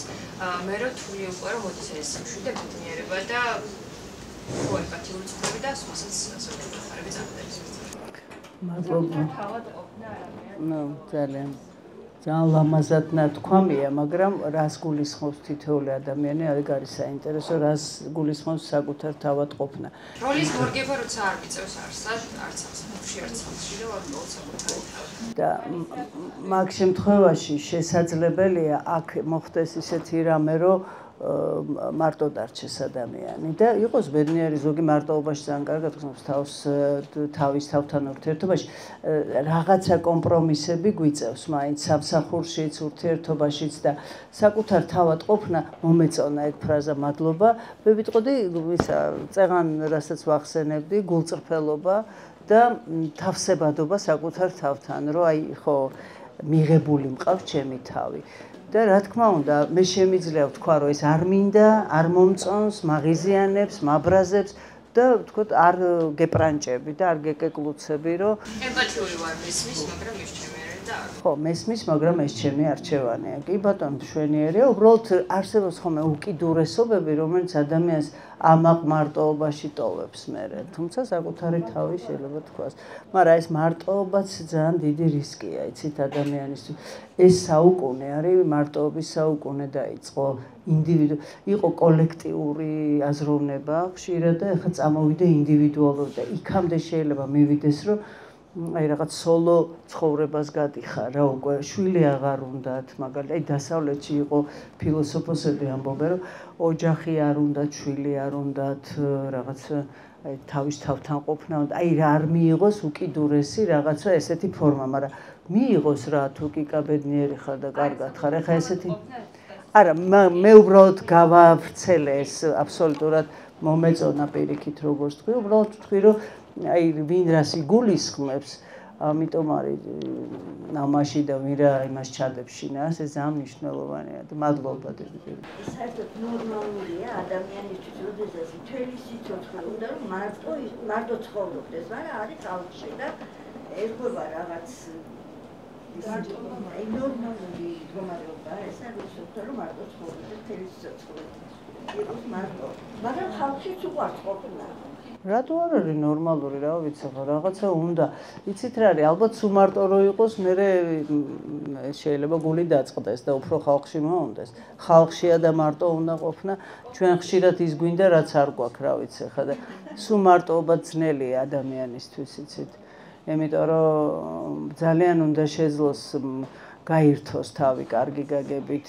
Speaker 9: მე რომ თვლი უკვე რომ მოდის ეს მშვიდე ბედნიერება და ხო ემპათიური ცნობები და სხვასაც ასე ვთქვათ წარმოდება.
Speaker 1: მადლობა. ძალიან ლამაზად ნათქვამია, მაგრამ რას გულისხმობს თითოეული ადამიანი, არის საინტერესო, რას გულისხმობს საკუთარ თავად ყოფნა.
Speaker 9: როლის მორგება როცა არ მიწევს არსად, არც სამსახურში, არც სახლში და ვარ საკუთარი თავი.
Speaker 1: და მაგ შემთხვევაში შესაძლებელია აქ მოხდეს ისეთი რამე, რომ მარტო დარჩეს ადამიანი და იყოს ბედნიერი ზოგი მარტოობაში ძალიან კარგად ხსნობს თავის თავთან ურთიერთობაში რაღაცა კომპრომისები გვიწევს მაინც სამსახურშიც ურთიერთობაშიც და საკუთარ თავად ყოფნა მომეწონა ეგ ფრაზა მადლობა მე ვიტყოდი ისა წეღან რასაც ვახსენებდი გულწრფელობა და თავსებადობა საკუთარ თავთან რომ აი ხო მიღებული მყავს ჩემი თავი და რა თქმა უნდა მე შემიძლია ვთქვა რომ ეს არ მინდა არ მომწონს მაღიზიანებს მაბრაზებს და ვთქვათ არ გეპრანჭები და არ გეკეკლუცები რომ
Speaker 9: ემპათიური ვარ მესმის მაგრამ ეს ჩემი და
Speaker 1: ხო მესმის მაგრამ ეს ჩემი არჩევანია კი ბატონო მშვენიერია უბრალოდ არსებობს ხოლმე უკიდურესობები რომელიც ადამიანს ამაყ მარტოობაში ტოვებს მერე თუმცა საკუთარი თავი შეიძლება თქვას მაგრამ ეს მარტოობაც ძალიან დიდი რისკია იცით ადამიანისთვის ეს საუკუნე არის მარტოობის საუკუნე დაიწყო ინდივიდუ იყო კოლექტიური აზროვნება ხშირად და ახლა წამოვიდა ინდივიდუალური და იქამდე შეიძლება მივიდეს რომ აი რაღაც სოლო ცხოვრებას გადიხარ რა უკვე შვილი აღარ უნდათ მაგალითად აი დასავლეთში იყო ფილოსოფოსები ამბობენ რომ ოჯახი არ უნდათ შვილი არ უნდათ რაღაც აი თავის თავთან ყოფნა უნდა აი რა არ მიიღოს უკიდურესი რაღაცა ესეთი ფორმა მაგრამ მიიღოს რა თუ კი კაბედნიერი ხარ და კარგად ხარ ეხა ესეთი არა მე უბრალოდ გავავრცელე ეს აბსოლუტურად მომეწონა პირიქით როგორც თქვი უბრალოდ თქვი რომ აი ვინ რას იგულისხმებს ამიტომ არის ნამაში და ვინ რა იმას ჩადებს შინას ეს ძალიან მნიშვნელოვანია და მადლობა დიდი
Speaker 8: საერთოდ ნორმალურია ადამიანისთვის როდესაც მთელი სიცოცხლე უნდა რომ მარტო ცხოვრობდეს მაგრამ არის ხალხში და ერგობა რაღაც აი ნორმალური მდგომარეობა ეს არის რომ მარტო ცხოვრობდეს მთელი სიცოცხლე იყოს მარტო მაგრამ ხალხშიც უყვარს ყოფნა
Speaker 1: რატო არ არის ნორმალური რა ვიცი ხო რაღაცა უნდა იცით რა არის ალბათ სუმარტო რო იყოს მე შეიძლება გული დაწყდეს და უფრო ხალხში მოუნდეს ხალხშია და მარტო უნდა ყოფნა ჩვენ ხშირად ის გვინდა რაც არ გვაქვს რა ვიცი ხა და სუმარტოობა ძნელია ადამიანისთვის იცით იმიტომ რომ ძალიან უნდა შეძლოს გაირთოს თავი კარგი გაგებით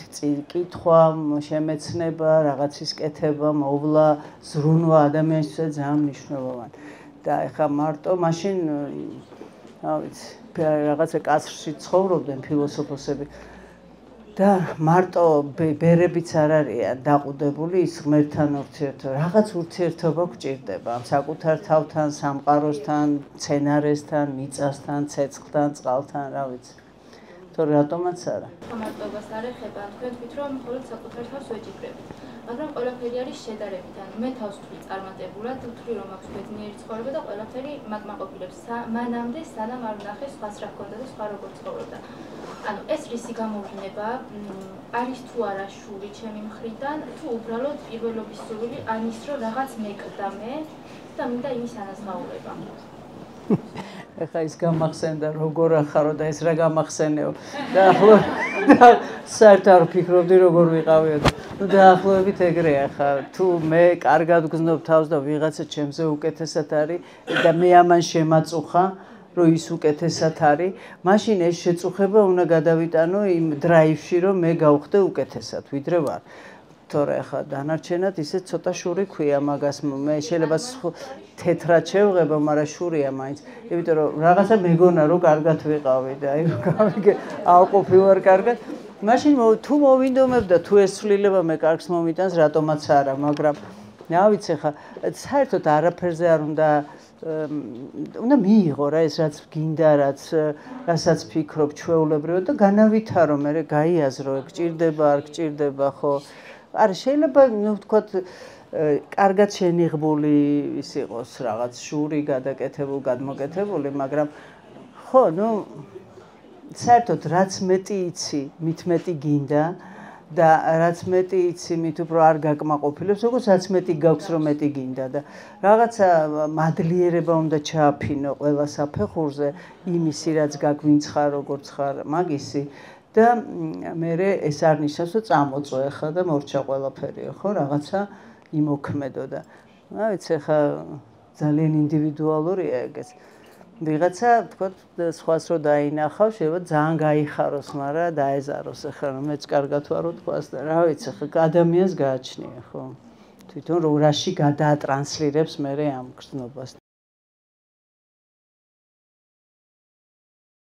Speaker 1: კითხვა შემეცნება რაღაცის კეთება მოვლა ზრუნვა ადამიანისთვის ძალიან მნიშვნელოვანი და ეხა მარტო მაშინ რა ვიცი რაღაცა კაცში ცხოვრობდნენ ფილოსოფოსები და მარტო ბერებიც არ არიან დაყუდებული ის ღმერთთან ურთიერთობა რაღაც ურთიერთობა გვჭირდება ამ საკუთარ თავთან სამყაროსთან მცენარესთან მიწასთან ცეცხლთან წყალთან რა ვიცი თორე რატომაც არა
Speaker 4: მარტოობას არ ეხება თქვენ თქვით რომ მხოლოდ საკუთარ თავს ვეჭირებით მაგრამ ყველაფერი არის შედარებით ანუ მე თავს ვთვლი წარმატებულად ვთვლი რომ აქვს ბედნიერი ცხოვრება და ყველაფერი მაგმაყოფილებს მანამდე სანამ არ ვნახე სხვას რა ჰქონდა და სხვა როგორ ცხოვრობდა ანუ ეს რისი გამოვლენა არის თუ არა შური ჩემი მხრიდან თუ უბრალოდ პირველობის სურვილი ანის რომ რაღაც მეკდა მე და მინდა იმის ანაზღაურება
Speaker 1: ეხა ის გამახსენდა როგორ ახარო და ეს რა გამახსენეო და ახლა საერთოდ არ ვფიქრობდი როგორ ვიყავიო და დაახლოებით ეგრეა ხა თუ მე კარგად გზნობ თავს და ვიღაცა ჩემზე უკეთესად არის და მე ამან შემაწუხა რომ ის უკეთესად არის მაშინ ეს შეწუხება უნდა გადავიტანო იმ დრაივში რომ მე გავხდე უკეთესად ვიდრე ვარ თორე ახლა დანარჩენად ისე ცოტა შური ქვია მაგას მე შეიძლება თეთრად შევღებო მაგრამ შურია მაინც იმიტომ რომ რაღაცა მეგონა რომ კარგად ვიყავი და აი ავყოფი ვარ კარგად მაშინ თუ მოვინდომებ და თუ ეს ცვლილება მე კარგს მომიტანს რატომაც არა მაგრამ რა ვიცი ხა საერთოდ არაფერზე არ უნდა მიიღო რა ეს რაც გინდა რასაც ფიქრობ ჩვეულებრივად და განავითარო მე გაიაზრო გჭირდება არ გჭირდება ხო არა შეიძლება ვთქვათ კარგად შენიღბული ის იყოს რაღაც შური გადაკეთებული გადმოკეთებული მაგრამ ხო ნუ საერთოდ რაც მეტი იცი მით მეტი გინდა და რაც მეტი იცი მით უფრო არ გაკმაყოფილებს როგორც რაც მეტი გაქვს რომ მეტი გინდა და რაღაცა მადლიერება უნდა ჩააფინო ყველა საფეხურზე იმისი რაც გაგვინც ხარ როგორც ხარ მაგისი და მე ეს არ ნიშნავს რომ წამოწვე ხა და მორჩა ყველაფერი ხო რაღაცა იმოქმედო და რა ვიცი ხა ძალიან ინდივიდუალურია ეგეც ვიღაცა თქოთ სხვას რო დაინახავ, შეიძლება ძალიან გაიხაროს, მაგრამ დაეზაროს ახლა მეც კარგად ვარო თქვას და რა ვიცი, ახლა ადამიანს გააჩნია, ხო? თვითონ რაში გადაატრანსლირებს მე ამ გრძნობას.